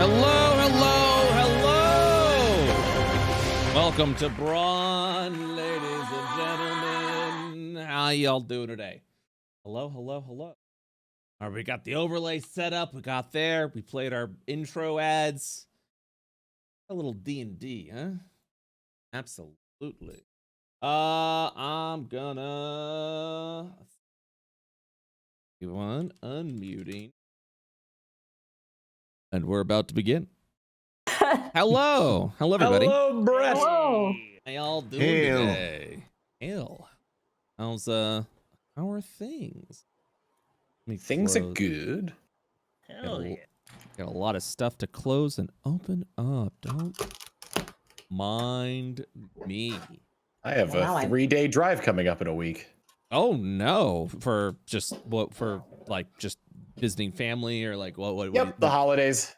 Hello, hello, hello! Welcome to Bronn, ladies and gentlemen. How y'all doing today? Hello, hello, hello. All right, we got the overlay set up. We got there. We played our intro ads. A little D&D, huh? Absolutely. I'm gonna... unmuting. And we're about to begin. Hello. Hello, everybody. Hello, Brett. Hello. How y'all doing Hail. today? Hail. How are things? Things are good. Hell yeah. Got a lot of stuff to close and open up. Don't mind me. I have a 3-day drive coming up in a week. Oh no. For just what, for like just visiting family or like what? Yep, the holidays.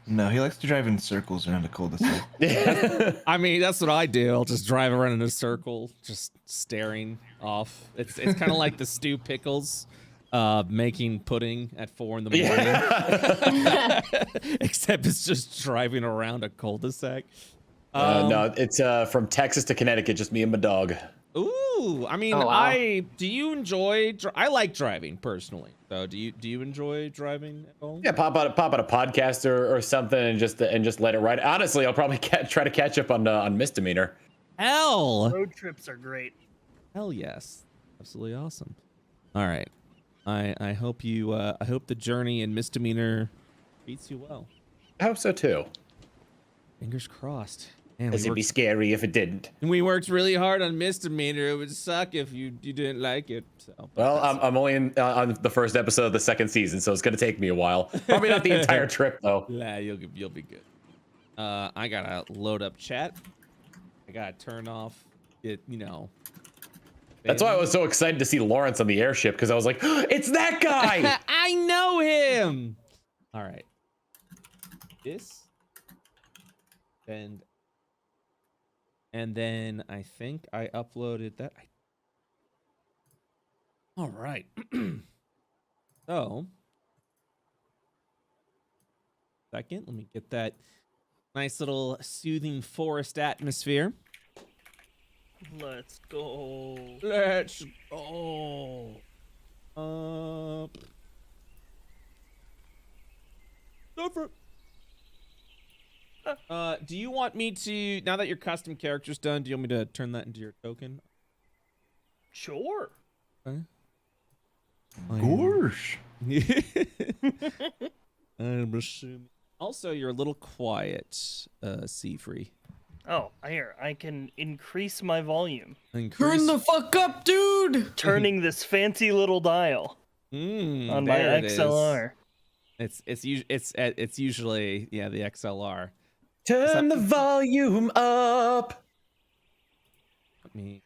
No, he likes to drive in circles around a cul-de-sac. I mean, that's what I do. I'll just drive around in a circle, just staring off. It's kind of like the Stew Pickles making pudding at 4 in the morning. Yeah. Except it's just driving around a cul-de-sac. No, it's from Texas to Connecticut, just me and my dog. Ooh, I mean, Oh, wow. do you enjoy? I like driving personally. So, do you enjoy driving at all? Yeah, pop out a podcast or something and just let it ride. Honestly, I'll probably try to catch up on Misdemeanor. Hell, Road trips are great. hell yes, absolutely awesome. All right, I hope you I hope the journey in Misdemeanor treats you well. I hope so too. Fingers crossed. Man, Because it'd be scary if it didn't. we worked really hard on Misdemeanor. It would suck if you didn't like it. So, but Well, that's- I'm only on the first episode of the second season, so it's gonna take me a while. Probably not the entire trip though. Yeah, you'll be good. I gotta load up chat. I gotta turn off it. That's why I was so excited to see Lawrence on the airship, because I was like, it's that guy. I know him. All right. This. And then I think I uploaded that. All right. So. Second, let me get that nice little soothing forest atmosphere. Let's go. Let's go. Do you want me to, now that your custom character's done, do you want me to turn that into your token? Sure. Okay. Gorsh. I'm assuming. Also, you're a little quiet, SciFri. Oh, I can increase my volume. Turn the fuck up, dude! Turning this fancy little dial on my there it is. XLR. It's usually the XLR. Turn the volume up. Let me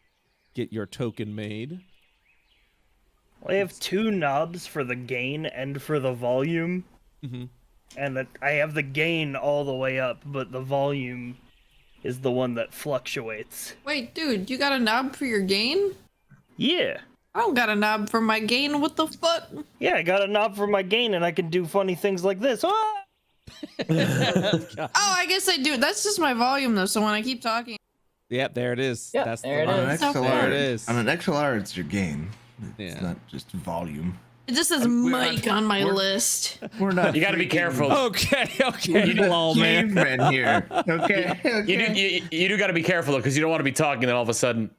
get your token made. I have 2 knobs for the gain and for the volume. Mm-hmm. And I have the gain all the way up, but the volume is the one that fluctuates. Wait, dude, you got a knob for your gain? Yeah. I don't got a knob for my gain. What the fuck? Yeah, I got a knob for my gain and I can do funny things like this. Ah! Oh, I guess I do. That's just my volume, though, so when I keep talking... Yep, there it is. Yep, That's there it the On line. an is. So XLR, There it is. On an XLR, it's your gain. It's Yeah. not just volume. It just says mic on my list. We're not. You got to be careful. Okay, lol, man. Cavemen here. Okay. You do got to be careful though, because you don't want to be talking and all of a sudden.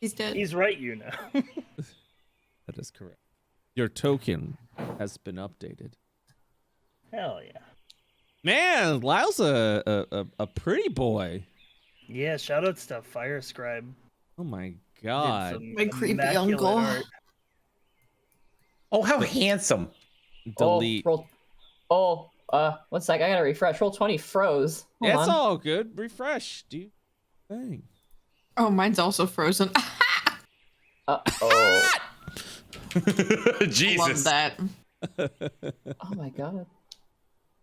He's dead. He's right, you know. That is correct. Your token has been updated. Hell yeah. Man, Lyle's a pretty boy. Yeah, shout outs to Fire Scribe. Oh my Did god. some My creepy immaculate uncle. art. Oh, how handsome. Delete. One sec, I gotta refresh. Roll 20 froze. Hold It's on. all good. Refresh, dude. Dang. Oh, mine's also frozen. Uh-oh. Jesus. Love that. Oh my god.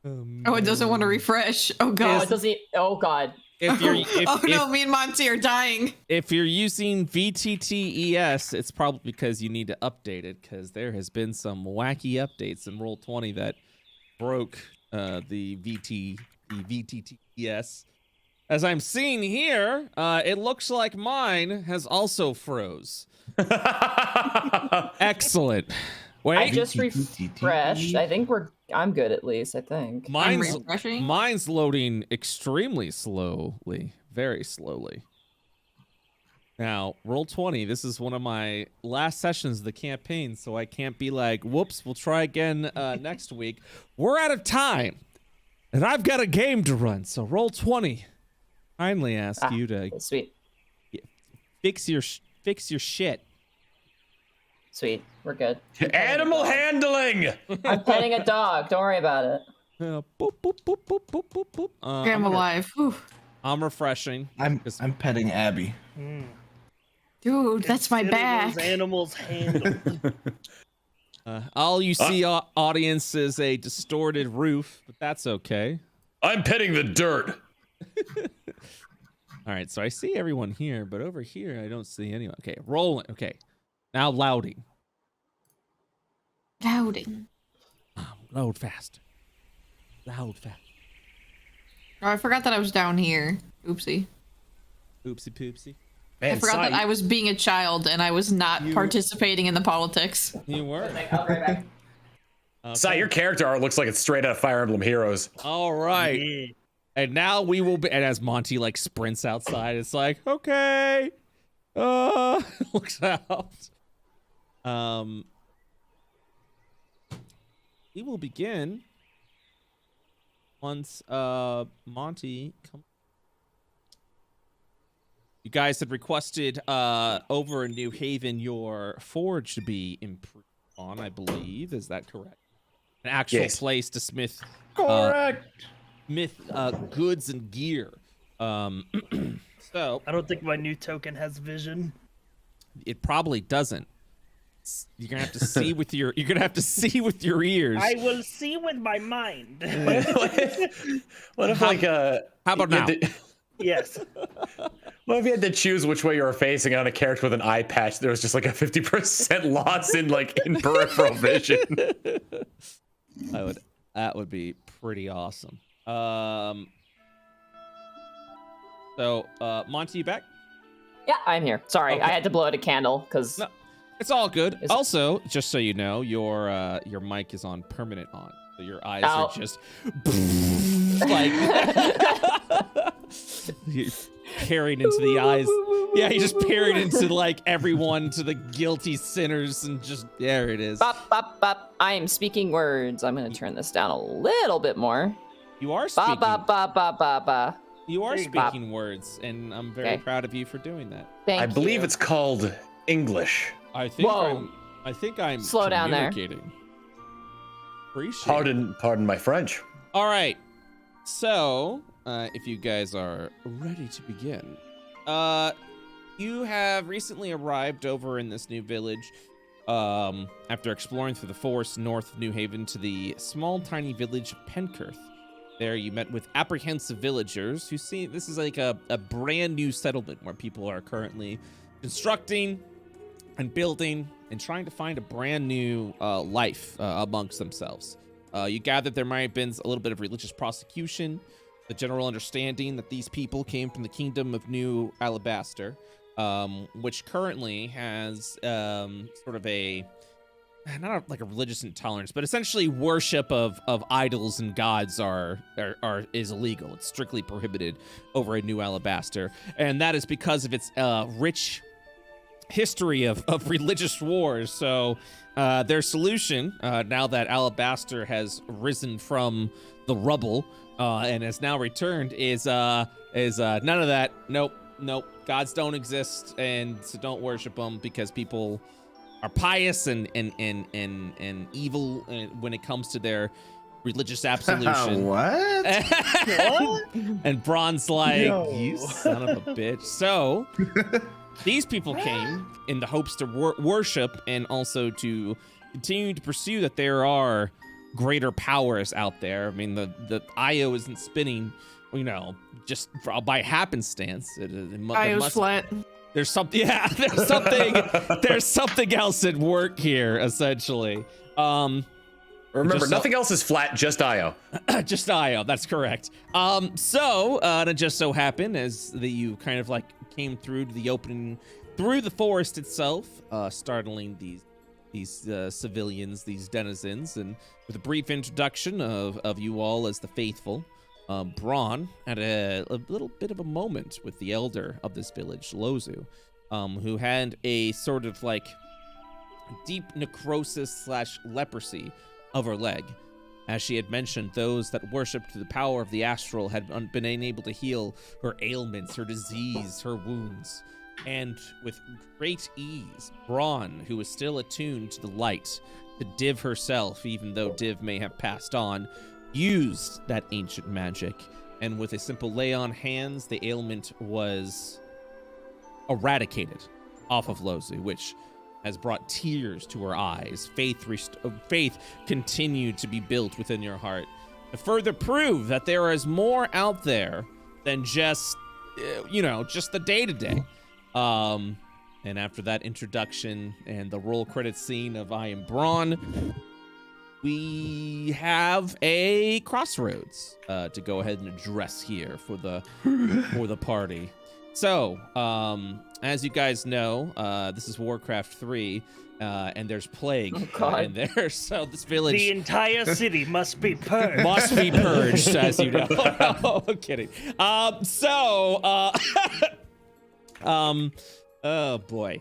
Oh, it doesn't want to refresh. Oh, Oh, God. it doesn't. Oh god. if you're if, no, me and Monty are dying. if you're using VTTES, it's probably because you need to update it, because there has been some wacky updates in Roll20 that broke the VTTES. As I'm seeing here, it looks like mine has also froze. Excellent. Wait, I just refreshed. I think I'm good at least. I think. mine's refreshing. mine's loading extremely slowly, very slowly. Now, Roll20, this is one of my last sessions of the campaign, so I can't be like, whoops, we'll try again next week. We're out of time, and I've got a game to run, so Roll20, kindly ask you to Sweet. fix your shit. Sweet. We're good. Animal handling. I'm petting a dog. Don't worry about it. Boop, boop, boop, boop, boop, boop, boop. I'm alive. Whew. I'm refreshing. I'm petting Abby. Dude, that's my Consider back. Those animals handled. All you see, audience, is a distorted roof, but that's okay. I'm petting the dirt. All right, so I see everyone here, but over here I don't see anyone. Okay, rolling. Okay, now louding. Louding. Loud fast. Loud fast. Oh, I forgot that I was down here. Oopsie. Oopsie poopsie. Man, I forgot that I was being a child and I was not participating in the politics. You were. I'll be right back. Sai, your character art looks like it's straight out of Fire Emblem Heroes. All right. Yeah. And now we will be, and as Monty like sprints outside, it's like, okay. Looks out. We will begin once Monty comes. You guys had requested over in New Haven your forge to be improved on, I believe. Is that correct? An actual place to smith goods and gear. So I don't think my new token has vision. it probably doesn't. You're gonna have to see with your. You're gonna have to see with your ears. I will see with my mind. What if like How about now? Yes. What if you had to choose which way you were facing on a character with an eye patch? There was just like a 50% loss in peripheral vision. That would be pretty awesome. So Monty, you back? Yeah, I'm here. Sorry, Okay. I had to blow out a candle because No, it's all good. Is it- Also, just so you know, your mic is on permanent on, so your eyes are just like you're peering into the eyes. Yeah, he just peered into like everyone, to the guilty sinners, and just there it is. bop bop bop. I am speaking words. I'm gonna turn this down a little bit more. You are Ba speaking. ba ba ba ba ba. You are There you go. speaking words, and I'm very Okay. proud of you for doing that. Thank I you. believe it's called English. I think Whoa. I'm Slow down there. communicating. Appreciate it. Pardon my French. All right. So, if you guys are ready to begin, you have recently arrived over in this new village after exploring through the forest north of New Haven to the small, tiny village of Penkirth. There, you met with apprehensive villagers who see this is like a brand new settlement where people are currently constructing and building and trying to find a brand new life amongst themselves. You gathered there might have been a little bit of religious prosecution, the general understanding that these people came from the kingdom of New Alabaster, which currently has sort of not like a religious intolerance, but essentially worship of idols and gods is illegal. It's strictly prohibited over in New Alabaster, and that is because of its rich history of religious wars. So their solution, now that Alabaster has risen from the rubble and has now returned, is none of that. Nope. Gods don't exist, and so don't worship them because people are pious and evil when it comes to their religious absolution. What? And Bronn's like, No. you son of a bitch. So these people came in the hopes to worship and also to continue to pursue that there are greater powers out there. I mean, the IO isn't spinning just by happenstance, Io's flat. there's something. Yeah, there's something else at work here, essentially. Remember, nothing else is flat, just Io. Just Io, that's correct. And it just so happened as you kind of like came through to the opening, through the forest itself, startling these civilians, these denizens, and with a brief introduction of you all as the faithful, Bronn had a little bit of a moment with the elder of this village, Lozu, who had a sort of like deep necrosis / leprosy of her leg. As she had mentioned, those that worshipped the power of the astral had been unable to heal her ailments, her disease, her wounds. And with great ease, Bronn, who was still attuned to the light, to Div herself, even though Div may have passed on, used that ancient magic. And with a simple lay on hands, the ailment was eradicated off of Lozu, which has brought tears to her eyes. Faith continued to be built within your heart to further prove that there is more out there than just, just the day-to-day. And after that introduction and the roll credit scene of I Am Bronn, we have a crossroads to go ahead and address here for the party. So, as you guys know, this is Warcraft 3, and there's plague in there. So this village, The entire city must be purged. must be purged, as you know. No, I'm kidding. Oh boy.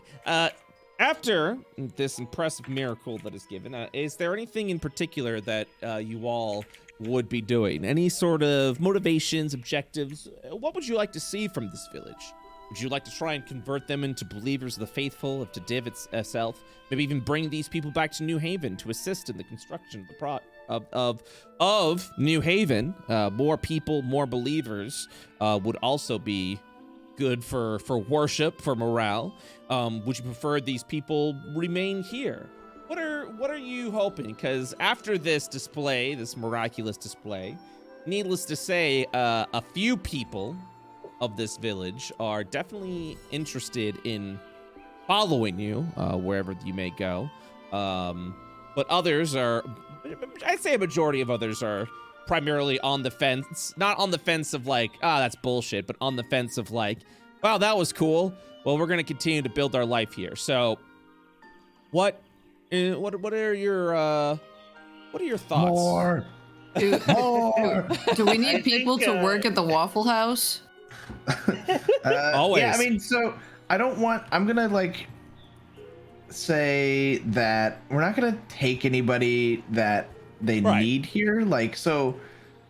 After this impressive miracle that is given, is there anything in particular that you all would be doing? Any sort of motivations, objectives? What would you like to see from this village? Would you like to try and convert them into believers of the faithful, of Div itself? Maybe even bring these people back to New Haven to assist in the construction of New Haven? More people, more believers would also be good for worship, for morale. Would you prefer these people remain here? What are you hoping? Because after this display, this miraculous display, needless to say, a few people of this village are definitely interested in following you wherever you may go. But others are, I'd say a majority of others are primarily on the fence. Not on the fence of like, that's bullshit, but on the fence of like, wow, that was cool. Well, we're going to continue to build our life here. So what are your thoughts? More. Do we need people to work at the Waffle House? Always. Yeah, I mean, so I'm gonna like say that we're not gonna take anybody that they need here. Like, so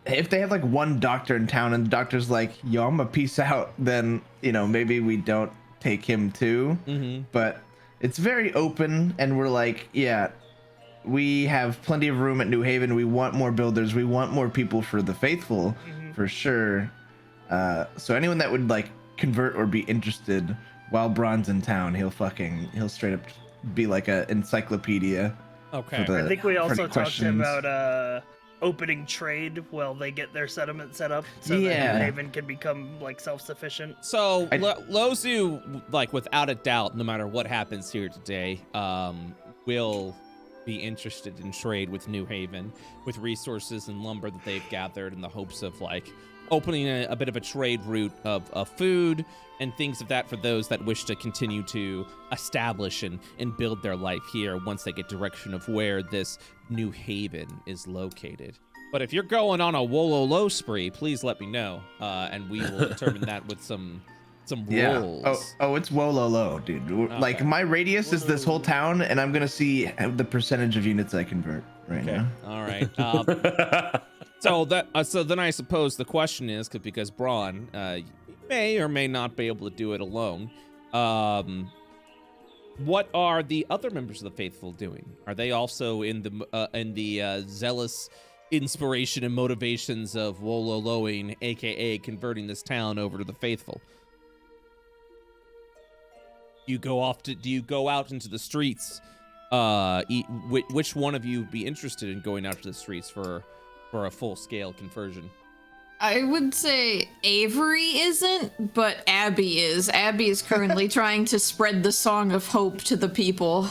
if they have like one doctor in town and the doctor's like, yo, I'm gonna peace out, then, maybe we don't take him too. Mm-hmm. But it's very open and we're like, yeah, we have plenty of room at New Haven. We want more builders. We want more people for the faithful, for sure. So anyone that would like convert or be interested while Bronn's in town, he'll straight up be like a encyclopedia. Okay. I think we also talked about opening trade while they get their settlement set up, so that New Haven can become like self-sufficient. So Lozu, like without a doubt, no matter what happens here today, will be interested in trade with New Haven, with resources and lumber that they've gathered in the hopes of like opening a bit of a trade route of food and things of that for those that wish to continue to establish and build their life here once they get direction of where this New Haven is located. But if you're going on a Wololo spree, please let me know, and we will determine that with some rolls. Oh, it's Wololo, dude. Okay. Like, my radius is this whole town, and I'm gonna see the percentage of units I convert now. All right. So then I suppose the question is, because Bronn may or may not be able to do it alone. What are the other members of the faithful doing? Are they also in the zealous inspiration and motivations of Wololoing, aka converting this town over to the faithful? Do you go out into the streets? Which one of you would be interested in going out to the streets for a full-scale conversion? I would say Avery isn't, but Abby is. Abby is currently trying to spread the song of hope to the people.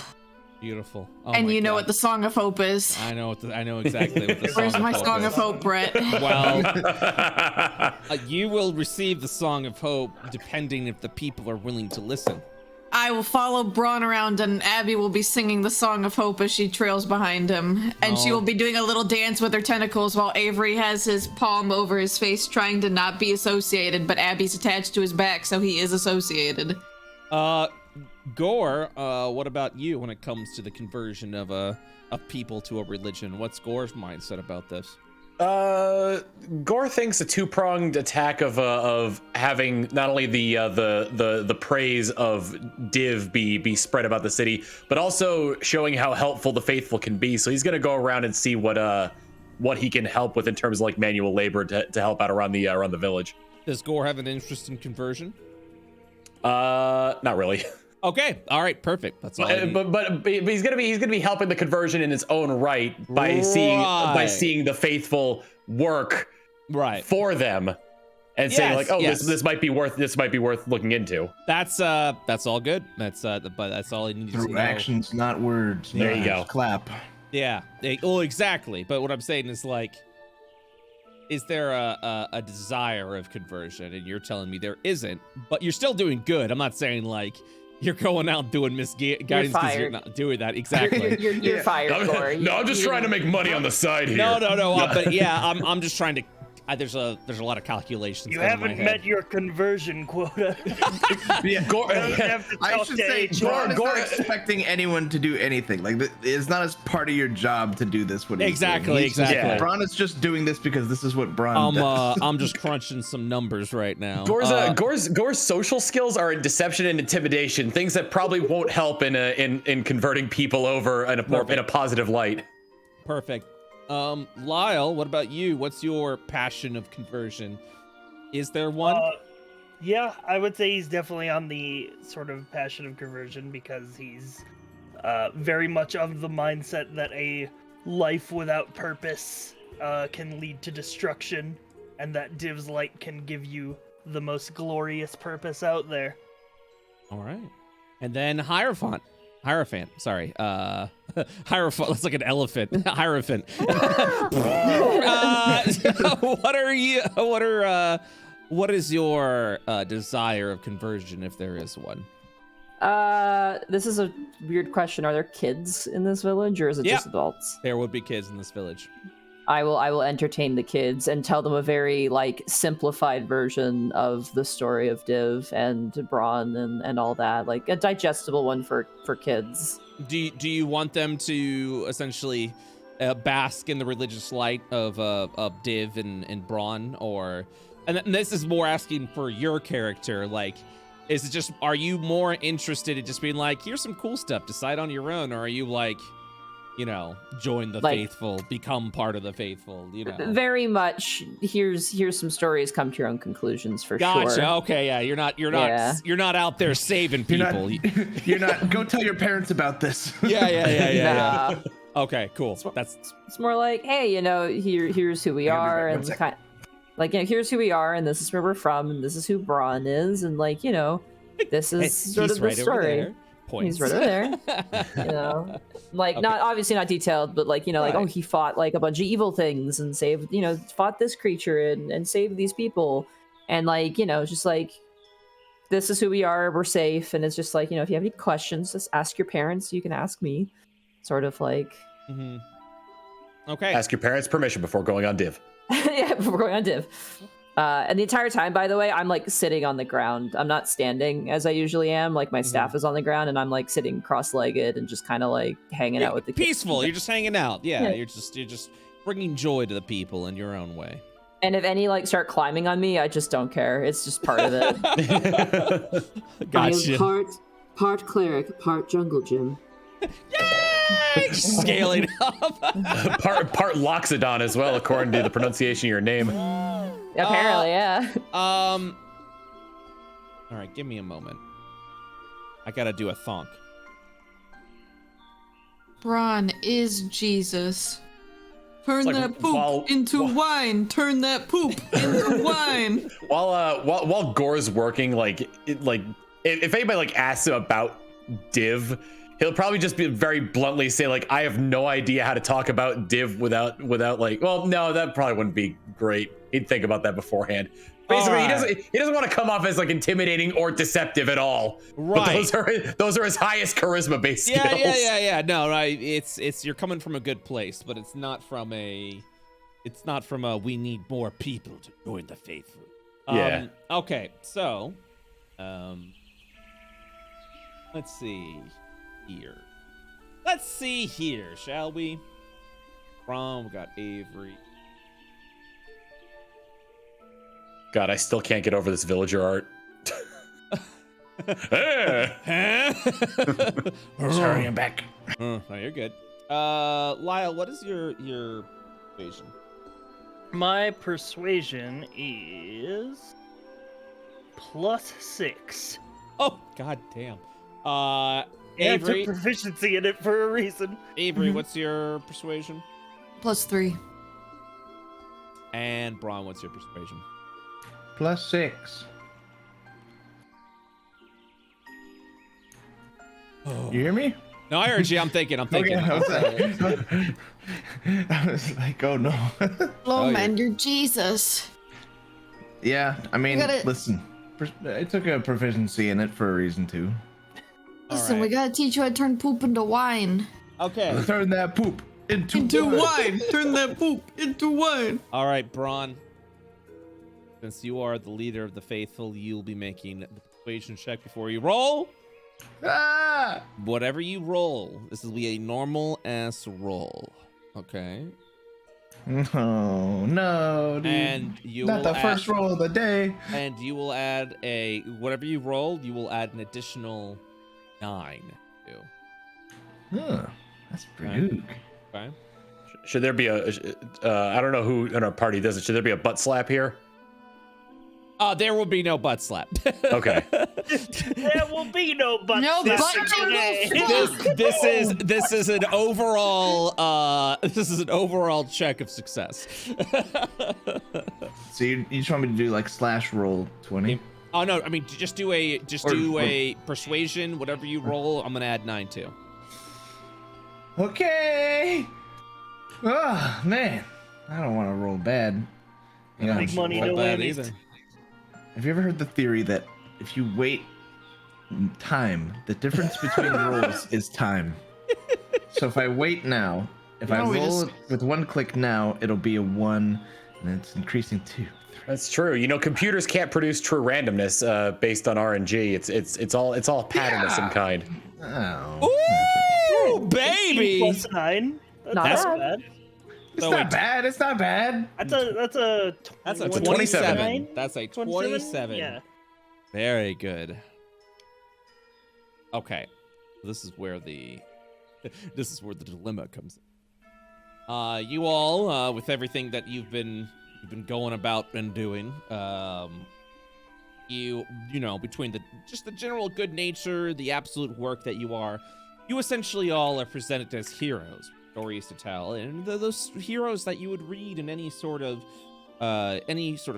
Beautiful. Oh And you know God. what the song of hope is. I know exactly what the song Where's of my hope song is. of hope, Brett? Well, you will receive the song of hope depending if the people are willing to listen. I will follow Bronn around and Abby will be singing the song of hope as she trails behind him. And she will be doing a little dance with her tentacles while Avery has his palm over his face trying to not be associated, but Abby's attached to his back, so he is associated. Gore, what about you when it comes to the conversion of people to a religion? What's Gore's mindset about this? Gore thinks a two-pronged attack of having not only the praise of Div be spread about the city, but also showing how helpful the faithful can be. So he's gonna go around and see what he can help with in terms of like manual labor to help out around the village. Does Gore have an interest in conversion? Not really. Okay, all right, perfect. That's all. But he's gonna be helping the conversion in its own right by seeing the faithful work for them, and saying like, oh, this might be worth looking into. That's all good. That's but that's all he needs to know. Through actions, not words. There you go. Clap. Yeah. Well, exactly. But what I'm saying is like, is there a desire of conversion? And you're telling me there isn't, but you're still doing good. I'm not saying like you're going out doing misguidance because you're not doing that. Exactly. You're fired, Gore. I'm just trying to make money on the side here. No. But yeah, I'm just trying to. There's a lot of calculations. You haven't met your conversion quota. Gore, I should say, Bronn is not expecting anyone to do anything. Like, it's not as part of your job to do this. Exactly. Bronn is just doing this because this is what Bronn does. I'm just crunching some numbers right now. Gore's social skills are in deception and intimidation, things that probably won't help in converting people over in a positive light. Perfect. Lyle, what about you? What's your passion of conversion? Is there one? Yeah, I would say he's definitely on the sort of passion of conversion because he's very much of the mindset that a life without purpose can lead to destruction, and that Div's light can give you the most glorious purpose out there. All right. And then Hierophant, sorry. Hierophant, that's like an elephant. Hierophant. What is your desire of conversion, if there is one? This is a weird question. Are there kids in this village, or is it just adults? There would be kids in this village. I will entertain the kids and tell them a very like simplified version of the story of Div and Bronn and all that, like a digestible one for kids. Do you want them to essentially bask in the religious light of Div and Bronn, or? And this is more asking for your character. Like, is it just? Are you more interested in just being like, here's some cool stuff, decide on your own, or are you like, you know, join the faithful, become part of the faithful, you know? Very much. Here's some stories. Come to your own conclusions for sure. Gotcha. Okay. Yeah. You're not out there saving people. You're not. Go tell your parents about this. Yeah. Okay. Cool. It's more like, hey, you know, here's who we are, and kind of, like, you know, here's who we are, and this is where we're from, and this is who Bronn is, and like, you know, this is sort of the story. He's right over there. You know, like, not obviously not detailed, but like, you know, like, oh, he fought like a bunch of evil things and saved, you know, fought this creature and saved these people, and like, you know, just like, this is who we are, we're safe, and it's just like, you know, if you have any questions, just ask your parents. You can ask me, sort of like. Mm-hmm. Okay. Ask your parents' permission before going on Div. Yeah, before going on Div. And the entire time, by the way, I'm like sitting on the ground. I'm not standing as I usually am. Like, my staff is on the ground, and I'm like sitting cross-legged and just kind of like hanging out with the kids. Peaceful. You're just hanging out. Yeah. You're just bringing joy to the people in your own way. And if any like start climbing on me, I just don't care. It's just part of it. Gotcha. Part cleric, part jungle gym. Yay! Scaling up. part Loxodon as well, according to the pronunciation of your name. Apparently, yeah. All right, give me a moment. I gotta do a thonk. Bronn is Jesus. Turn like, that poop into wine. Turn that poop into wine. While Gore's working, like if anybody like asks him about Div, he'll probably just be very bluntly say like, I have no idea how to talk about Div without like, well, no, that probably wouldn't be great. He'd think about that beforehand. Basically, he doesn't want to come off as like intimidating or deceptive at all. Right. But those are his highest charisma based skills. Yeah. No, right. It's you're coming from a good place, but it's not from a we need more people to join the faithful. Yeah. Okay, so let's see here. Shall we? Bronn, we got Avery. God, I still can't get over this villager art. Sorry, I'm back. No, you're good. Lyle, what is your persuasion? My persuasion is +6. Oh, god damn. Yeah, Avery, I took proficiency in it for a reason. Avery, what's your persuasion? +3. And Bronn, what's your persuasion? +6. You hear me? No, I heard you. I'm thinking. Okay, I was like, oh no. Lawman, you're Jesus. Yeah, I mean, gotta- listen, I took a proficiency in it for a reason too. Listen, we gotta teach you how to turn poop into wine. Okay. Turn that poop into wine. Turn that poop into wine. All right, Bronn. Since you are the leader of the faithful, you'll be making the persuasion check before you roll. Ah! Whatever you roll, this will be a normal ass roll. Okay. No, dude. And you Not will the first roll of the day. And you will add whatever you roll, you will add an additional 9 to. Huh, that's pretty good. Okay. Should there be a? I don't know who in our party does it. Should there be a butt slap here? There will be no butt slap. Okay. There will be no butt No slap butt today. This is an overall check of success. So you just want me to do like /roll 20? Oh no, I mean just do a persuasion, whatever you roll, I'm gonna add 9 to. Okay. Oh man, I don't want to roll bad. You know, Big money, no bad whammies. either. have you ever heard the theory that if you wait time, the difference between rolls is time? So if I wait now, if I roll it with one click now, it'll be a 1, and it's increasing 2. That's true. You know, computers can't produce true randomness based on RNG. It's all pattern of some kind. Oh. Ooh, baby! +9. That's not bad. It's not bad. It's not bad. That's a 27. That's a 27? 27. Yeah. Very good. Okay. This is where the dilemma comes in. You all, with everything that you've been going about and doing, you know, between the general good nature, the absolute work that you are, you essentially all are presented as heroes, stories to tell, and those heroes that you would read in any sort of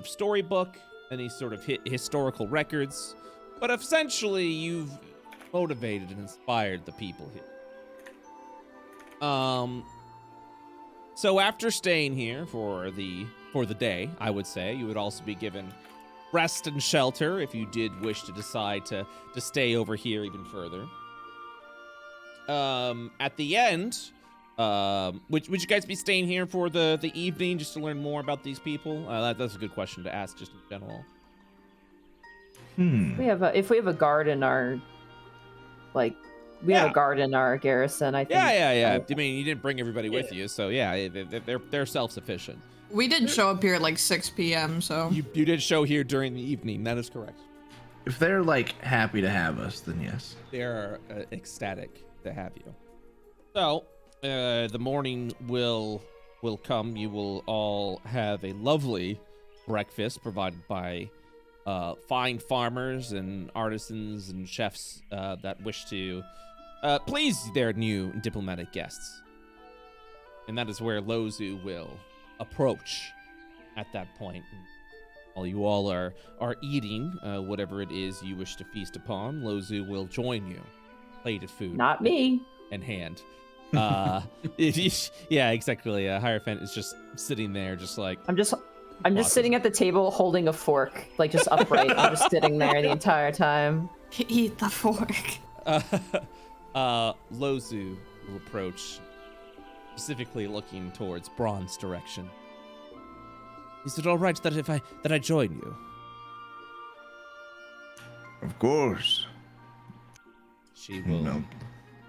storybook, any sort of historical records. But essentially, you've motivated and inspired the people here. So after staying here for the day, I would say you would also be given rest and shelter if you did wish to decide to stay over here even further. At the end, would you guys be staying here for the evening just to learn more about these people? That's a good question to ask just in general. If we have a guard in our, have a guard in our garrison, I think. Yeah. I mean, you didn't bring everybody with you, so yeah, they're self-sufficient. We did show up here at like 6 p.m., so... You did show here during the evening, that is correct. If they're happy to have us, then yes. They're ecstatic to have you. So, the morning will come. You will all have a lovely breakfast provided by fine farmers and artisans and chefs that wish to please their new diplomatic guests. And that is where Lozu will approach at that point. While you all are eating whatever it is you wish to feast upon, Lozu will join you. Plate of food. Not me. In hand. Yeah, exactly. Hierophant is just sitting there, just like... I'm just sitting at the table holding a fork, like just upright. I'm just sitting there the entire time. Eat the fork. Lozu will approach, specifically looking towards Bronn's direction. Is it all right that I join you? Of course. She will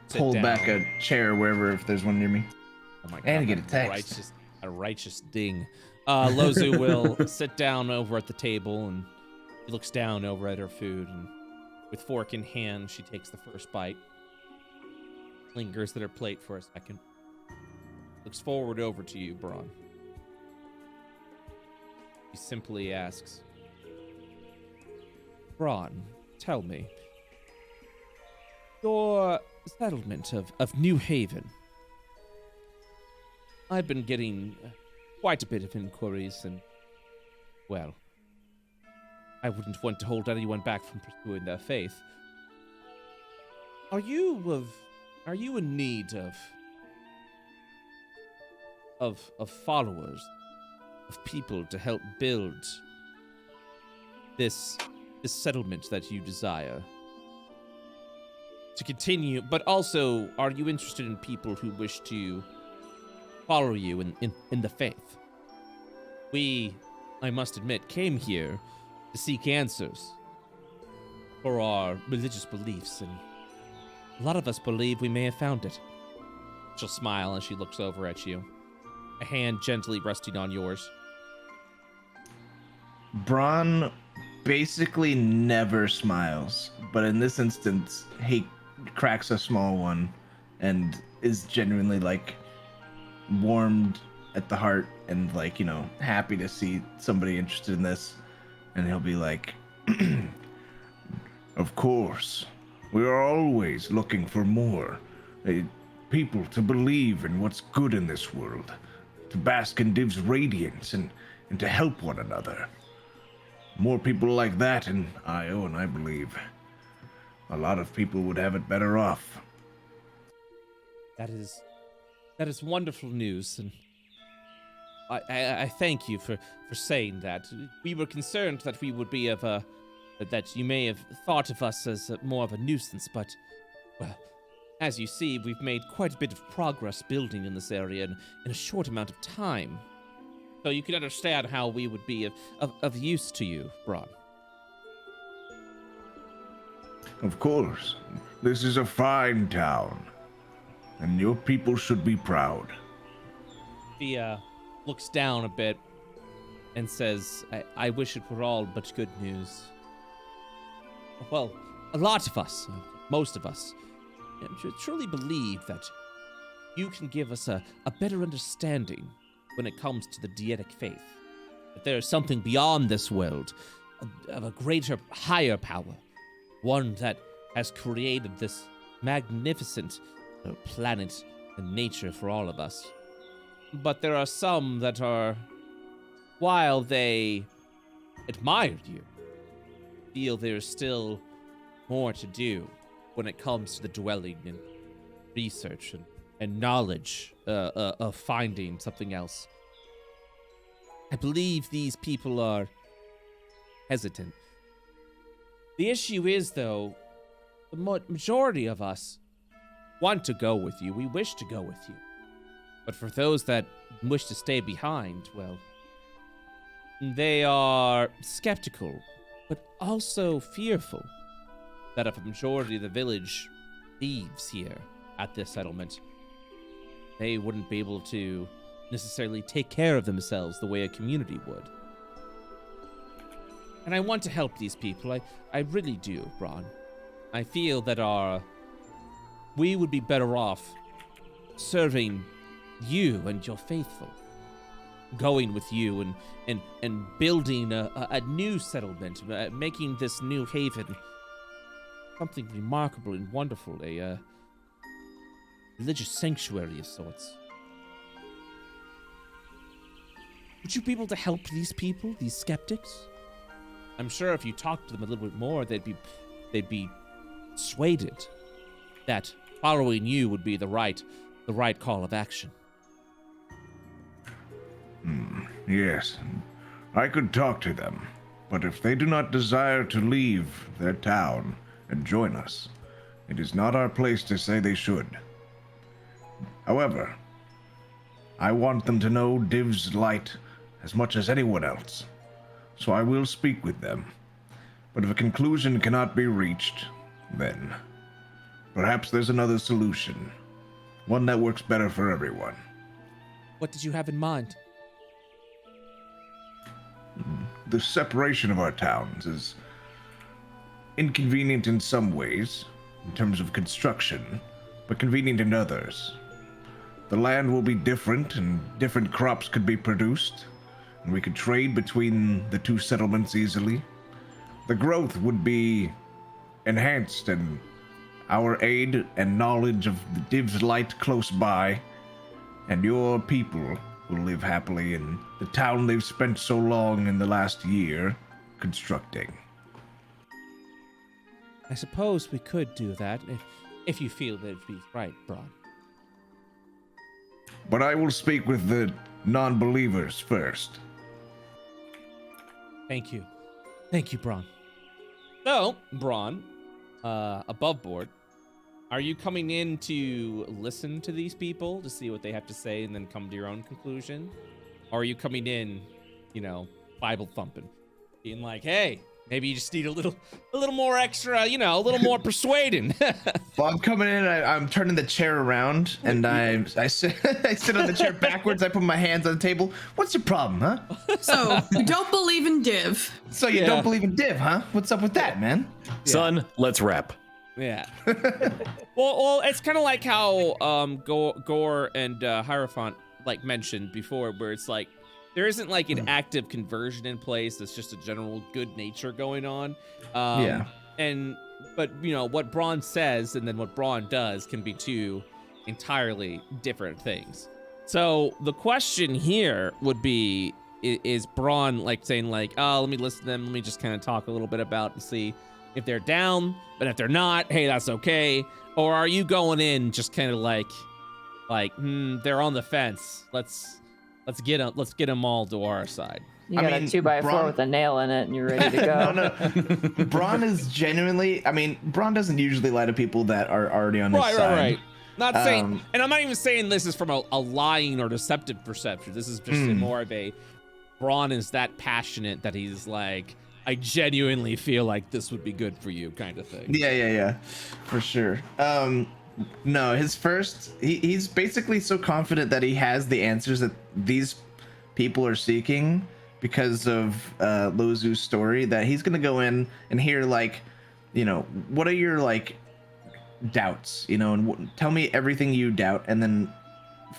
pull back a chair wherever if there's one near me. Oh my God! And get a text. A righteous ding. Lozu will sit down over at the table and she looks down over at her food, and with fork in hand, she takes the first bite. Lingers at her plate for a second. Looks forward over to you, Bronn. He simply asks, Bronn, tell me, your settlement of New Haven. I've been getting quite a bit of inquiries, and, well, I wouldn't want to hold anyone back from pursuing their faith. Are you in need of followers, of people to help build this settlement that you desire to continue? But also, are you interested in people who wish to follow you in the faith? We, I must admit, came here to seek answers for our religious beliefs, and a lot of us believe we may have found it. She'll smile as she looks over at you, a hand gently resting on yours. Bronn basically never smiles, but in this instance, he cracks a small one and is genuinely like warmed at the heart and like, you know, happy to see somebody interested in this. And he'll be like, of course, we are always looking for more people to believe in what's good in this world, to bask in Div's radiance and to help one another. More people like that in Io, and I believe a lot of people would have it better off. That is wonderful news, and I thank you for saying that. We were concerned that we would be that you may have thought of us as more of a nuisance, but, well, as you see, we've made quite a bit of progress building in this area in a short amount of time. So you can understand how we would be of use to you, Bronn. Of course. This is a fine town, and your people should be proud. He looks down a bit and says, I wish it were all but good news. Well, a lot of us, most of us, truly believe that you can give us a better understanding when it comes to the Dietic faith. That there is something beyond this world, of a greater, higher power, one that has created this magnificent planet and nature for all of us. But there are some that are, while they admired you, feel there's still more to do when it comes to the dwelling and research and knowledge of finding something else. I believe these people are hesitant. The issue is, though, the majority of us want to go with you. We wish to go with you. But for those that wish to stay behind, well, they are skeptical, but also fearful that if a majority of the village leaves here at this settlement, they wouldn't be able to necessarily take care of themselves the way a community would. And I want to help these people. I really do, Bronn. I feel that we would be better off serving you and your faithful, going with you and building a new settlement, making this New Haven something remarkable and wonderful, a religious sanctuary of sorts. Would you be able to help these people, these skeptics? I'm sure if you talked to them a little bit more, they'd be persuaded that following you would be the right call of action. Yes, I could talk to them, but if they do not desire to leave their town and join us, it is not our place to say they should. However, I want them to know Div's light as much as anyone else, so I will speak with them. But if a conclusion cannot be reached, then perhaps there's another solution, one that works better for everyone. What did you have in mind? The separation of our towns is inconvenient in some ways, in terms of construction, but convenient in others. The land will be different, and different crops could be produced, and we could trade between the two settlements easily. The growth would be enhanced, and our aid and knowledge of the Div's light close by, and your people will live happily in the town they've spent so long in the last year constructing. I suppose we could do that if you feel that it'd be right, Bronn. But I will speak with the non-believers first. Thank you, Bronn. So, Bronn, above board, are you coming in to listen to these people to see what they have to say and then come to your own conclusion? Or are you coming in, Bible thumping, being like, hey, maybe you just need a little more extra, a little more persuading? Well, I'm coming in and I'm turning the chair around and I sit on the chair backwards. I put my hands on the table. What's your problem, huh? So, you don't believe in Div. So you don't believe in Div, huh? What's up with that, man? Son, let's rap. Yeah. well, it's kind of like how Gore and Hierophant mentioned before, where it's like there isn't an active conversion in place. It's just a general good nature going on. But what Bronn says and then what Bronn does can be two entirely different things. So the question here would be: is Bronn saying oh, let me listen to them, let me just kind of talk a little bit about and see if they're down, but if they're not, hey, that's okay? Or are you going in just kind of they're on the fence. Let's get them all to our side. You got a 2x4 with a nail in it, and you're ready to go. No. Bronn is genuinely. Bronn doesn't usually lie to people that are already on his side. Right. Not saying, and I'm not even saying this is from a lying or deceptive perception. This is just more of a Bronn is that passionate that he's I genuinely feel like this would be good for you kind of thing. Yeah, for sure. No, his first, he's basically so confident that he has the answers that these people are seeking because of Lozu's story, that he's gonna go in and hear what are your doubts, and tell me everything you doubt, and then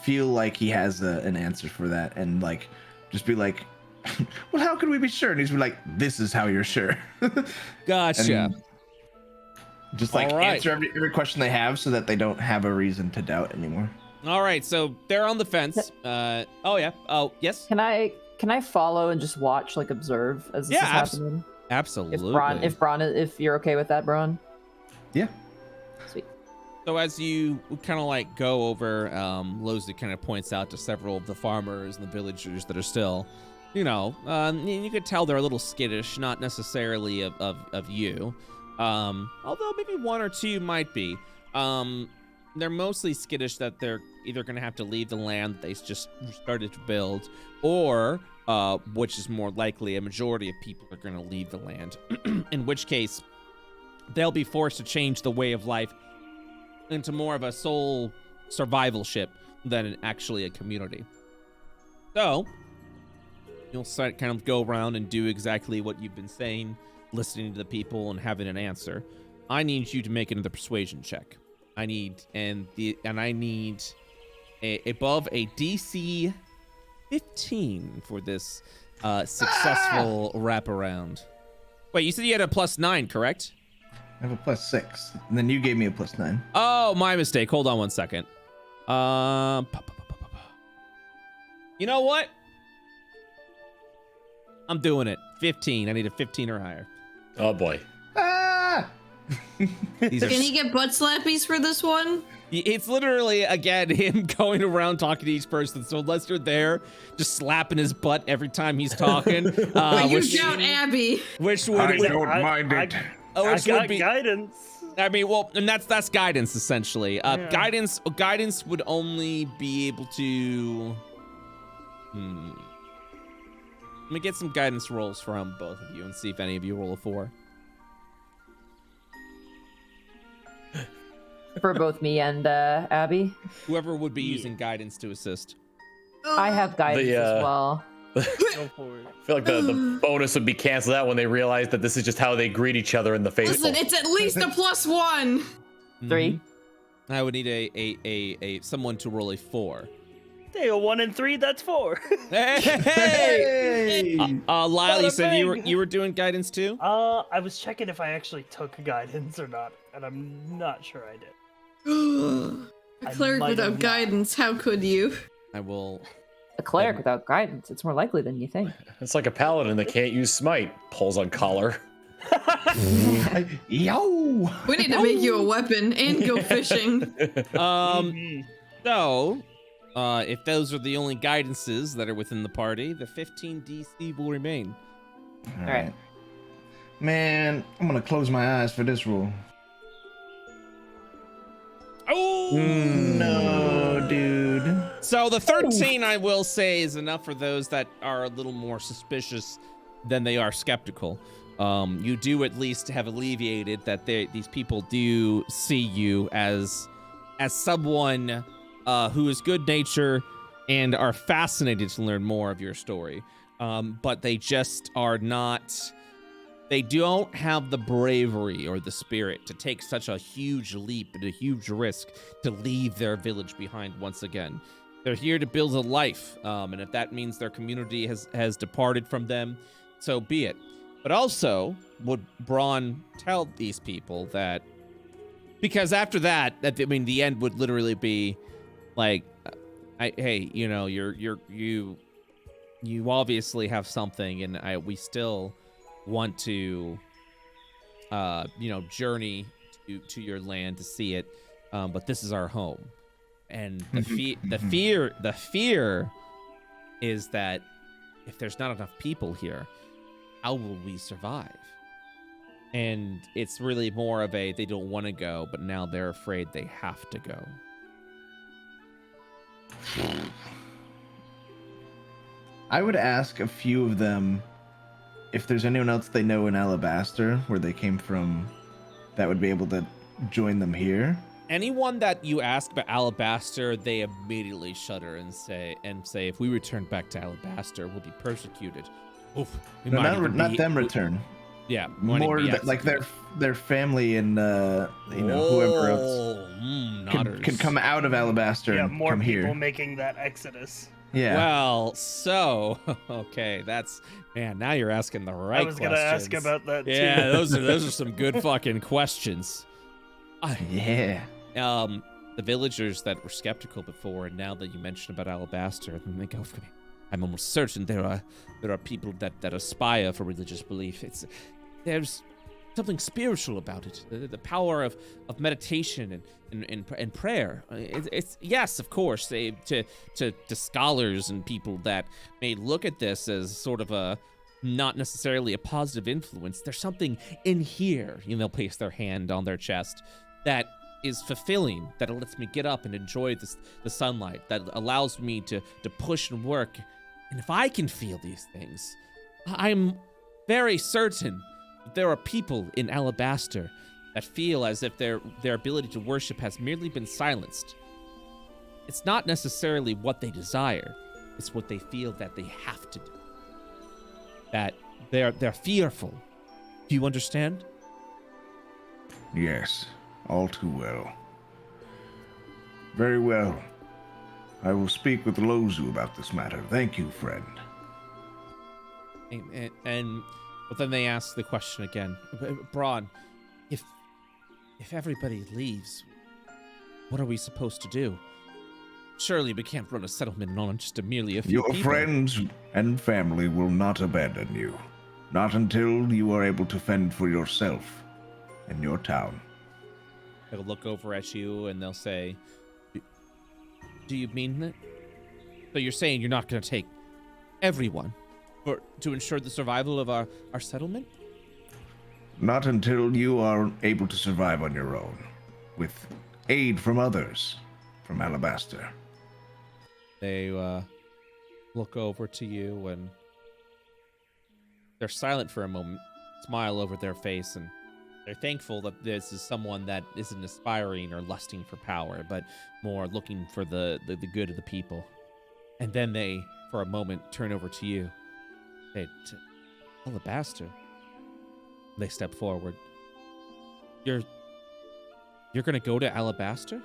feel like he has an answer for that, and just be like, well, how can we be sure? And he's like, this is how you're sure. Gotcha. And just answer every question they have so that they don't have a reason to doubt anymore. All right, so they're on the fence. Oh yeah. Oh yes. Can I follow and just watch, observe as this is happening? Absolutely. If you're okay with that, Bronn. Yeah. Sweet. So as you kind of go over, Lozu kind of points out to several of the farmers and the villagers that are still, you could tell they're a little skittish, not necessarily of you. Although maybe one or two might be. They're mostly skittish that they're either going to have to leave the land that they just started to build, or, which is more likely, a majority of people are going to leave the land, in which case they'll be forced to change the way of life into more of a sole survival ship than actually a community. So you'll kind of go around and do exactly what you've been saying, listening to the people and having an answer. I need you to make another persuasion check. I need above a DC 15 for this successful wraparound. Wait, you said you had a +9, correct? I have a +6, and then you gave me a +9. Oh, my mistake. Hold on one second. You know what? I'm doing it. 15. I need a 15 or higher. Oh boy. Ah! These are Can he get butt slappies for this one? It's literally, again, him going around talking to each person. So unless you're there, just slapping his butt every time he's talking. But you doubt Abby. Which would I don't mind it. I got guidance. I mean, well, and that's guidance essentially. Guidance would only be able to. Let me get some guidance rolls from both of you and see if any of you roll a 4. For both me and Abby. Whoever would be using guidance to assist. I have guidance as well. Go for it. I feel like the bonus would be canceled out when they realize that this is just how they greet each other in the faithful. Listen, it's at least a +1. 3. I would need a someone to roll a 4. They go 1 and 3. That's 4. Hey! Lyle, you said you were doing guidance too? I was checking if I actually took guidance or not, and I'm not sure I did. A cleric might have without not. guidance, how could you? I will. A cleric without guidance, it's more likely than you think. It's like a paladin that can't use smite. Pulls on collar. Yo! We need to make you a weapon and go fishing. So, if those are the only guidances that are within the party, the 15 DC will remain. All right. Man, I'm gonna close my eyes for this roll. Oh No, dude. So the 13, I will say, is enough for those that are a little more suspicious than they are skeptical. You do at least have alleviated that these people do see you as someone who is good nature and are fascinated to learn more of your story. But they just are not. They don't have the bravery or the spirit to take such a huge leap and a huge risk to leave their village behind once again. They're here to build a life, and if that means their community has departed from them, so be it. But also, would Bronn tell these people that, because after that, I mean, the end would literally be like, hey, you know, you obviously have something, and we still want to, journey to your land to see it, but this is our home, and the fear is that if there's not enough people here, how will we survive? And it's really more of they don't want to go, but now they're afraid they have to go. I would ask a few of them if there's anyone else they know in Alabaster, where they came from, that would be able to join them here. Anyone that you ask about Alabaster, they immediately shudder and say, if we return back to Alabaster, we'll be persecuted. Oof, Not them return. Yeah, more like their family and whoever else could come out of Alabaster. Yeah, and more come people here. making that exodus. Yeah. Well, so okay, now you're asking the right questions. I was gonna ask about that too. Yeah, those are some good fucking questions. Yeah. The villagers that were skeptical before, and now that you mentioned about Alabaster, they go for me. I'm almost certain there are people that aspire for religious belief. There's something spiritual about it. The power of meditation and prayer. It's yes, of course, to scholars and people that may look at this as sort of a not necessarily a positive influence. There's something in here, they'll place their hand on their chest, that is fulfilling, that lets me get up and enjoy the sunlight, that allows me to push and work. And if I can feel these things, I'm very certain that there are people in Alabaster that feel as if their ability to worship has merely been silenced. It's not necessarily what they desire, it's what they feel that they have to do. That they're fearful. Do you understand? Yes, all too well. Very well. I will speak with Lozu about this matter. Thank you, friend. But then they ask the question again. Bronn, if everybody leaves, what are we supposed to do? Surely we can't run a settlement on just merely a few Your people. friends and family will not abandon you. Not until you are able to fend for yourself in your town. They'll look over at you and they'll say, do you mean that? So you're saying you're not going to take everyone to ensure the survival of our settlement? Not until you are able to survive on your own, with aid from others from Alabaster. They look over to you and they're silent for a moment, smile over their face, and they're thankful that this is someone that isn't aspiring or lusting for power, but more looking for the good of the people. And then they, for a moment, turn over to you. Say, Alabaster. They step forward. You're gonna go to Alabaster?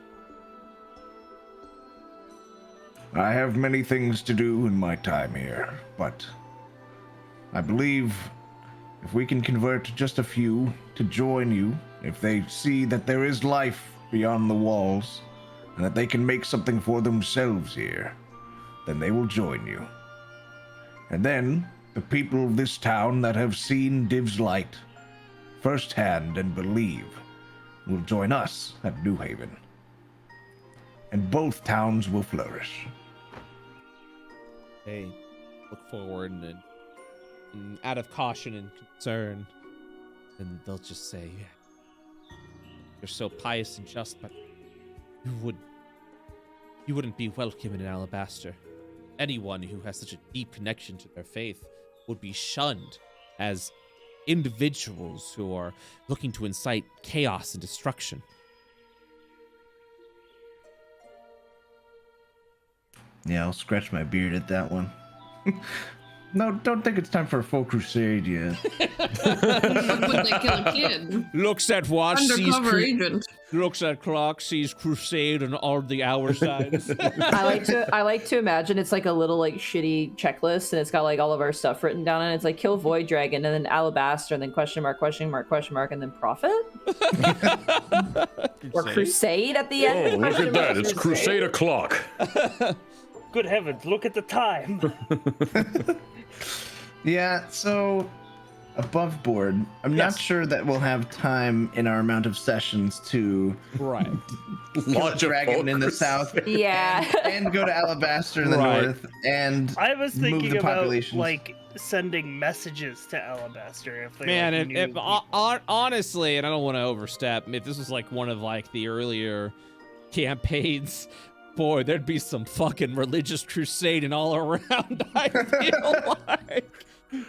I have many things to do in my time here, but I believe if we can convert just a few to join you, if they see that there is life beyond the walls, and that they can make something for themselves here, then they will join you. And then, the people of this town that have seen Div's light firsthand and believe will join us at New Haven. And both towns will flourish. They look forward and out of caution and concern, and they'll just say, you're so pious and just, but you wouldn't be welcome in Alabaster. Anyone who has such a deep connection to their faith would be shunned as individuals who are looking to incite chaos and destruction. Yeah, I'll scratch my beard at that one. No, don't think it's time for a full crusade yet. Would they kill a kid? Looks at watch, Undercover agent. looks at clock, sees crusade on all the hour signs. I like to imagine it's like a little like shitty checklist, and it's got like all of our stuff written down, and it's like kill void dragon, and then alabaster, and then question mark, and then prophet. Or crusade at the end. Oh, look at that! It's crusade o'clock. Good heavens, look at the time. Yeah, so above board, I'm not sure that we'll have time in our amount of sessions to Right. launch a dragon in the south. Yeah. and go to Alabaster in the Right. north and I was move thinking the about populations. like sending messages to Alabaster if they Man, like, knew honestly, and I don't want to overstep, if this was like one of like the earlier campaigns, boy, there'd be some fucking religious crusading all around. I feel like.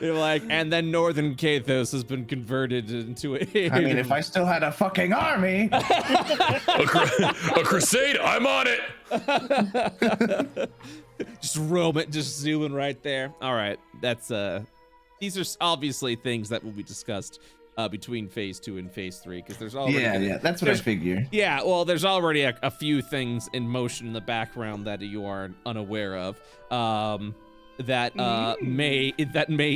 You're like, and then Northern Kathos has been converted into a. I mean, if I still had a fucking army. A crusade, I'm on it. just zooming right there. All right, that's these are obviously things that will be discussed between phase 2 and phase 3, because there's already That's what I figure. Yeah, well, there's already a few things in motion in the background that you are unaware of. That may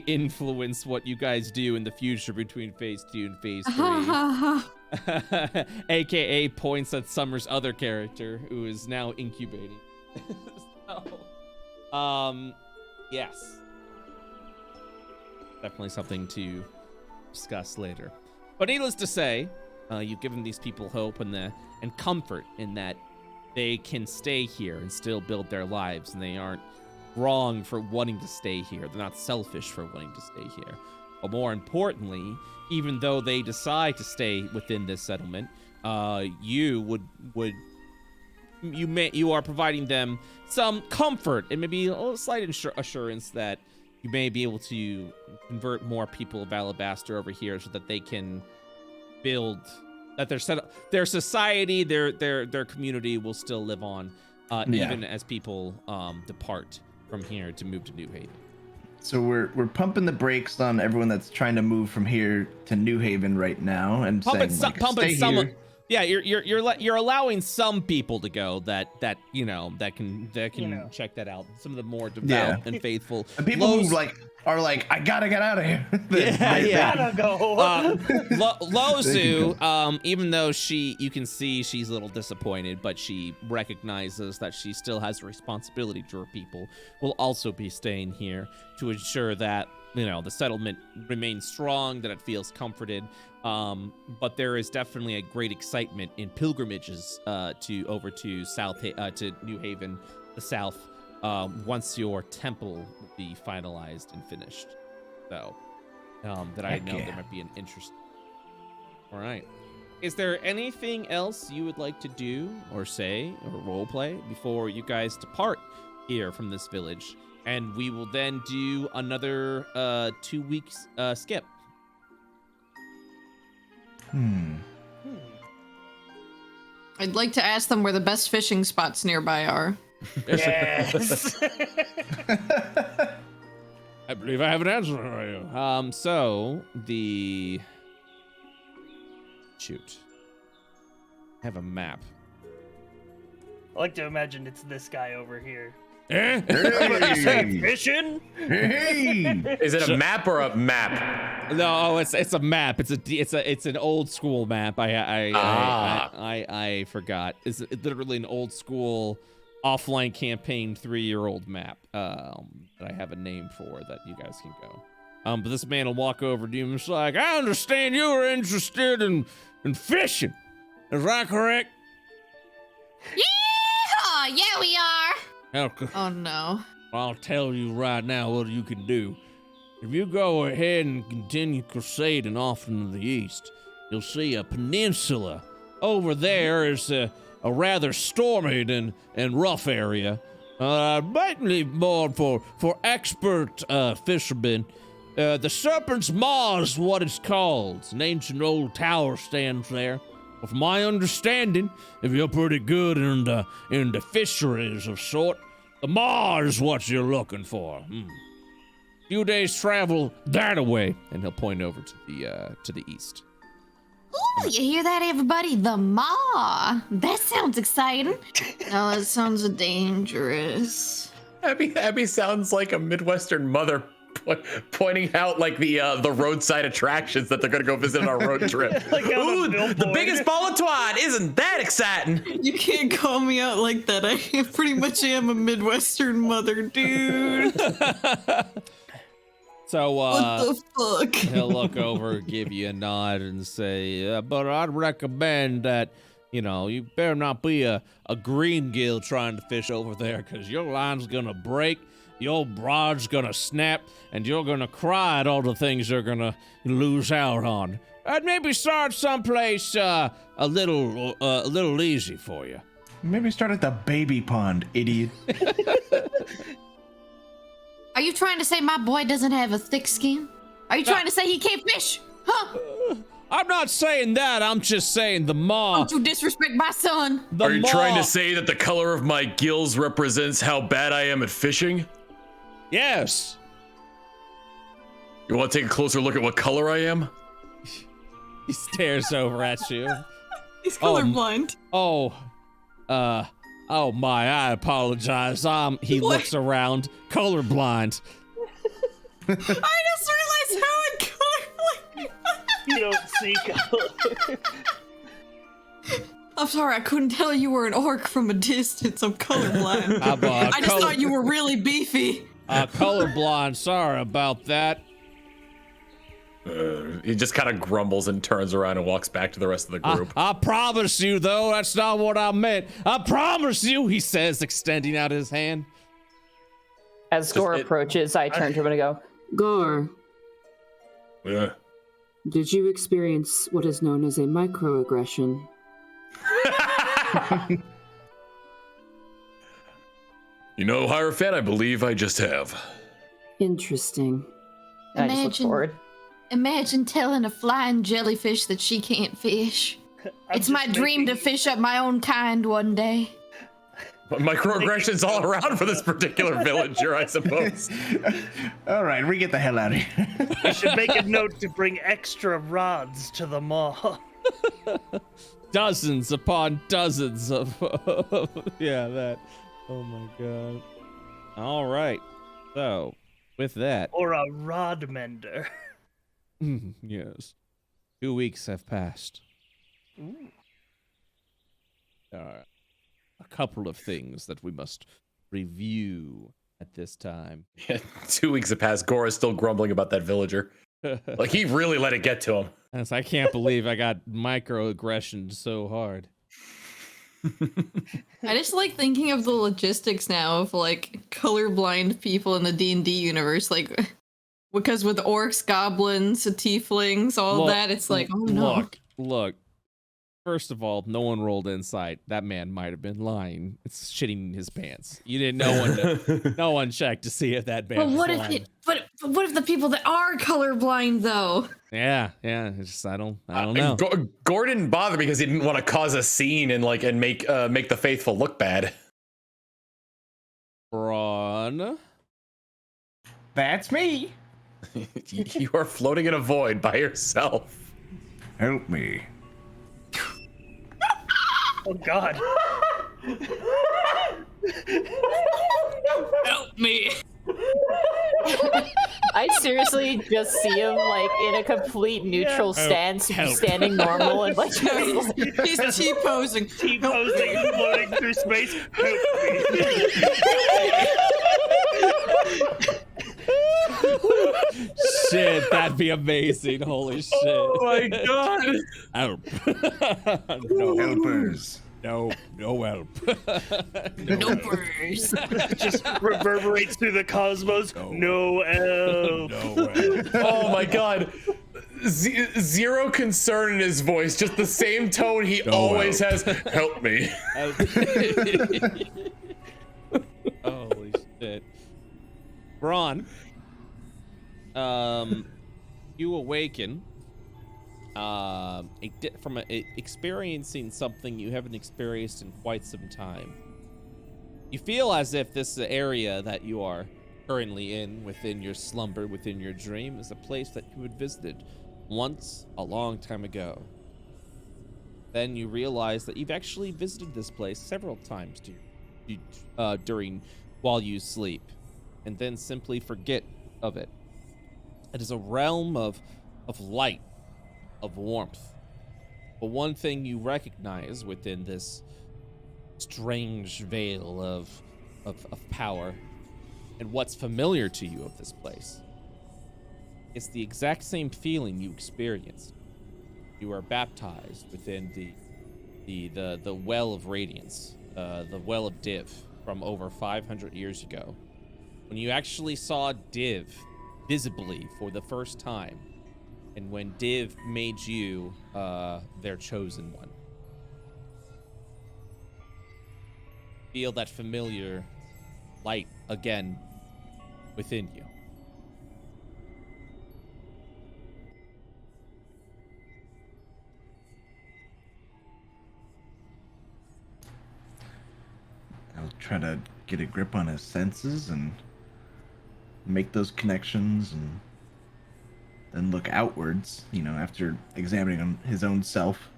influence what you guys do in the future between phase 2 and phase 3. AKA points at Summer's other character who is now incubating. So, yes. Definitely something to discuss later. But needless to say, you've given these people hope and comfort in that they can stay here and still build their lives, and they aren't wrong for wanting to stay here. They're not selfish for wanting to stay here. But more importantly, even though they decide to stay within this settlement, you are providing them some comfort and maybe a slight assurance that you may be able to convert more people of Alabaster over here so that they can build that their society, their community will still live on, even as people depart from here to move to New Haven. So we're pumping the brakes on everyone that's trying to move from here to New Haven right now, and stay here. Yeah, you're allowing some people to go that can check that out. Some of the more devout and faithful. The people who are like, I gotta get out of here. Gotta go. Lozu, even though you can see she's a little disappointed, but she recognizes that she still has a responsibility to her people, will also be staying here to ensure that the settlement remains strong, that it feels comforted. But there is definitely a great excitement in pilgrimages over to New Haven, the south, once your temple will be finalized and finished. So that I know there might be an interest. All right. Is there anything else you would like to do or say or roleplay before you guys depart here from this village? And we will then do another 2 weeks skip. I'd like to ask them where the best fishing spots nearby are. Yes. I believe I have an answer for you. So the shoot. I have a map. I like to imagine it's this guy over here. Eh? Fishing? Hey! Is it a map or a map? No, it's a map. It's an old school map. I forgot. It's literally an old school offline campaign 3-year-old map that I have a name for that you guys can go. But this man will walk over to you and it's like, I understand you were interested in fishing. Is that correct? Yeehaw! Yeah, we are. Okay. Oh no. I'll tell you right now what you can do. If you go ahead and continue crusading off into the east, you'll see a peninsula. Over there is a rather stormy and rough area. Mainly more for expert fishermen. The Serpent's Maw is what it's called. It's an ancient old tower stands there. Well, from my understanding, if you're pretty good in the fisheries of sort, the Maw is what you're looking for. Few days travel that away, and he'll point over to the east. Ooh, you hear that, everybody? The Maw. That sounds exciting. No, that sounds dangerous. Abby sounds like a Midwestern mother pointing out like the roadside attractions that they're gonna go visit on our road trip. Like Ooh, the biggest ball of twine! Isn't that exciting? You can't call me out like that. I pretty much am a Midwestern mother, dude. So, what the fuck? He'll look over, give you a nod, and say, but I'd recommend that, you better not be a green gill trying to fish over there, because your line's gonna break, your rod's gonna snap, and you're gonna cry at all the things you're gonna lose out on. I'd maybe start someplace a little easy for you. Maybe start at the baby pond, idiot. Are you trying to say my boy doesn't have a thick skin? Are you trying to say he can't fish? Huh? I'm not saying that. I'm just saying the Maw. Don't you disrespect my son. Are you trying to say that the color of my gills represents how bad I am at fishing? Yes. You want to take a closer look at what color I am? He stares over at you. He's colorblind. Oh my, I apologize. He looks around, colorblind. I just realized how colorblind. You don't see color. I'm sorry, I couldn't tell you were an orc from a distance. I'm colorblind. I just thought you were really beefy. Colorblind, sorry about that. He just kind of grumbles and turns around and walks back to the rest of the group. I promise you, though, that's not what I meant. I promise you, he says, extending out his hand. As Gore approaches, I turn to him and go, Gore, Yeah. did you experience what is known as a microaggression? Hierophant, I believe I just have. Interesting. and I just look forward. Imagine telling a flying jellyfish that she can't fish. It's my dream to fish up my own kind one day. But microaggressions all around for this particular villager, I suppose. All right, we get the hell out of here. We should make a note to bring extra rods to the Maw. dozens upon dozens of yeah, that. Oh my god. All right. So, with that, Or a rod mender. yes. 2 weeks have passed. Ooh. A couple of things that we must review at this time. Yeah, 2 weeks have passed. Gora's still grumbling about that villager. Like, he really let it get to him. Yes, I can't believe I got microaggressioned so hard. I just like thinking of the logistics now of like colorblind people in the D&D universe, like because with orcs, goblins, tieflings, all that, it's like, oh no. Look. First of all, no one rolled insight. That man might have been lying. It's shitting his pants. You didn't know no one checked to see if that man But was what lying. if what if the people that are colorblind though? Yeah. It's just I don't know. Gore didn't bother because he didn't want to cause a scene and make the faithful look bad. Bronn. That's me. You are floating in a void by yourself. Help me. Oh God. Help me. I seriously just see him like in a complete neutral stance, standing normal and like He's T-posing. T-posing, floating through space. Help me. Shit, that'd be amazing. Holy shit. Oh my god. Help. No helpers. No help. Nopers. Just reverberates through the cosmos. No help. No help. Oh my god. Zero concern in his voice, just the same tone he always has. Help me. Holy shit. Bronn, you awaken from experiencing something you haven't experienced in quite some time. You feel as if this area that you are currently in, within your slumber, within your dream, is a place that you had visited once a long time ago. Then you realize that you've actually visited this place several times while you sleep, and then simply forget of it. It is a realm of light, of warmth. But one thing you recognize within this strange veil of power, and what's familiar to you of this place, it's the exact same feeling you experienced. You are baptized within the well of radiance, the well of Div from over 500 years ago, when you actually saw Div visibly for the first time, and when Div made you their chosen one. Feel that familiar light again within you. I'll try to get a grip on his senses and make those connections, and then look outwards, after examining his own self,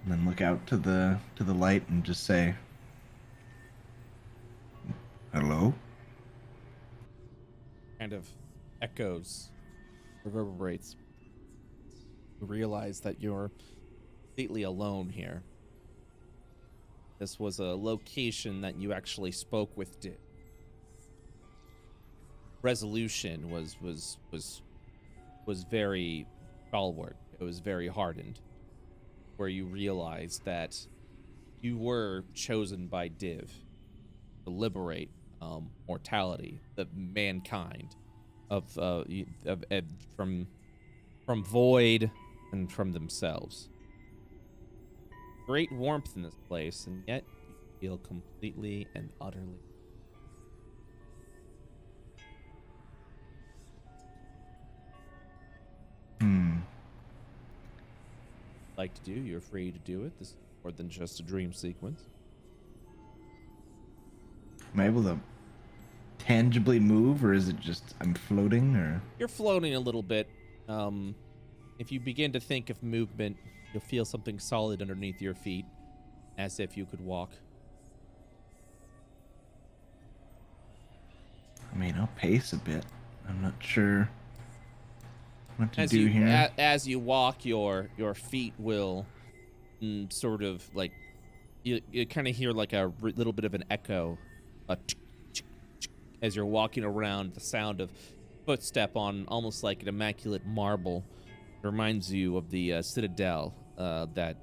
and then look out to the light and just say, hello? Kind of echoes, reverberates. You realize that you're completely alone here. This was a location that you actually spoke with Div. Resolution was very stalwart. It was very hardened, where you realized that you were chosen by Div to liberate mortality, the mankind from void and from themselves. Great warmth in this place, and yet you feel completely and utterly. Like to do, you're free to do it. This is more than just a dream sequence. Am I able to tangibly move, or is it just I'm floating, or? You're floating a little bit. If you begin to think of movement, You'll feel something solid underneath your feet, as if you could walk. I mean, I'll pace a bit. I'm not sure what to As do you here. as you walk, your feet will sort of like you kind of hear like a little bit of an echo, as you're walking around. The sound of footstep on almost like an immaculate marble reminds you of the citadel that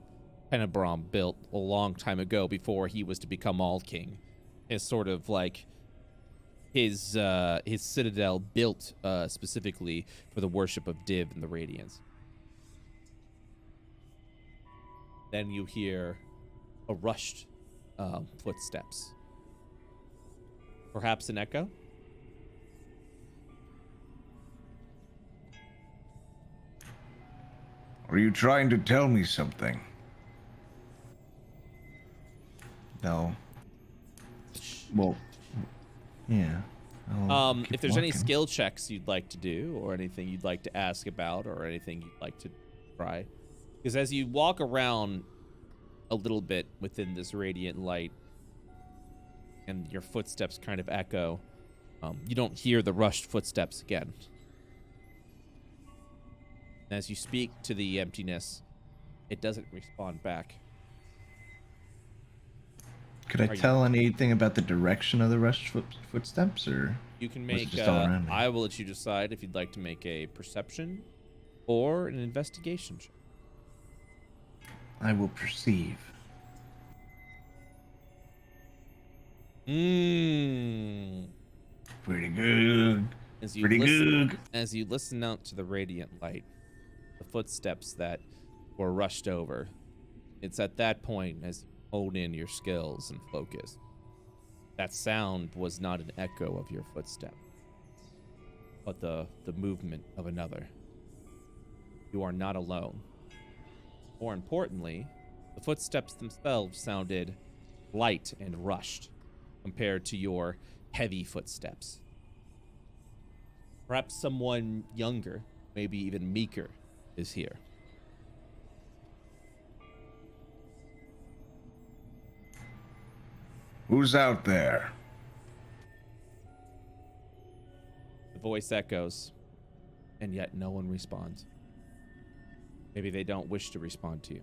Bronn built a long time ago before he was to become All King. It's sort of like his citadel built specifically for the worship of Div and the Radiance. Then you hear a rushed footsteps. Perhaps an echo? Are you trying to tell me something? No. Well, yeah. If there's any skill checks you'd like to do, or anything you'd like to ask about, or anything you'd like to try, because as you walk around a little bit within this radiant light, and your footsteps kind of echo, you don't hear the rushed footsteps again. As you speak to the emptiness, it doesn't respond back. Could I tell anything about the direction of the rushed footsteps, or you can make? just all around me? I will let you decide if you'd like to make a perception or an investigation check. I will perceive. Mmm. Pretty good. As you listen out to the radiant light, the footsteps that were rushed over, it's at that point, as you hone in your skills and focus, that sound was not an echo of your footstep, but the movement of another. You are not alone. More importantly, the footsteps themselves sounded light and rushed compared to your heavy footsteps. Perhaps someone younger, maybe even meeker, is here. Who's out there? The voice echoes, and yet no one responds. Maybe they don't wish to respond to you.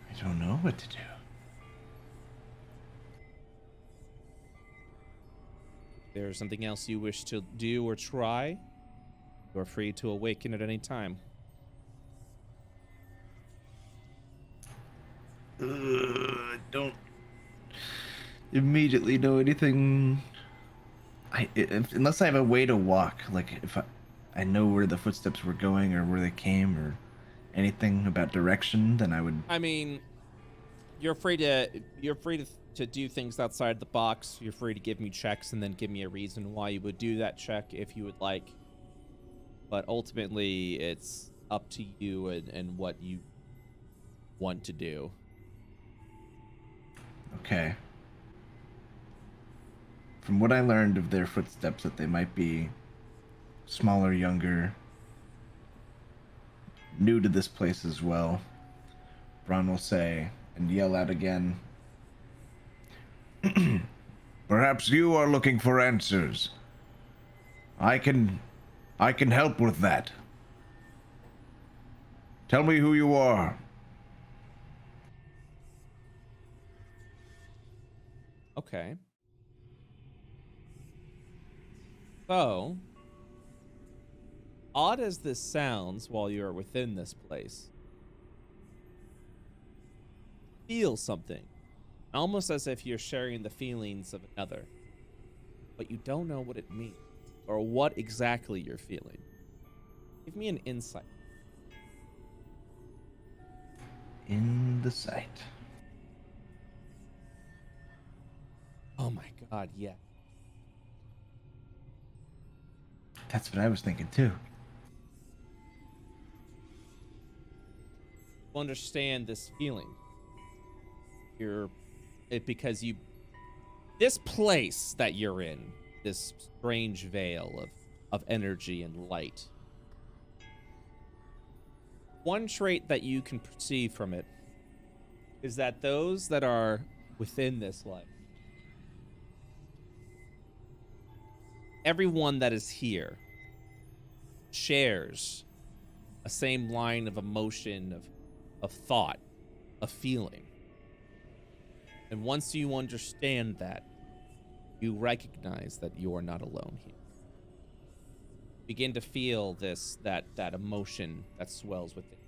I don't know what to do. If there's something else you wish to do or try, you're free to awaken at any time. Don't immediately know anything. Unless I have a way to walk, like if I know where the footsteps were going or where they came or anything about direction, then I would. I mean, you're free to do things outside the box. You're free to give me checks and then give me a reason why you would do that check if you would like. But ultimately, it's up to you and what you want to do. Okay. From what I learned of their footsteps, that they might be smaller, younger, new to this place as well, Bronn will say and yell out again. Perhaps you are looking for answers. I can help with that. Tell me who you are. Okay. So, odd as this sounds while you're within this place, feel something. Almost as if you're sharing the feelings of another. But you don't know what it means or what exactly you're feeling. Give me an insight. In the sight. Oh my god, yeah. That's what I was thinking too. Understand this feeling. Because you This place that you're in, this strange veil of energy and light. One trait that you can perceive from it is that those that are within this light, everyone that is here shares a same line of emotion, of thought, of feeling. And once you understand that, you recognize that you are not alone here. Begin to feel that emotion that swells within.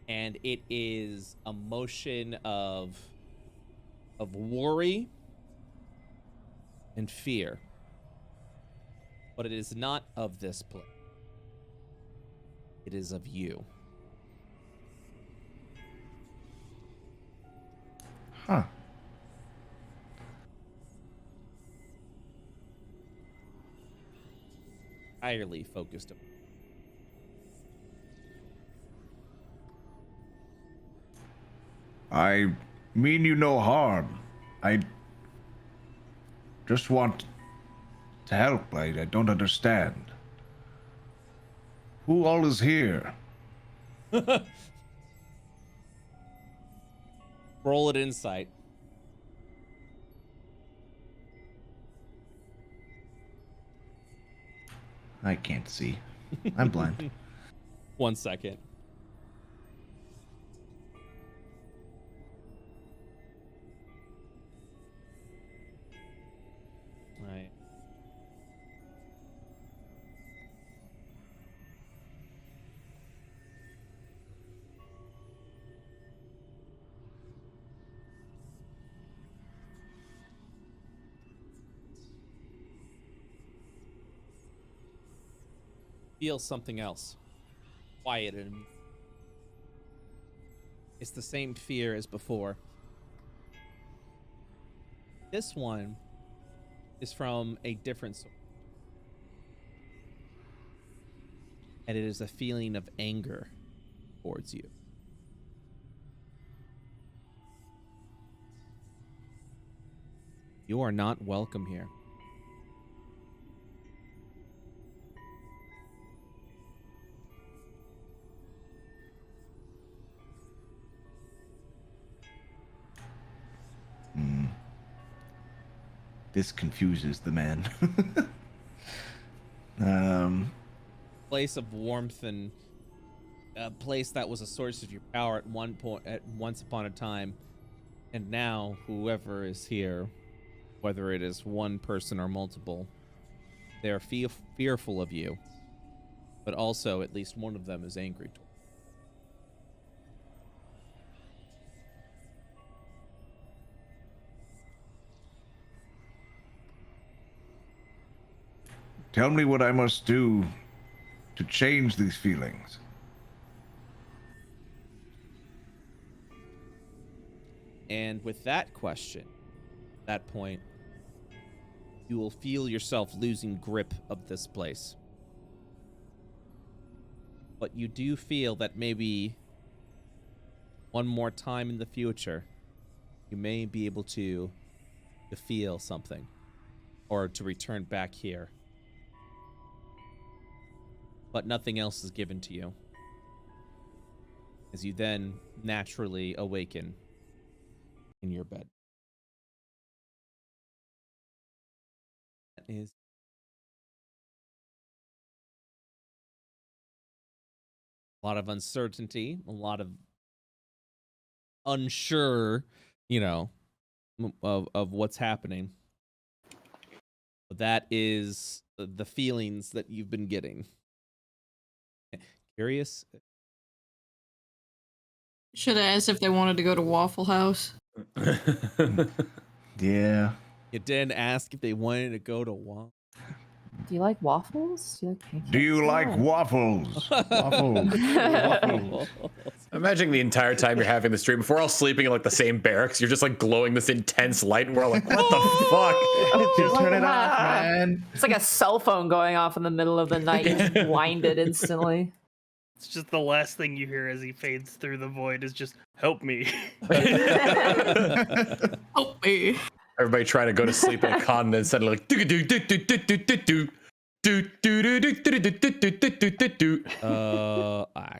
And it is emotion of worry and fear. But it is not of this place. It is of you. Huh. Entirely focused on. I mean you no harm. I just want to help. I don't understand. Who all is here? Roll it insight. I can't see. I'm blind. 1 second. All right. Feel something else. Quiet and it's the same fear as before. This one is from a different source. And it is a feeling of anger towards you. You are not welcome here. This confuses the man. Place of warmth and a place that was a source of your power at one point, at once upon a time, and now whoever is here, whether it is one person or multiple, they are fearful of you, but also at least one of them is angry towards you. Tell me what I must do to change these feelings. And with that question, at that point, you will feel yourself losing grip of this place. But you do feel that maybe one more time in the future, you may be able to feel something or to return back here. But nothing else is given to you, as you then naturally awaken in your bed. That is a lot of uncertainty, a lot of unsure, of what's happening. But that is the feelings that you've been getting. Curious? Should have asked if they wanted to go to Waffle House. Yeah. You didn't ask if they wanted to go to Waffle. Do you like waffles? Do you like pancakes? Do you like waffles? Waffles. Waffles. Imagine the entire time you're having the stream, if we're all sleeping in like the same barracks, you're just like glowing this intense light, and we're all like, what the fuck? Just turn it off, man. It's like a cell phone going off in the middle of the night. You're just blinded instantly. It's just the last thing you hear as he fades through the void is just, help me. Help me. Everybody trying to go to sleep in a con, and then suddenly like do do do do do do do do.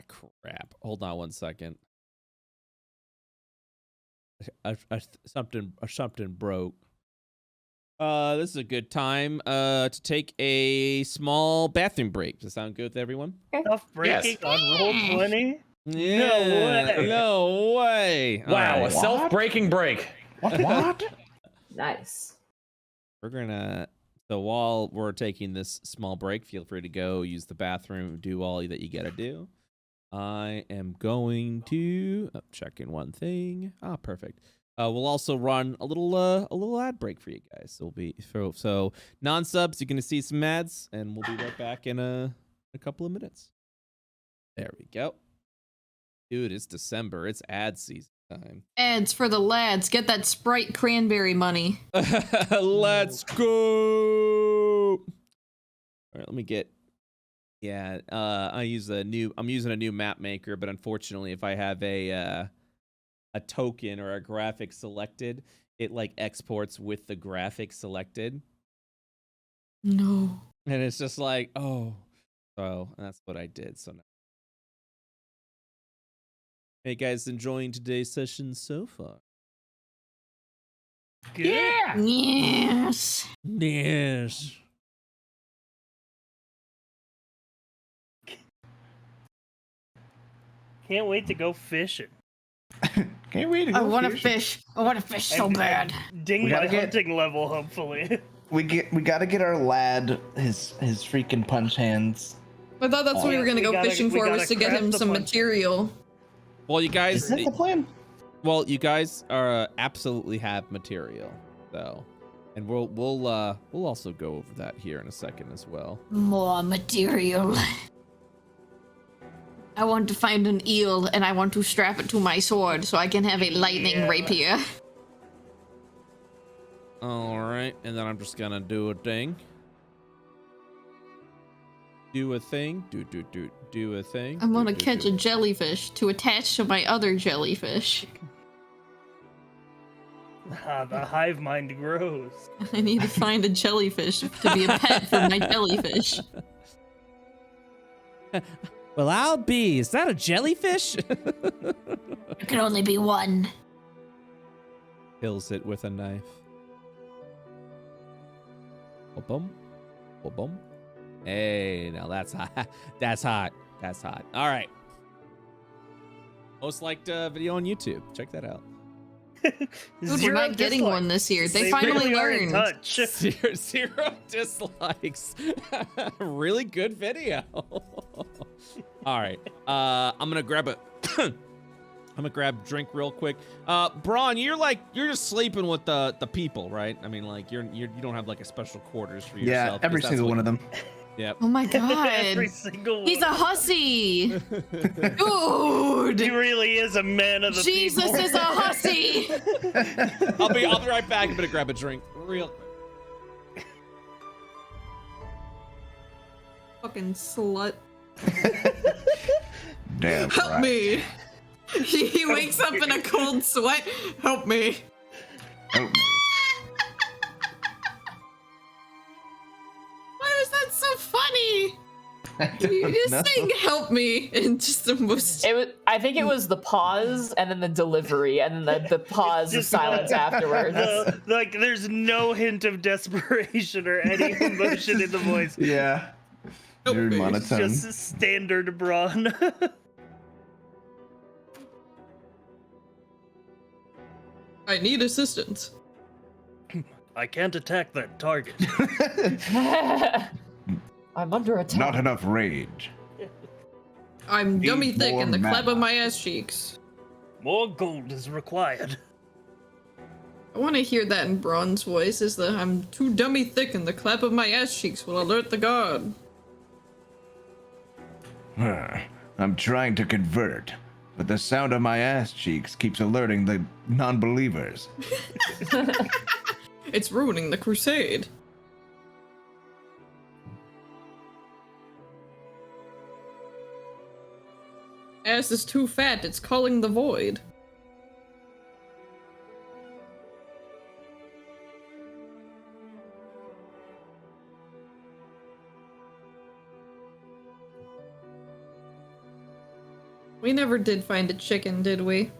Crap. Hold on one second. Something broke. This is a good time to take a small bathroom break. Does that sound good to everyone? Stuff breaking on Roll20? Yeah, no way. Wow, a self-breaking break. What? Nice. We're gonna. So while we're taking this small break, feel free to go use the bathroom, do all that you gotta do. I am going to check in one thing. Perfect. We'll also run a little ad break for you guys. So we'll be so non-subs. You're gonna see some ads, and we'll be right back in a couple of minutes. There we go. Dude, it's December. It's ad season time. Ads for the lads. Get that Sprite cranberry money. Let's go. All right, let me get. Yeah, I'm using a new map maker, but unfortunately, if I have a token or a graphic selected, it like exports with the graphic selected. No. And it's just like, oh, so that's what I did. So now. Hey guys, enjoying today's session so far? Good. Yeah. Yes. Yes. Can't wait to go fishing. Can't wait to go I want to fishing. fish. I want to fish so bad. Ding We my gotta get- hunting level, hopefully. We gotta get our lad his freaking punch hands. I thought that's what we were gonna We go gotta- fishing we for, was gotta to get craft him the some punch. material. Well, you Is guys. that the plan? Well, you guys are absolutely have material, though, and we'll also go over that here in a second as well. More material. I want to find an eel and I want to strap it to my sword so I can have a lightning rapier. All right, and then I'm just gonna do a thing. Do a thing. Do a thing. I'm gonna catch a jellyfish to attach to my other jellyfish. The hive mind grows. I need to find a jellyfish to be a pet for my jellyfish. Well, I'll be. Is that a jellyfish? There can only be one. Kills it with a knife. Boom. Boom. Hey, now that's hot. That's hot. That's hot. All right. Most liked video on YouTube. Check that out. Dude, we're not getting one this year. They finally really are in learned. touch. Zero dislikes. Really good video. All right. I'm gonna grab a. I'm gonna grab a drink real quick. Bronn, you're just sleeping with the people, right? I mean, like you don't have like a special quarters for yourself. Yeah, every single one of them. Yep. Oh my god. Every single one. He's a hussy. Dude. He really is a man of the Jesus people. is a hussy. I'll be right back. I'm gonna grab a drink real quick. Fucking slut. Damn Help right. me. He wakes up in a cold sweat. Help me. Help me. Why was that so funny? You just saying "help me" and just the most. I think it was the pause and then the delivery and then the pause of silence afterwards. Like, there's no hint of desperation or any emotion in the voice. Yeah. Very me. monotone. Just standard Bronn. I need assistance. I can't attack that target. I'm under attack. Not enough rage. I'm Need dummy thick more in the clap mana. of my ass cheeks. More gold is required. I want to hear that in Bronn's voice. Is the "I'm too dummy thick and the clap of my ass cheeks will alert the guard." I'm trying to convert, but the sound of my ass cheeks keeps alerting the non-believers. It's ruining the crusade. Ass is too fat. It's calling the void. We never did find a chicken, did we?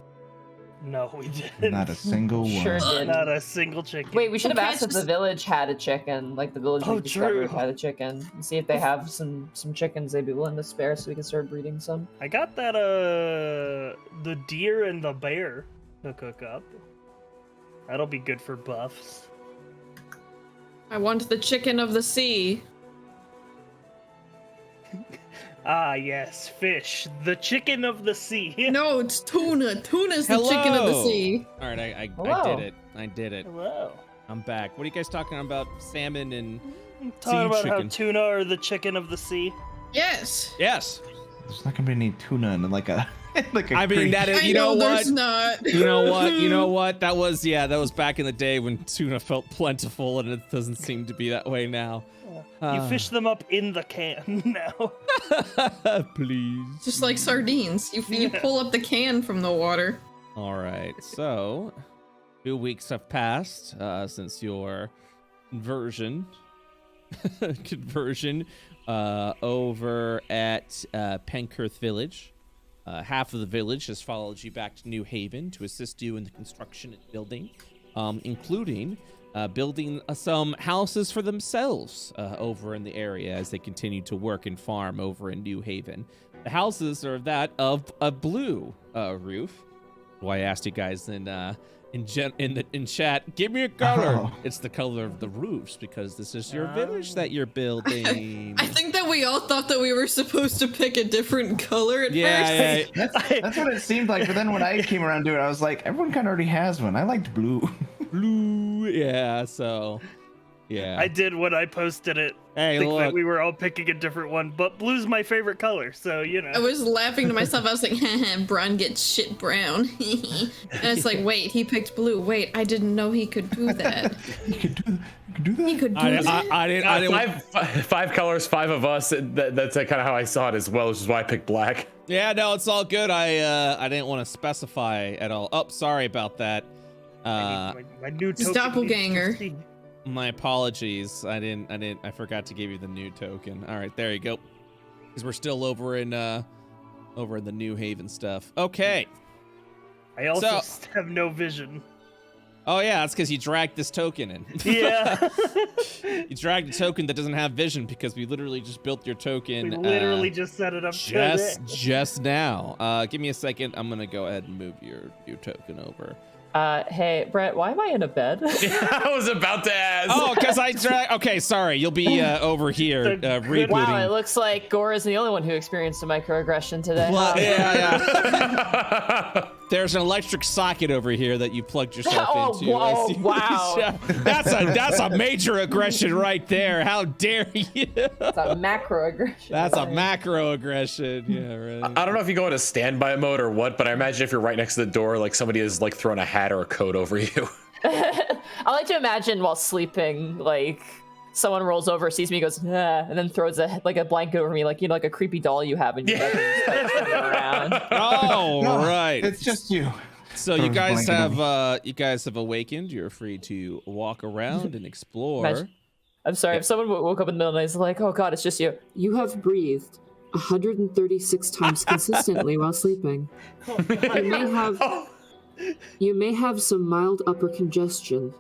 No, we didn't. Not a single one. Sure did. Not a single chicken. Wait, we should have Well, asked if Pat's the village had a chicken. Like the village Oh, we discovered true. had a chicken. And see if they have some chickens they'd be willing to spare so we can start breeding some. I got that the deer and the bear to cook up. That'll be good for buffs. I want the chicken of the sea. Ah, yes, fish. The chicken of the sea. No, it's tuna. Tuna's the chicken of the Hello. sea. All right, I Hello. did it. I did it. Hello. I'm back. What are you guys talking about? Salmon and I'm talking about how chicken. tuna are the chicken of the sea. Yes. yes. There's not gonna be any tuna in like a like a I mean creek. that is. I You know what? there's not. You know what? You know what? That was back in the day when tuna felt plentiful, and it doesn't seem to be that way now. You fish them up in the can now. Please. Just like sardines. You pull up the can from the water. All right. So, 2 weeks have passed since your conversion over at Penkirth Village. Half of the village has followed you back to New Haven to assist you in the construction and building, including building some houses for themselves over in the area as they continue to work and farm over in New Haven. The houses are that of a blue roof. Why I asked you guys in chat, give me a color. Oh. It's the color of the roofs because this is your village that you're building. I think that we all thought that we were supposed to pick a different color at first. yeah. That's what it seemed like. But then when I came around to it, I was like, everyone kind of already has one. I liked blue. Blue. Yeah. So, yeah. I did when I posted it. Hey, think that look. we were all picking a different one, but blue's my favorite color, so you know. I was laughing to myself. I was like, Bronn gets shit brown. And it's like, wait, he picked blue. Wait, I didn't know he could do that. You could do that. He could do that. I didn't. Five colors, five of us. That's kind of how I saw it as well, which is why I picked black. Yeah, no, it's all good. I didn't want to specify at all. Oh, sorry about that. my new His token doppelganger. needs to see. My apologies. I forgot to give you the new token. All right, there you go. Because we're still over in the New Haven stuff. Okay. I also So- have no vision. Oh yeah, that's because you dragged this token in. Yeah. You dragged a token that doesn't have vision because we literally just built your token. We literally just set it up today. just now. Give me a second. I'm gonna go ahead and move your token over. Hey, Brett, why am I in a bed? I was about to ask. Oh, because I drag. Okay, sorry. You'll be over here rebooting. Wow, it looks like Gore isn't the only one who experienced a microaggression today. Well, huh? yeah. There's an electric socket over here that you plugged yourself Oh, into. whoa, I see. wow. Yeah, that's a major aggression right there. How dare you? It's a macroaggression. That's a macro aggression. Yeah, right. I don't know if you go into standby mode or what, but I imagine if you're right next to the door, like somebody has like thrown a hat or a coat over you. I like to imagine while sleeping, like someone rolls over, sees me, goes, ah, and then throws a blanket over me, like like a creepy doll you have in your bedroom, just, like, spinning around. Oh, No, right. It's just you. So you guys have awakened. You're free to walk around and explore. Imagine- I'm sorry, if someone woke up in the middle of the night and was like, oh god, it's just you. You have breathed 136 times consistently while sleeping. You may have some mild upper congestion.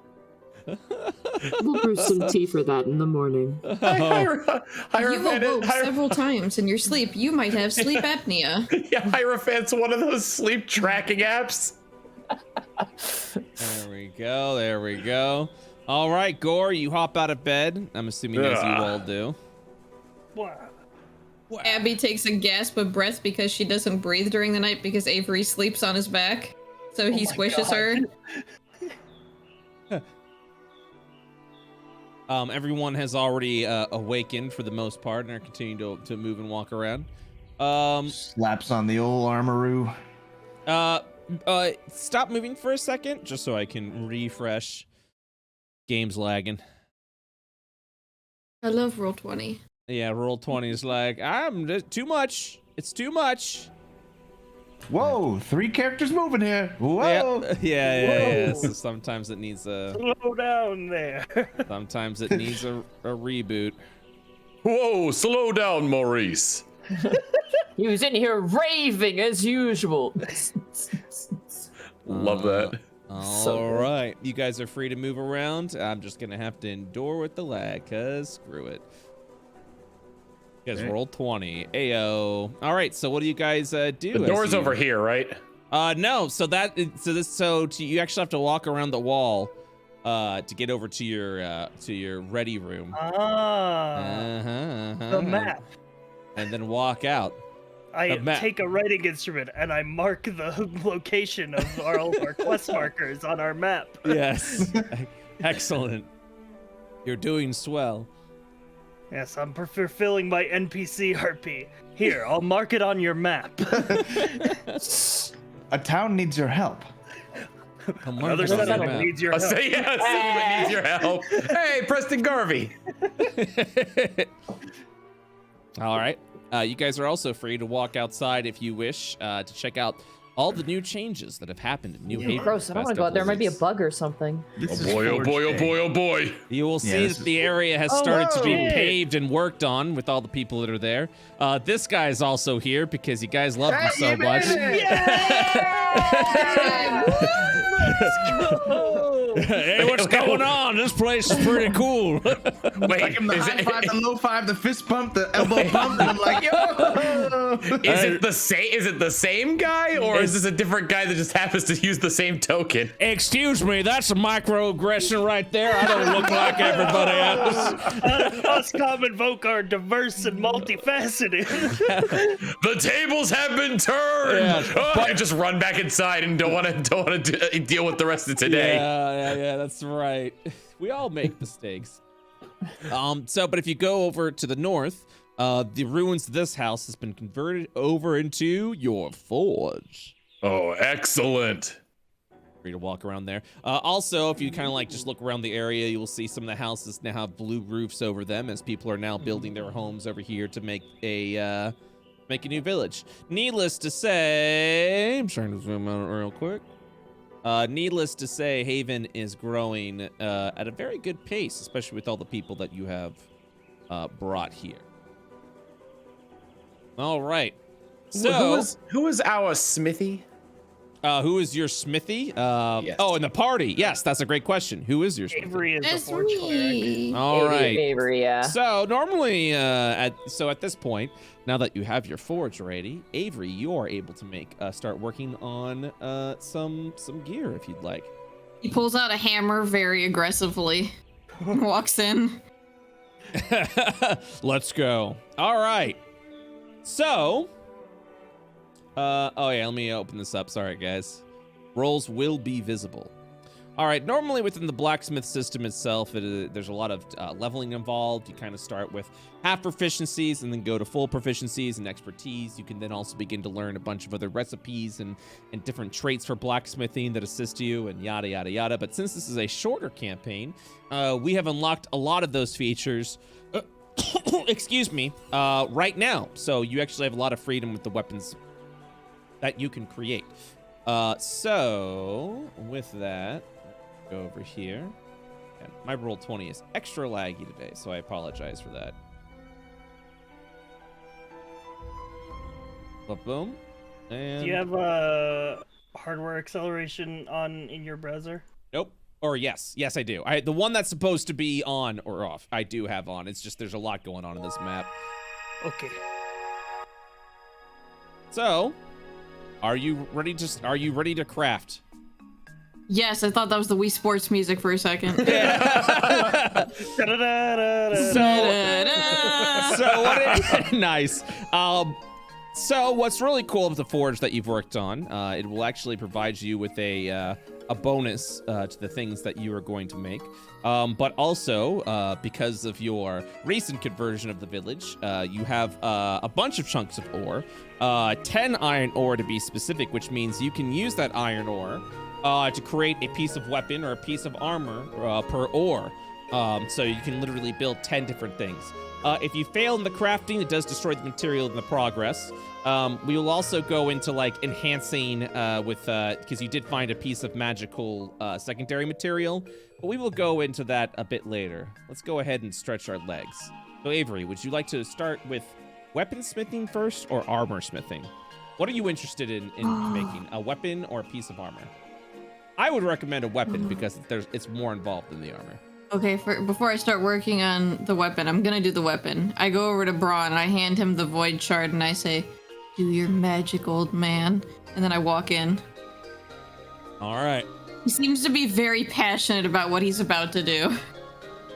We'll brew some tea for that in the morning. You awoke several times in your sleep. You might have sleep apnea. Yeah, Hierophant's one of those sleep tracking apps. There we go. All right, Gore, you hop out of bed. I'm assuming as you all do. Wow. Abby takes a gasp of breath because she doesn't breathe during the night because Avery sleeps on his back. So he squishes her. Everyone has already awakened for the most part and are continuing to move and walk around. Slaps on the old armoroo. Stop moving for a second, just so I can refresh. Game's lagging. I love Roll20. Yeah, Roll20 is like, too much. It's too much. Whoa, 3 characters moving here. Whoa. Yeah. So sometimes it needs Slow down there. Sometimes it needs a reboot. Whoa, slow down, Maurice. He was in here raving as usual. Love that. All right, you guys are free to move around. I'm just gonna have to endure with the lag, cause screw it. You guys rolled 20. Ayo. All right, so what do you guys do? The door's over here, right? No. So you actually have to walk around the wall, to get over to your ready room. The map. And then walk out. I take a writing instrument and I mark the location of all of our quest markers on our map. Yes. Excellent. You're doing swell. Yes, I'm fulfilling my NPC RP. Here, I'll mark it on your map. A town needs your help. Another settlement needs your help. Settlement needs your help. Hey, Preston Garvey. All right. You guys are also free to walk outside if you wish to check out all the new changes that have happened in New Haven. Gross, I don't want to go out there. Might be a bug or something. Oh boy, oh boy, oh boy, oh boy. You will see that the area has started to be paved and worked on with all the people that are there. This guy is also here because you guys love him so much. Hey, what's going on? This place is pretty cool. Wait, the high five, the low five, the fist bump, the elbow bump, and I'm like, yo! Is it the same guy, or is this a different guy that just happens to use the same token? Excuse me, that's a microaggression right there. I don't look like everybody else. Us common folk are diverse and multifaceted. The tables have been turned. I just run back inside and don't want to deal with the rest of today. Yeah, that's right. We all make mistakes. But if you go over to the north, the ruins of this house has been converted over into your forge. Oh, excellent. Free to walk around there. Also, if you kind of like just look around the area, you will see some of the houses now have blue roofs over them as people are now building their homes over here to make a new village. Needless to say, I'm trying to zoom out real quick. Needless to say, Haven is growing at a very good pace, especially with all the people that you have brought here. All right. So who is our smithy? Who is your smithy? Yes. Oh, in the party. Yes, that's a great question. Who is your smithy? Avery is the forge cleric. All right. Avery, yeah. So normally, at this point, now that you have your forge ready, Avery, you are able to start working on some gear if you'd like. He pulls out a hammer very aggressively. Walks in. Let's go. All right. So, let me open this up. Sorry, guys. Rolls will be visible. All right, normally within the blacksmith system itself, there's a lot of leveling involved. You kind of start with half proficiencies and then go to full proficiencies and expertise. You can then also begin to learn a bunch of other recipes and different traits for blacksmithing that assist you and yada, yada, yada. But since this is a shorter campaign, we have unlocked a lot of those features excuse me, right now. So you actually have a lot of freedom with the weapons that you can create. So with that, go over here. And my roll 20 is extra laggy today, so I apologize for that. Boom. And Do you have hardware acceleration on in your browser? Nope. Or yes, I do. The one that's supposed to be on or off, I do have on. It's just there's a lot going on in this map. Okay. So, are you ready to craft? Yes, I thought that was the Wii Sports music for a second. Nice. So what's really cool with the forge that you've worked on, it will actually provide you with a bonus to the things that you are going to make. But also, because of your recent conversion of the village, you have a bunch of chunks of ore, 10 iron ore to be specific, which means you can use that iron ore to create a piece of weapon or a piece of armor per ore. So you can literally build 10 different things. If you fail in the crafting, it does destroy the material in the progress. We will also go into like enhancing because you did find a piece of magical secondary material, but we will go into that a bit later. Let's go ahead and stretch our legs. So Avery, would you like to start with weaponsmithing first or armor smithing? What are you interested in making? A weapon or a piece of armor? I would recommend a weapon because it's more involved than the armor. Okay, before I start working on the weapon, I'm gonna do the weapon. I go over to Bronn and I hand him the void shard and I say, "Do your magic, old man." And then I walk in. All right. He seems to be very passionate about what he's about to do.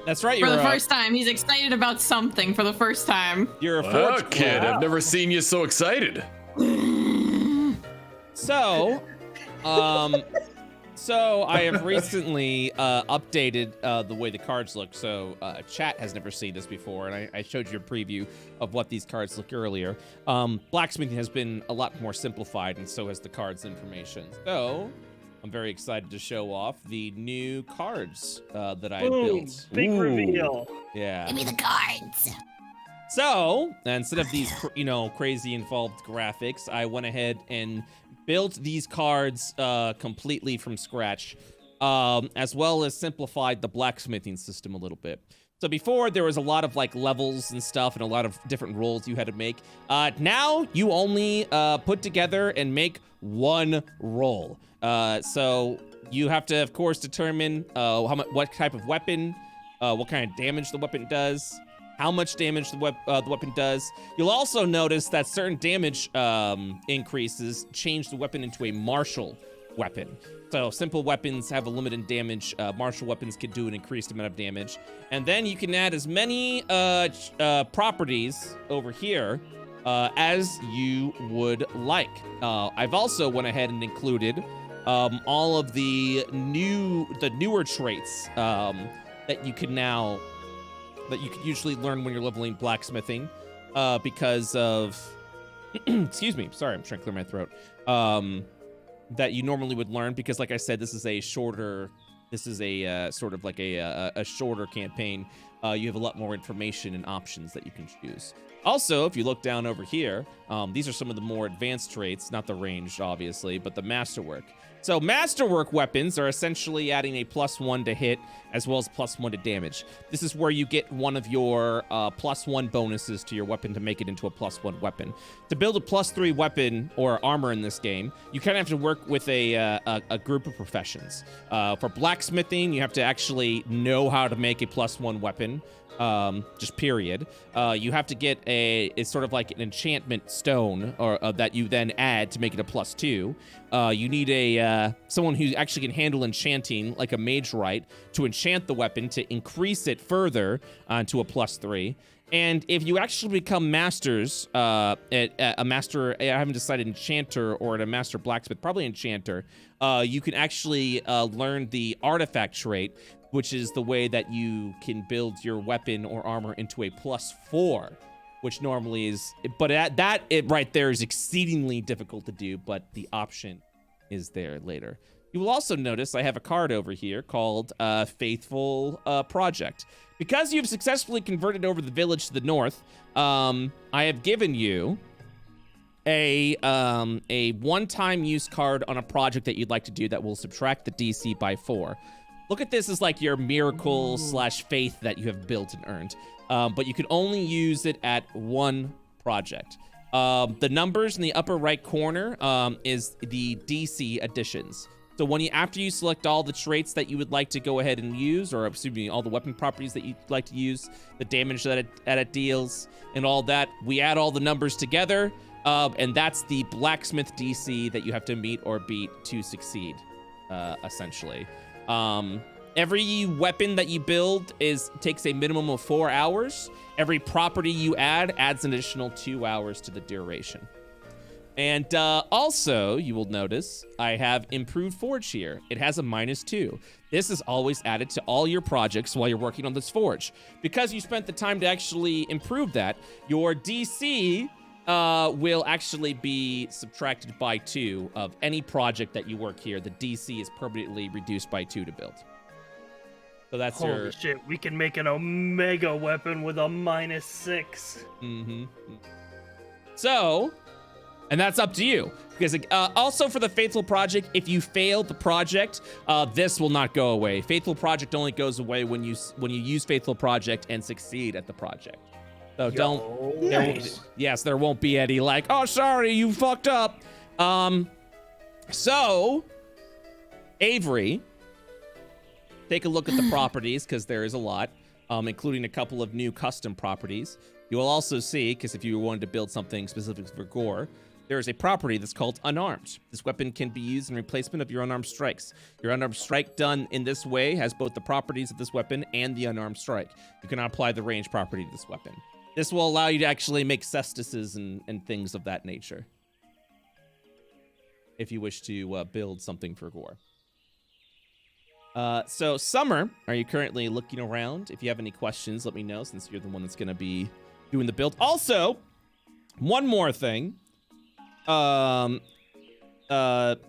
That's right. For the first time, he's excited about something for the first time. You're a forge kid. I've never seen you so excited. So I have recently updated the way the cards look. So chat has never seen this before, and I showed you a preview of what these cards look earlier. Blacksmithing has been a lot more simplified, and so has the cards information. So I'm very excited to show off the new cards that I built. Big reveal. Yeah. Give me the cards. So instead of these, crazy involved graphics, I went ahead and built these cards completely from scratch, as well as simplified the blacksmithing system a little bit. So before, there was a lot of like levels and stuff and a lot of different rolls you had to make. Now you only put together and make one roll. So you have to, of course, determine what type of weapon, what kind of damage the weapon does, how much damage the weapon does. You'll also notice that certain damage increases change the weapon into a martial weapon. So simple weapons have a limited damage. Martial weapons can do an increased amount of damage. And then you can add as many properties over here as you would like. I've also went ahead and included all of the newer traits that you can usually learn when you're leveling blacksmithing because of excuse me, sorry, I'm trying to clear my throat. That you normally would learn because, like I said, this is a shorter sort of like a shorter campaign. You have a lot more information and options that you can choose. Also, if you look down over here, these are some of the more advanced traits, not the ranged, obviously, but the Masterwork. So Masterwork Weapons are essentially adding a +1 to hit as well as +1 to damage. This is where you get one of your +1 bonuses to your weapon to make it into a +1 weapon. To build a +3 weapon or armor in this game, you kind of have to work with a group of professions. For blacksmithing, you have to actually know how to make a +1 weapon. Just period. You have to get it's sort of like an enchantment stone or that you then add to make it a +2. You need someone who actually can handle enchanting, like a mage rite, to enchant the weapon to increase it further to a +3. And if you actually become masters at a master, I haven't decided enchanter or at a master blacksmith, probably enchanter, you can actually learn the artifact trait, which is the way that you can build your weapon or armor into a +4, which normally is, but it right there is exceedingly difficult to do, but the option is there later. You will also notice I have a card over here called Faithful Project. Because you've successfully converted over the village to the north, I have given you a one-time use card on a project that you'd like to do that will subtract the DC by 4. Look at this as like your miracle / faith that you have built and earned. But you can only use it at one project. The numbers in the upper right corner is the DC additions. So after you select all the traits that you would like to go ahead and use, or excuse me, all the weapon properties that you'd like to use, the damage that it deals, and all that, we add all the numbers together, and that's the blacksmith DC that you have to meet or beat to succeed, essentially. Every weapon that you build takes a minimum of 4 hours. Every property you add adds an additional 2 hours to the duration. And also, you will notice I have improved forge here. It has a -2. This is always added to all your projects while you're working on this forge. Because you spent the time to actually improve that, your DC will actually be subtracted by 2 of any project that you work here. The DC is permanently reduced by 2 to build. So that's Holy shit, we can make an Omega weapon with a -6. Mm-hmm. So, and that's up to you. Because also for the Faithful Project, if you fail the project, this will not go away. Faithful Project only goes away when you use Faithful Project and succeed at the project. So there won't be any like, oh, sorry, you fucked up. So, Avery, take a look at the properties, because there is a lot, including a couple of new custom properties. You will also see, because if you wanted to build something specific for gore, there is a property that's called Unarmed. This weapon can be used in replacement of your unarmed strikes. Your unarmed strike done in this way has both the properties of this weapon and the unarmed strike. You cannot apply the range property to this weapon. This will allow you to actually make cestices and things of that nature, if you wish to build something for gore. So, Summer, are you currently looking around? If you have any questions, let me know, since you're the one that's going to be doing the build. Also, one more thing.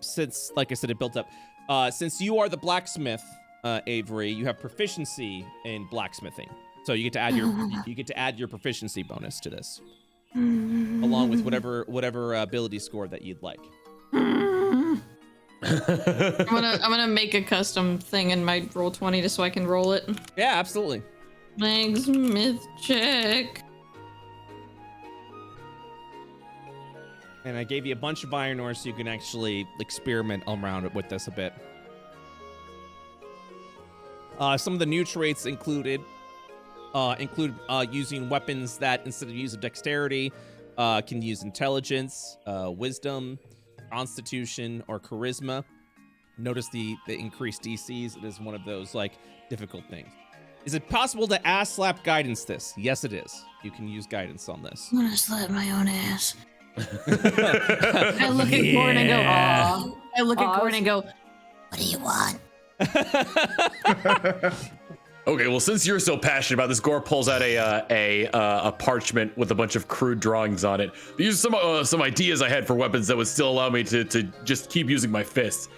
Since, like I said, it built up. Since you are the blacksmith, Avery, you have proficiency in blacksmithing. So you get to add your proficiency bonus to this, along with whatever ability score that you'd like. I'm gonna make a custom thing in my Roll20 just so I can roll it. Yeah, absolutely. Blacksmith check. And I gave you a bunch of iron ore so you can actually experiment around with this a bit. Some of the new traits include using weapons that, instead of using dexterity, can use intelligence, wisdom, constitution, or charisma. Notice the increased DCs. It is one of those difficult things. Is it possible to ass slap guidance this? Yes, it is. You can use guidance on this. I'm gonna slap my own ass. I look at Gordon and go, aw. I look at Gordon and go, what do you want? Okay, well, since you're so passionate about this, Gore pulls out a parchment with a bunch of crude drawings on it. These are some ideas I had for weapons that would still allow me to just keep using my fists.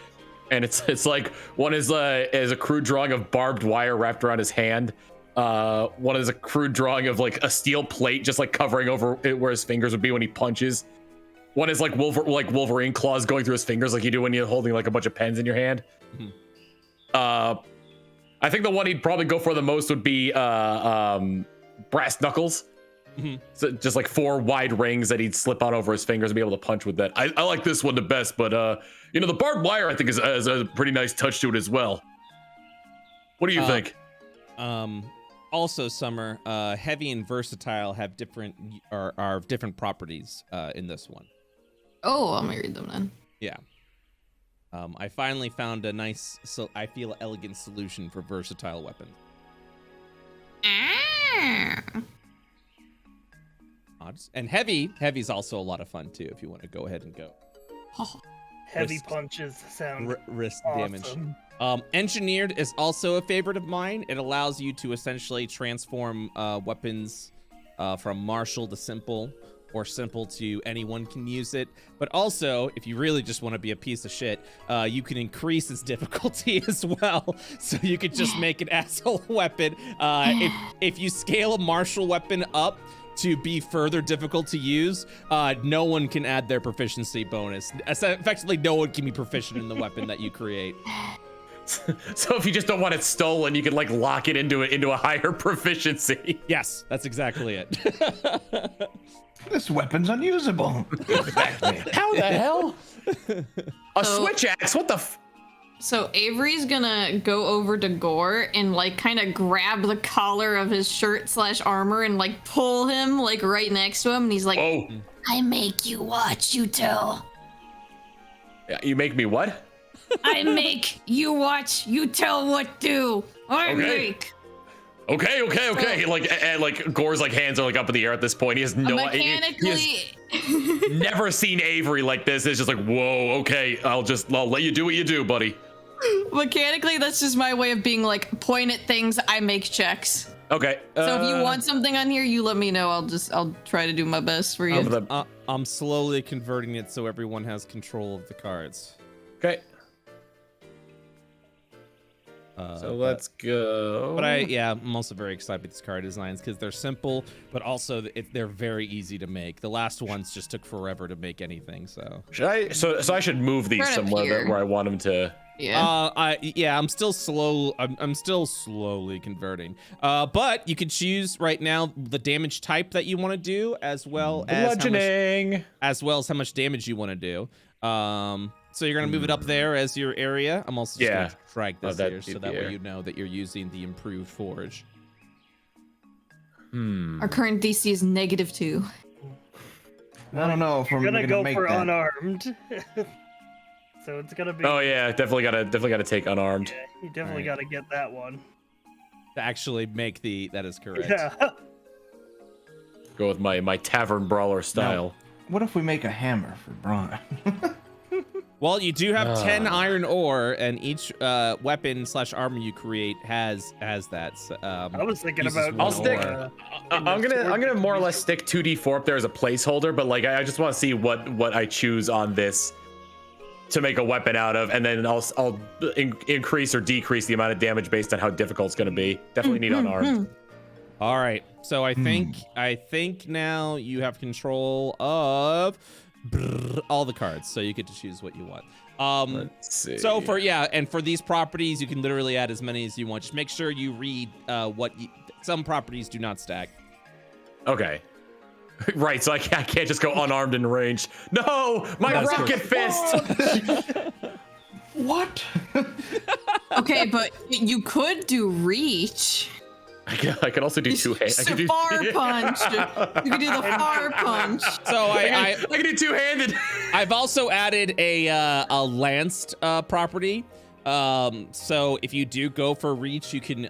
And it's like, one is a crude drawing of barbed wire wrapped around his hand. One is a crude drawing of a steel plate just covering over it where his fingers would be when he punches. One is Wolverine claws going through his fingers like you do when you're holding a bunch of pens in your hand. Mm-hmm. I think the one he'd probably go for the most would be brass knuckles. Mm-hmm. So just 4 wide rings that he'd slip on over his fingers and be able to punch with that. I like this one the best, but the barbed wire I think is a pretty nice touch to it as well. What do you think? Also, Summer, heavy and versatile have different properties in this one. Oh, I'm gonna read them then. Yeah. I finally found a nice, I feel elegant solution for versatile weapons. And heavy's also a lot of fun too, if you want to go ahead and go. Heavy punches sound wrist awesome. damage. Engineered is also a favorite of mine. It allows you to essentially transform weapons from martial to simple, or simple to anyone can use it. But also, if you really just want to be a piece of shit, you can increase its difficulty as well. So you could just make an asshole weapon. If you scale a martial weapon up to be further difficult to use, no one can add their proficiency bonus. Effectively, no one can be proficient in the weapon that you create. So if you just don't want it stolen, you can lock it into a higher proficiency. Yes, that's exactly it. This weapon's unusable. Exactly. How the hell? A switch axe? What the So Avery's gonna go over to Gore and kind of grab the collar of his shirt / armor and pull him right next to him, and he's like, "Oh, I make you watch, you tell." Yeah, you make me what? I make you watch, you tell what do. I make. Okay. And Gore's hands are up in the air at this point. He has no idea. He has never seen Avery like this. It's just whoa, okay, I'll let you do what you do, buddy. Mechanically, that's just my way of being point at things, I make checks. Okay. So if you want something on here, you let me know. I'll try to do my best for you. I'm slowly converting it so everyone has control of the cards. Okay. So let's go. But I'm also very excited with these card designs because they're simple, but also they're very easy to make. The last ones just took forever to make anything. So should I? So I should move these somewhere where I want them to. Yeah. I'm still slow. I'm still slowly converting. But you can choose right now the damage type that you want to do, as well as how much damage you want to do. So you're gonna move it up there as your area. I'm also just gonna drag this here, so that way you know that you're using the improved forge. Our current DC is -2. I don't know if we're gonna go make for that. unarmed. So it's gonna be. Oh yeah, definitely gotta take unarmed. Yeah, you definitely gotta get that one. To actually make that is correct. Yeah. Go with my tavern brawler style. Now, what if we make a hammer for Bronn? Well, you do have 10 iron ore, and each weapon/armor you create has that. I was thinking about. I'll stick. I'm gonna more or less stick 2d4 up there as a placeholder, but like I just want to see what I choose on this to make a weapon out of, and then I'll increase or decrease the amount of damage based on how difficult it's gonna be. Definitely need unarmed. All right, so I think now you have control of all the cards, so you get to choose what you want. Let's see. So for these properties, you can literally add as many as you want. Just make sure you read some properties do not stack. Okay. Right, so I can't just go unarmed in range. No, my rocket fist. What? Okay, but you could do reach. I could also do two hands. Far punch. You could do the far punch. So I can do two-handed. I've also added a lanced property. So if you do go for reach, you can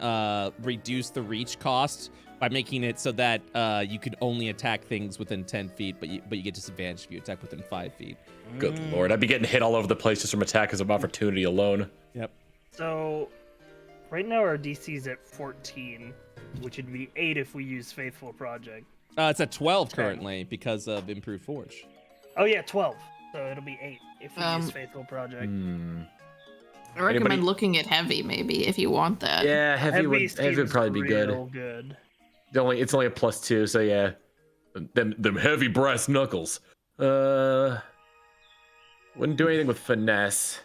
reduce the reach cost by making it so that you can only attack things within 10 feet, but you get disadvantage if you attack within 5 feet. Good lord, I'd be getting hit all over the place just from attackers of opportunity alone. Yep. So, right now our DC's at 14, which would be 8 if we use Faithful Project. It's at 12 currently because of Improved Forge. Oh yeah, 12. So it'll be 8 if we use Faithful Project. I recommend looking at heavy, maybe, if you want that. Yeah, heavy would probably be good. It's only a +2, so yeah. Them heavy brass knuckles. Wouldn't do anything with finesse.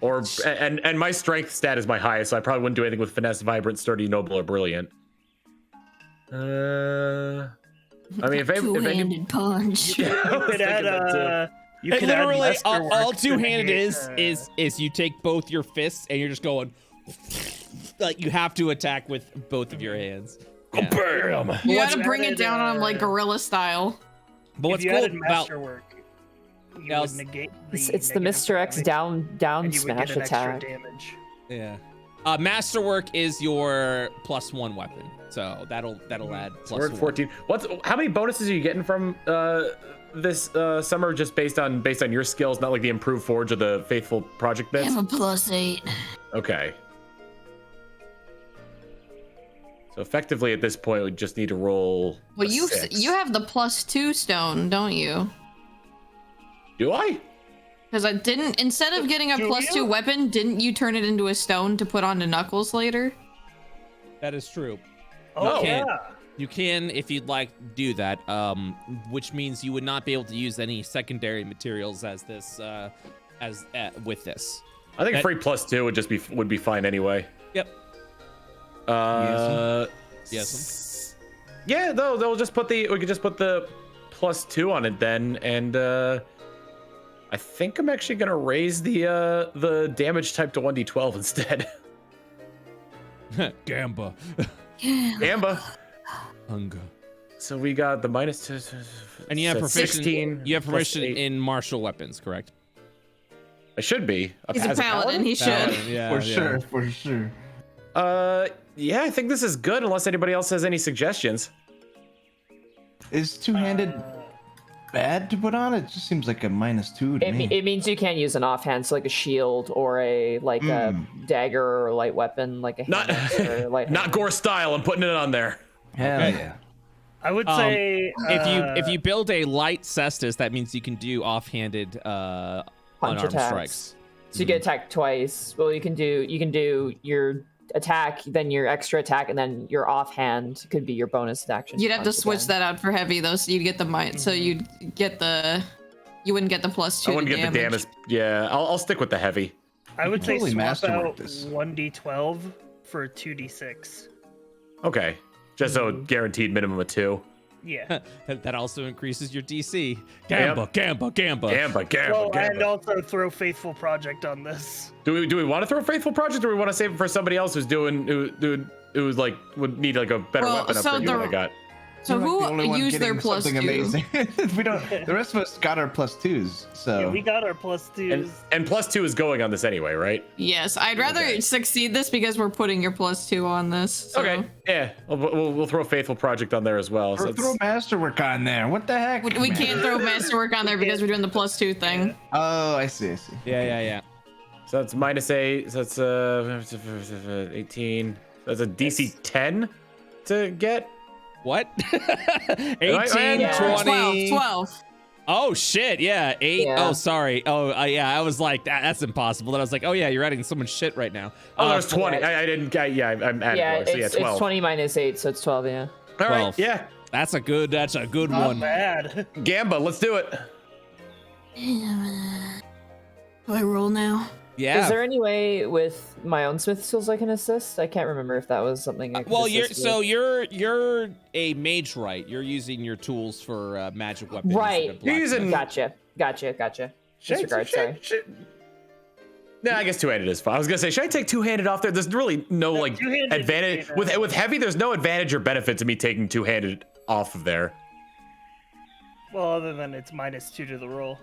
Or and my strength stat is my highest, so I probably wouldn't do anything with finesse, vibrant, sturdy, noble, or brilliant. I mean, if two-handed punch. You could add you And could literally, add all Masterwork two-handed to is you take both your fists and you're just going like you have to attack with both of your hands. Yeah. Bam! You gotta bring it down on him like gorilla style. But what's if you cool added about Masterwork, you Yeah, would negate It's the Mr. X down and you would smash get an extra attack. damage. yeah, Masterwork is your +1 weapon, so that'll add We're at +1. 14. How many bonuses are you getting from this summer? Just based on your skills, not like the improved forge or the faithful project bits. I have a +8. Okay. So effectively, at this point, we just need to roll. Well, a you 6. have the +2 stone, don't you? Do I? Because I didn't. Instead of getting a +2 weapon, didn't you turn it into a stone to put onto Knuckles later? That is true. Oh can. yeah. You can, if you'd like, do that. Which means you would not be able to use any secondary materials as this, with this. I think free +2 would be fine anyway. Yep. Yes. Yeah, though we could just put the +2 on it then, and I think I'm actually gonna raise the damage type to 1d12 instead. Gamba. Gamba. Hunger. So we got the -2, And you have so proficiency. 16 You have plus proficiency 8. in martial weapons, correct? I should be. He's a as paladin. He should. Yeah, For sure. Yeah, I think this is good unless anybody else has any suggestions. Is two-handed bad to put on? It just seems like a -2 to me. It means you can't use an offhand, so like a shield or a dagger or a light weapon, like a Not hand or light not hand. gore style. I'm putting it on there. Hell Okay. yeah. I would say If you build a light cestus, that means you can do offhanded punch unarmed attacks. strikes. So you get attacked twice. Well, you can do your attack, then your extra attack, and then your offhand could be your bonus action. You'd have to once switch again. that out for heavy though, so you'd get the you wouldn't get the +2 I wouldn't to get the damage. Yeah, I'll stick with the heavy. I would say totally swap masterwork out this. 1d12 for 2d6. Okay, just so guaranteed minimum of 2. Yeah. That also increases your DC. Gamba, gamba, gamba. Well, and also throw Faithful Project on this. Do we want to throw Faithful Project, or we want to save it for somebody else who's who's like would need like a better weapon upgrade than what I got? So You're, like, the only who one used their getting plus 2? something amazing. We don't. The rest of us got our +2s. So Yeah, we got our +2s. And +2 is going on this anyway, right? Yes, I'd rather succeed this because we're putting your +2 on this. So. Okay, yeah, we'll throw Faithful Project on there as well. So or throw Masterwork on there. What the heck? We can't throw Masterwork on there because we're doing the +2 thing. Oh, I see. Yeah. So that's -8, so that's 18. That's a DC 10 to get. What? 18, Yeah. 20. 12. Oh shit, yeah. 8. Yeah. Oh, sorry. Oh, yeah, I was like, that's impossible. Then I was like, oh yeah, you're adding so much shit right now. Oh, there's 20. I didn't. I'm adding Yeah, more. So it's 12. 20 minus 8, so it's 12. Yeah. All right, 12. yeah. That's a good Not one. bad. Gamba, let's do it. Do I roll now? Yeah. Is there any way with my own smith skills I can assist? I can't remember if that was something I could Well, assist with. you're a mage, right? You're using your tools for magic weapons. Right. and blacksmith. Using- Gotcha. Disregard, sorry. Nah, I guess two-handed is fine. I was gonna say, should I take two-handed off there? There's really no like two-handed advantage is great, with heavy. There's no advantage or benefit to me taking two-handed off of there. Well, other than it's -2 to the roll.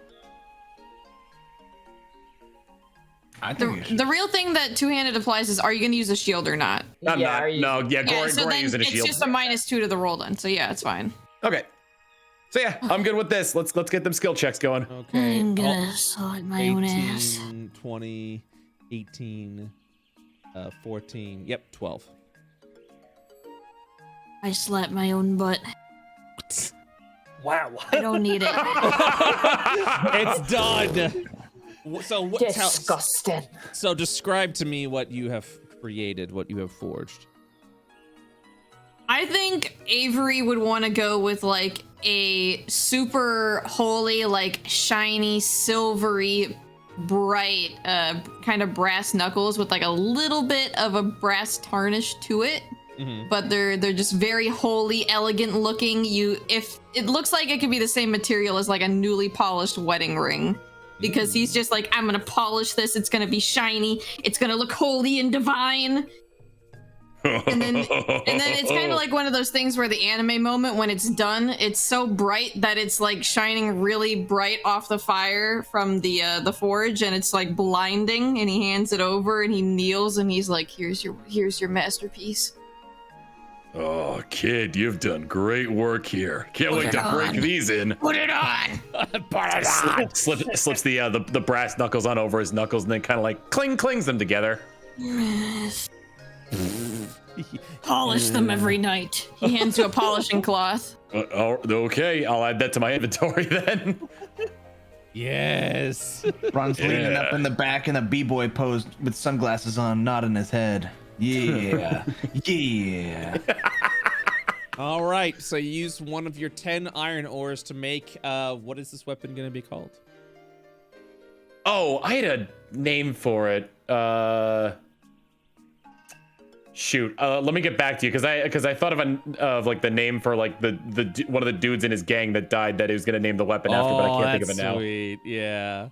I think you should. The real thing that two-handed applies is, are you going to use a shield or not? I'm Yeah, not. are you- No, yeah, Yeah, Gory, so Gory then using a it's shield. just a -2 to the roll then. So yeah, it's fine. Okay. So yeah, I'm good with this. Let's get them skill checks going. Okay. I'm gonna sort my own ass. 18, 20, 18, 14. Yep, 12. I slapped my own butt. Wow. I don't need it. It's done. So what? Disgusting. So describe to me what you have created, what you have forged. I think Avery would want to go with like a super holy, like shiny, silvery, bright, kind of brass knuckles with like a little bit of a brass tarnish to it. Mm-hmm. But they're just very holy, elegant looking. If it looks like it could be the same material as like a newly polished wedding ring. Because he's just like, I'm gonna polish this, it's gonna be shiny, it's gonna look holy and divine. And then it's kind of like one of those things where the anime moment, when it's done, it's so bright that it's like shining really bright off the fire from the forge, and it's like blinding. And he hands it over, and he kneels, and he's like, "Here's your masterpiece." Oh, kid, you've done great work here. Can't wait to break these in. Put it on. Slips the brass knuckles on over his knuckles and then kind of like clings them together. Polish them every night. He hands you a polishing cloth. Okay, I'll add that to my inventory then. Yes. Ron's leaning up in the back in a b-boy pose with sunglasses on, nodding his head. Yeah, yeah. All right. So you use one of your 10 iron ores to make. What is this weapon going to be called? Oh, I had a name for it. Shoot. Let me get back to you because I thought of like the name for like the one of the dudes in his gang that died that he was gonna name the weapon after, but I can't think of it now. Sweet. Yeah.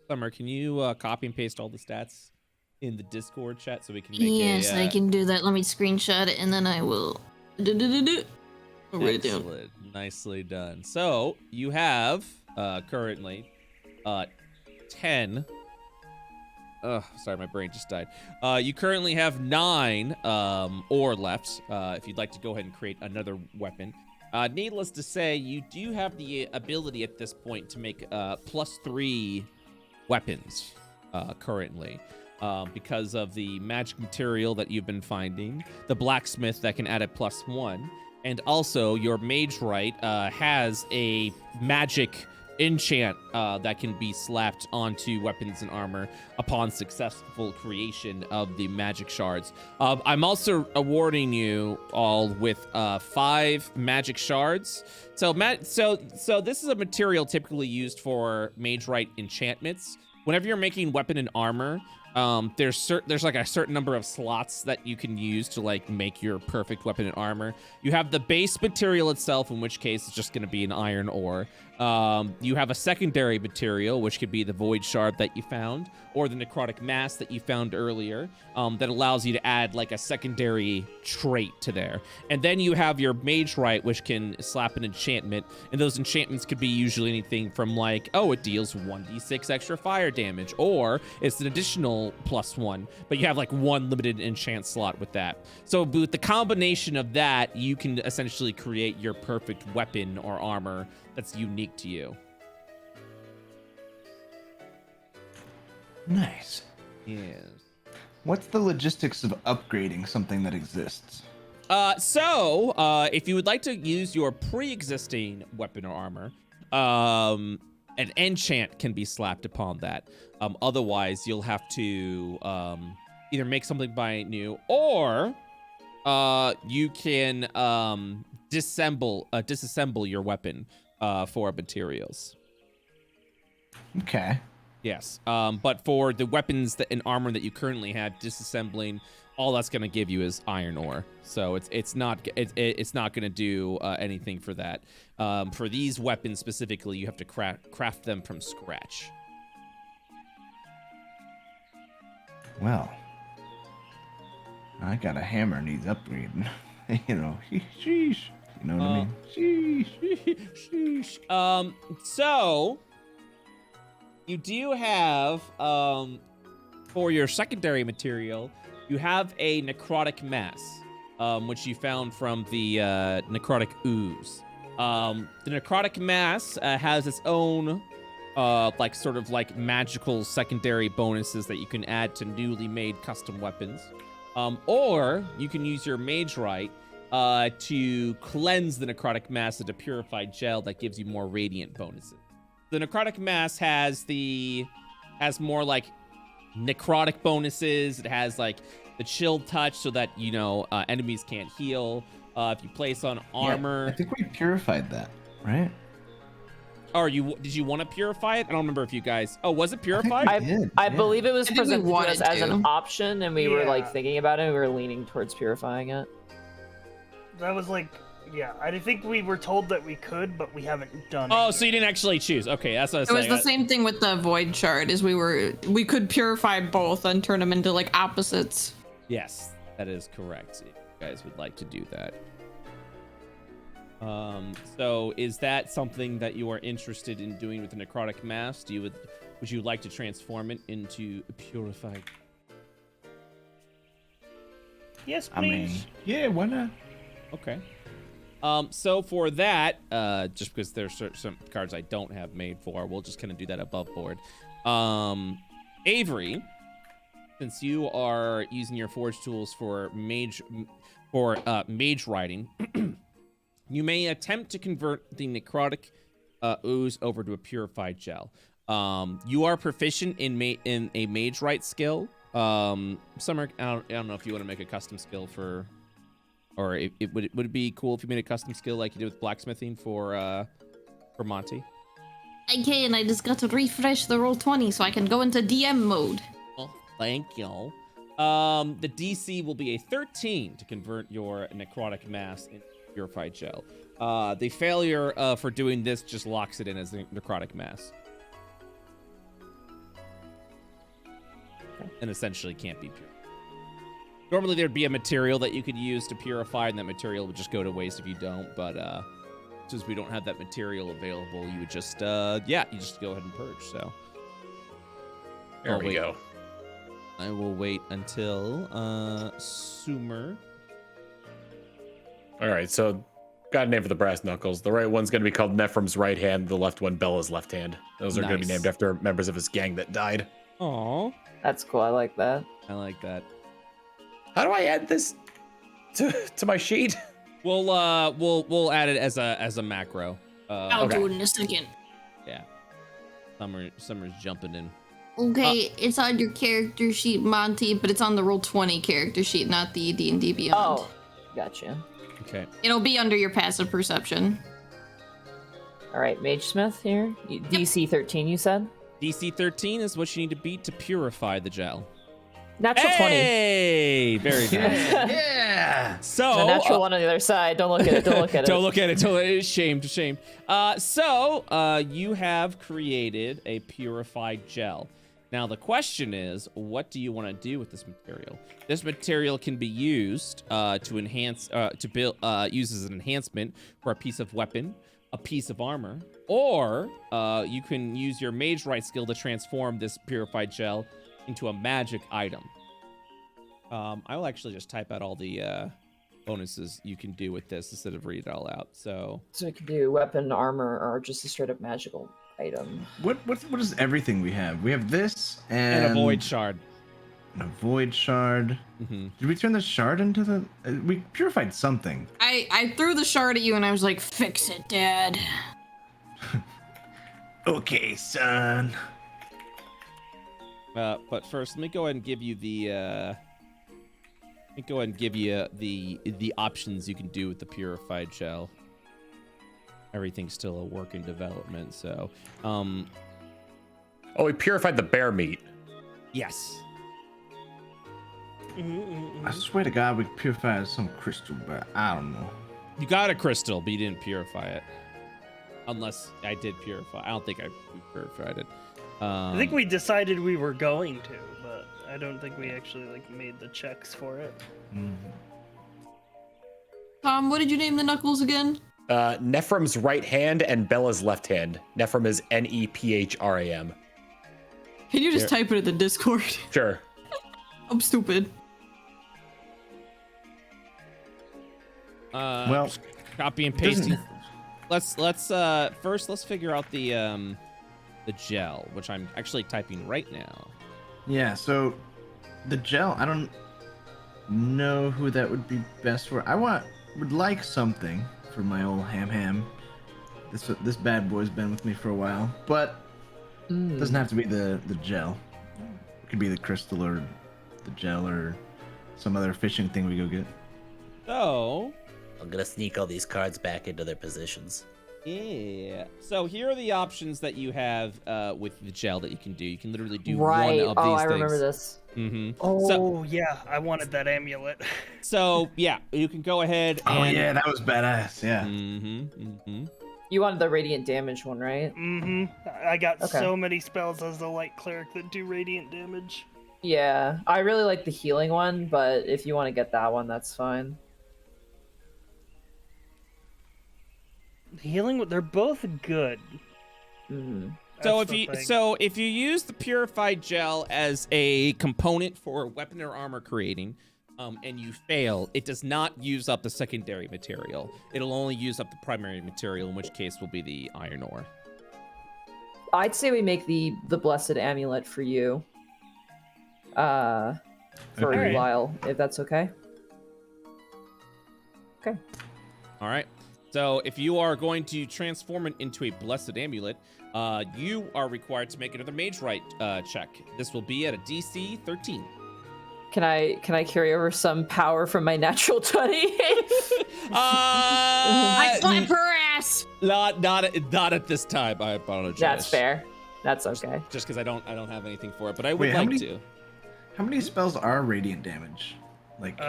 Summer, can you copy and paste all the stats in the Discord chat so we can make Yes, I can do that. Let me screenshot it, and then I will. I'll write it down. Excellent. Nicely done. So you have currently 10. Sorry, my brain just died. You currently have 9 ore left. If you'd like to go ahead and create another weapon. Needless to say, you do have the ability at this point to make +3 weapons currently. Because of the magic material that you've been finding, the blacksmith that can add a +1, and also your mage right has a magic enchant that can be slapped onto weapons and armor upon successful creation of the magic shards. I'm also awarding you all with 5 magic shards. So this is a material typically used for mage right enchantments. Whenever you're making weapon and armor, there's like a certain number of slots that you can use to like make your perfect weapon and armor. You have the base material itself, in which case it's just going to be an iron ore. You have a secondary material, which could be the void shard that you found, or the necrotic mass that you found earlier, that allows you to add like a secondary trait to there. And then you have your mage right, which can slap an enchantment, and those enchantments could be usually anything from like, oh, it deals 1d6 extra fire damage, or it's an additional +1, but you have like 1 limited enchant slot with that. So with the combination of that, you can essentially create your perfect weapon or armor that's unique to you. Nice. Yes. What's the logistics of upgrading something that exists? If you would like to use your pre-existing weapon or armor, an enchant can be slapped upon that. Otherwise, you'll have to either make something by new, or you can disassemble your weapon for materials. Okay. Yes, but for the weapons and armor that you currently have, disassembling, all that's going to give you is iron ore. So it's not going to do anything for that. For these weapons specifically, you have to craft them from scratch. Well, I got a hammer needs upgrading. You know, sheesh. You know what I mean? Sheesh. So you do have, for your secondary material, you have a necrotic mass, which you found from the necrotic ooze. The necrotic mass has its own, sort of magical secondary bonuses that you can add to newly made custom weapons. Or you can use your mage right to cleanse the necrotic mass into purified gel that gives you more radiant bonuses. The necrotic mass has more like necrotic bonuses. It has like the chill touch so that, enemies can't heal. If you place on armor. Yeah, I think we purified that, right? Or did you want to purify it? I don't remember if you guys. Oh, was it purified? I believe it was presented to us as to. an option, and we were thinking about it. And we were leaning towards purifying it. That was I think we were told that we could, but we haven't done it. Oh, so you didn't actually choose. Okay, that's what I was saying. It was the same thing with the void shard, is we could purify both and turn them into opposites. Yes, that is correct. If you guys would like to do that. So is that something that you are interested in doing with the necrotic mass? Would you like to transform it into a purified? Yes, please. I mean, yeah, why not? Okay. So for that, just because there's some cards I don't have made for, we'll just kind of do that above board. Avery, since you are using your forge tools for mage writing, you may attempt to convert the necrotic ooze over to a purified gel. You are proficient in a mage right skill. Summer, I don't know if you want to make a custom skill for. Or would it be cool if you made a custom skill like you did with blacksmithing for Monty? I can. I just got to refresh the Roll20 so I can go into DM mode. Oh, thank you. The DC will be a 13 to convert your necrotic mass into purified gel. The failure for doing this just locks it in as the necrotic mass. And essentially can't be pure. Normally there'd be a material that you could use to purify, and that material would just go to waste if you don't. But since we don't have that material available, you would just you just go ahead and purge. So there we go. I will wait until Sumer. All right, so got a name for the brass knuckles. The right one's going to be called Nephrim's right hand. The left one, Bella's left hand. Those are going to be named after members of his gang that died. Aw, that's cool. I like that. I like that. How do I add this to my sheet? We'll add it as a macro. I'll do it in a second. Yeah. Summer's jumping in. Okay, it's on your character sheet, Monty, but it's on the Roll20 character sheet, not the D&D Beyond. Oh, gotcha. Okay. It'll be under your passive perception. All right, Magesmith here. DC 13, you said? DC 13 is what you need to beat to purify the gel. Natural 20. Hey, very nice. Yeah. So The natural one on the other side. Don't look at it. Don't look at it. Don't look at it. Shame. So you have created a purified gel. Now the question is, what do you want to do with this material? This material can be used to enhance, to build, use as an enhancement for a piece of weapon, a piece of armor, or you can use your Mage Right skill to transform this purified gel into a magic item. I will actually just type out all the bonuses you can do with this instead of read it all out. So we can do weapon, armor, or just a straight up magical item. What is everything we have? We have this and a void shard. And a void shard. Mm-hmm. Did we turn the shard into the? We purified something. I threw the shard at you and I was like, "Fix it, Dad." Okay, son. But first, let me go ahead and give you the. The options you can do with the purified gel. Everything's still a work in development, so. Oh, we purified the bear meat. Yes. I swear to God, we purified some crystal, but I don't know. You got a crystal, but you didn't purify it. Unless I did purify. I don't think I purified it. I think we decided we were going to, but I don't think we actually made the checks for it. Tom, what did you name the knuckles again? Nephrim's right hand and Bella's left hand. Nephrim is Nephram. Can you just type it in the Discord? Sure. I'm stupid. Well, copy and pasting. Let's figure out the gel, which I'm actually typing right now. Yeah, so the gel, I don't know who that would be best for. Would like something for my old ham. This bad boy's been with me for a while, but it doesn't have to be the gel. It could be the crystal or the gel or some other fishing thing we go get. So I'm gonna sneak all these cards back into their positions. Yeah. So here are the options that you have with the gel that you can do. You can literally do right. one of these things. I remember this. Mm-hmm. Oh, yeah. I wanted that amulet. So, yeah, you can go ahead and... Oh, yeah, that was badass. Yeah. You wanted the radiant damage one, right? I got so many spells as the light cleric that do radiant damage. Yeah. I really like the healing one, but if you want to get that one, that's fine. Healing, they're both good. So if you use the purified gel as a component for weapon or armor creating, and you fail, it does not use up the secondary material. It'll only use up the primary material, in which case will be the iron ore. I'd say we make the blessed amulet for you. For a while, if that's okay. Okay. All right. So if you are going to transform it into a blessed amulet, you are required to make another Mage Right check. This will be at a DC 13. Can I carry over some power from my natural 20? I slap her ass. Not at this time. I apologize. That's fair. That's okay. Just because I don't have anything for it, but I would like to. How many spells are radiant damage? Like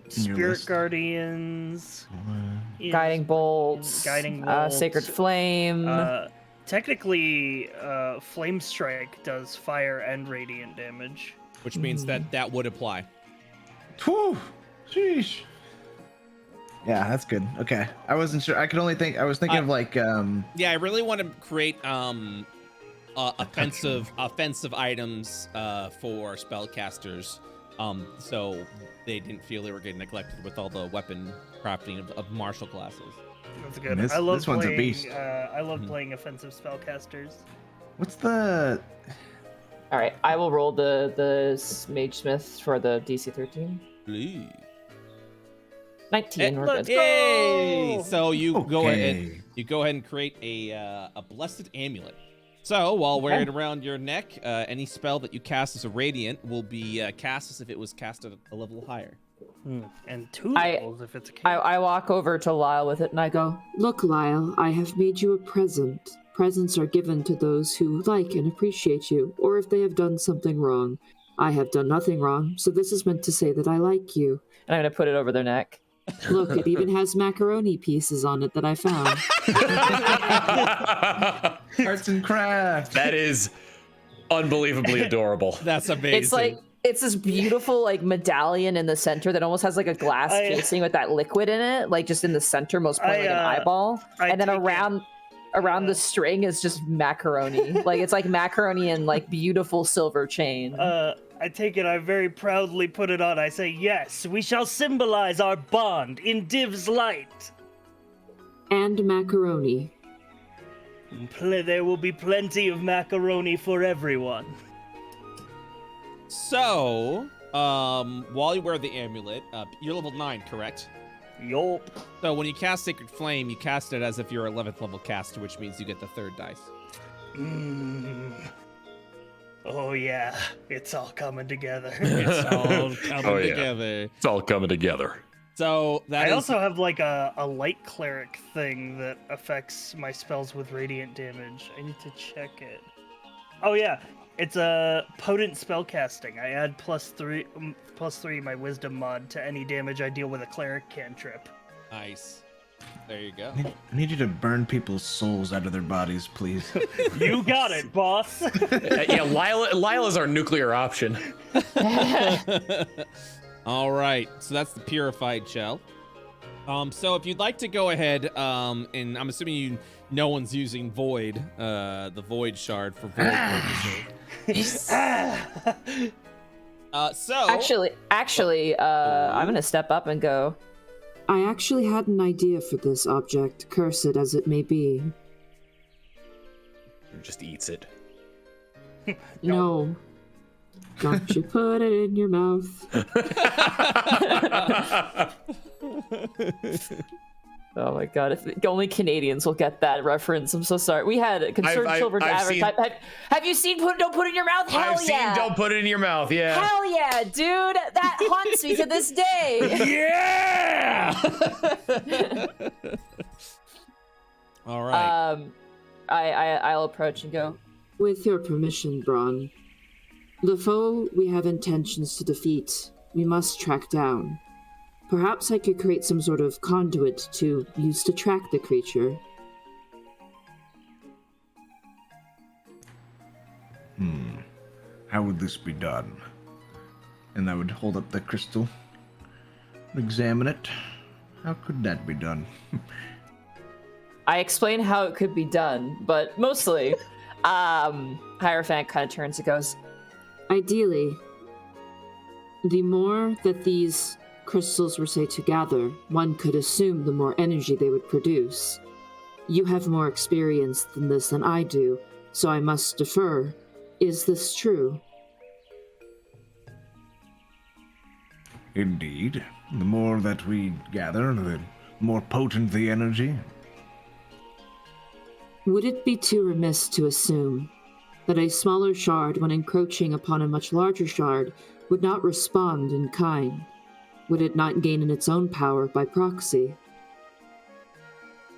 Spirit Guardians, Guiding Bolts, Sacred Flame. Technically, Flame Strike does fire and radiant damage, which means that would apply. Whew, sheesh. Yeah, that's good. Okay, I wasn't sure. I was thinking of like. Yeah, I really want to create offensive items for spellcasters. So they didn't feel they were getting neglected with all the weapon crafting of martial classes. That's good. This one's a beast. I love playing offensive spellcasters. What's the? All right, I will roll the Magesmith for the DC 13. Please. 19. We're good. Yay! So you go ahead. you go ahead and create a blessed amulet. So while wearing it around your neck, any spell that you cast as a radiant will be cast as if it was cast at a level higher. And 2 levels if it's a I walk over to Lyle with it and I go, Look, Lyle, I have made you a present. Presents are given to those who like and appreciate you, or if they have done something wrong. I have done nothing wrong, so this is meant to say that I like you. and I'm going to put it over their neck. Look, it even has macaroni pieces on it that I found. Arts and crafts. That is unbelievably adorable. That's amazing. It's this beautiful like medallion in the center that almost has like a glass casing with that liquid in it, like just in the center, most point like an eyeball. And then around the string is just macaroni. Like it's like macaroni and like beautiful silver chain. I take it, I very proudly put it on. I say, yes, we shall symbolize our bond in Div's light. And macaroni. There will be plenty of macaroni for everyone. So, while you wear the amulet, you're level 9, correct? Yup. So when you cast Sacred Flame, you cast it as if you're 11th level caster, which means you get the 3rd dice. Oh yeah, it's all coming together. It's all coming together. It's all coming together. So I also have like a light cleric thing that affects my spells with radiant damage. I need to check it. Oh yeah, it's a potent spell casting. I add +3 my wisdom mod to any damage I deal with a cleric cantrip. Nice. There you go. I need you to burn people's souls out of their bodies, please. You got it, boss. Yeah, Lila's our nuclear option. All right, so that's the purified shell. So if you'd like to go ahead, and I'm assuming no one's using Void, the Void shard for Void purposes. Actually, I'm gonna step up and go. I actually had an idea for this object, cursed as it may be. Just eats it. No. Don't you put it in your mouth. Oh my god, if only Canadians will get that reference. I'm so sorry. We had Concerned Children's advertising. Have you seen Don't Put It in Your Mouth? Hell I've yeah. seen Don't Put It in Your Mouth, yeah. Hell yeah, dude. That haunts me to this day. Yeah! All right. I'll approach and go. With your permission, Bronn. The foe we have intentions to defeat, we must track down. Perhaps I could create some sort of conduit to use to track the creature. How would this be done? And I would hold up the crystal, examine it. How could that be done? I explain how it could be done, but mostly, Hierophant kind of turns and goes, Ideally, the more that these crystals were say to gather, one could assume the more energy they would produce. You have more experience than this than I do, so I must defer. Is this true? Indeed. The more that we gather, the more potent the energy. Would it be too remiss to assume that a smaller shard, when encroaching upon a much larger shard, would not respond in kind? Would it not gain in its own power by proxy?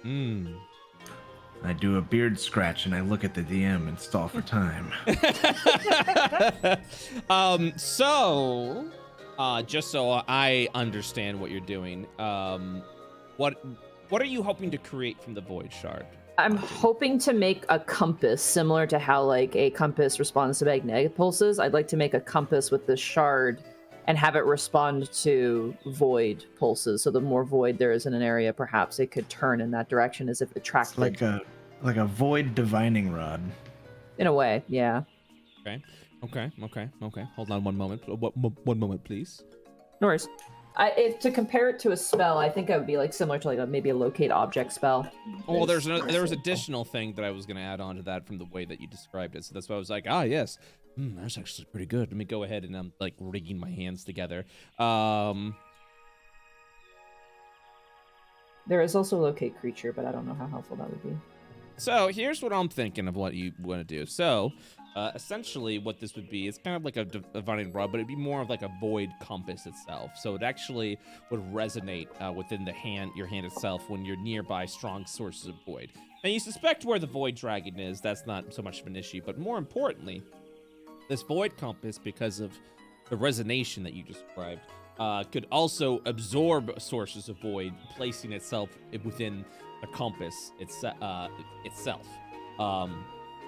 I do a beard scratch and I look at the DM and stall for time. Just so I understand what you're doing, what are you hoping to create from the Void Shard? I'm hoping to make a compass similar to how like a compass responds to magnetic pulses. I'd like to make a compass with this shard and have it respond to void pulses. So the more void there is in an area, perhaps it could turn in that direction as if it attracted. It's like a void divining rod. In a way, yeah. Okay. Hold on one moment. One moment, please. No worries. To compare it to a spell, I think it would be like similar to like maybe a locate object spell. Well, there was additional thing that I was going to add on to that from the way that you described it. So that's why I was like, yes, that's actually pretty good. Let me go ahead and I'm like rigging my hands together. There is also locate creature, but I don't know how helpful that would be. So here's what I'm thinking of what you want to do. So essentially what this would be is kind of like a divining rod, but it'd be more of like a void compass itself. So it actually would resonate within your hand itself when you're nearby strong sources of void. And you suspect where the void dragon is. That's not so much of an issue, but more importantly, this void compass, because of the resonation that you described, could also absorb sources of void, placing itself within the compass itself,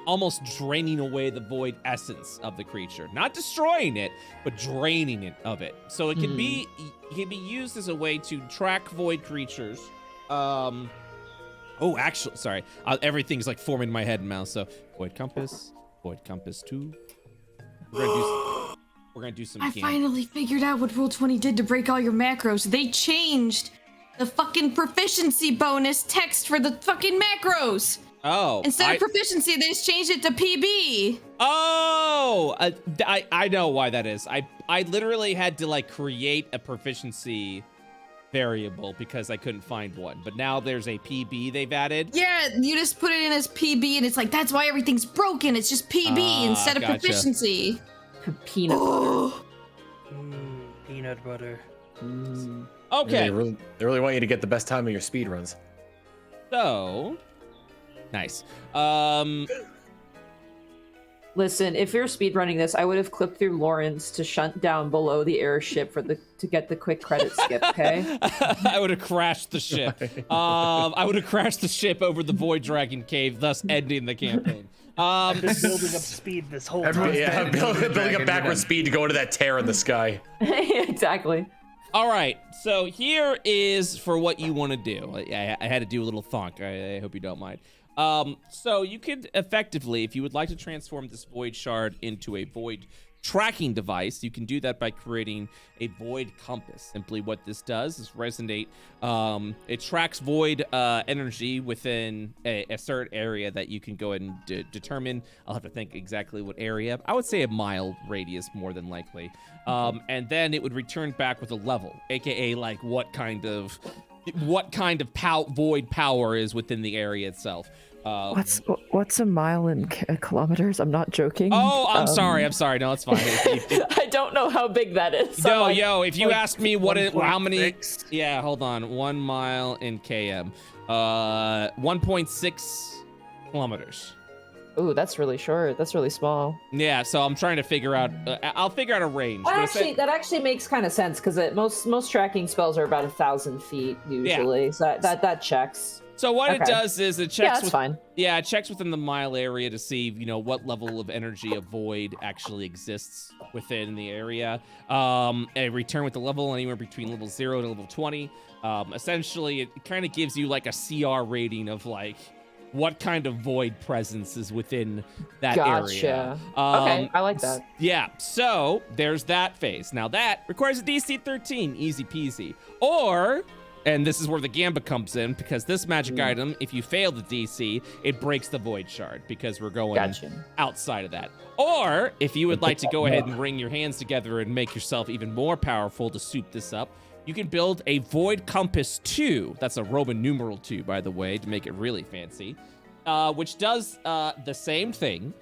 almost draining away the void essence of the creature, not destroying it, but draining it of it. So it can be used as a way to track void creatures. Oh, actually, sorry, everything's like forming in my head now. So void compass 2. We're gonna do some. I finally figured out what Rule 20 did to break all your macros. They changed the fucking proficiency bonus text for the fucking macros. Oh. Instead of proficiency, they just changed it to PB. Oh, I know why that is. I literally had to like create a proficiency variable because I couldn't find one. But now there's a PB they've added. Yeah, you just put it in as PB, and it's like that's why everything's broken. It's just PB instead of proficiency. Peanut butter. Peanut butter. Okay. They really want you to get the best time of your speed runs. So, nice. Listen, if you're speedrunning this, I would have clipped through Lawrence to shunt down below the airship to get the quick credit skip, okay? I would have crashed the ship. I would have crashed the ship over the Void Dragon Cave, thus ending the campaign. I've been building up speed this whole time. Yeah, building up backward speed to go into that tear in the sky. Exactly. All right, so here is for what you want to do. I had to do a little thonk. I hope you don't mind. So you could effectively, if you would like to transform this void shard into a void tracking device, you can do that by creating a void compass. Simply what this does is resonate. It tracks void energy within a certain area that you can go ahead and determine. I'll have to think exactly what area. I would say a mile radius more than likely. And then it would return back with a level, aka like what kind of void power is within the area itself. What's a mile in kilometers? I'm not joking. Oh, I'm sorry. No, it's fine. I don't know how big that is. No, if you ask me how many, yeah, hold on. 1 mile in km, 1.6 kilometers. Ooh, that's really short. That's really small. Yeah, so I'm trying to figure out. I'll figure out a range. That actually makes kind of sense because most tracking spells are about 1,000 feet usually. Yeah. So that checks. So what it does is it checks. Yeah, that's fine. Yeah, it checks within the mile area to see, what level of energy of void actually exists within the area. And return with the level anywhere between level 0 to level 20. Essentially, it kind of gives you like a CR rating of like what kind of void presence is within that area. Okay, I like that. Yeah, so there's that phase. Now that requires a DC 13, easy peasy. Or, and this is where the gambit comes in, because this magic item, if you fail the DC, it breaks the void shard because we're going outside of that. Or, if you would like to go ahead and wring your hands together and make yourself even more powerful to soup this up, you can build a Void Compass 2. That's a Roman numeral 2, by the way, to make it really fancy, which does the same thing,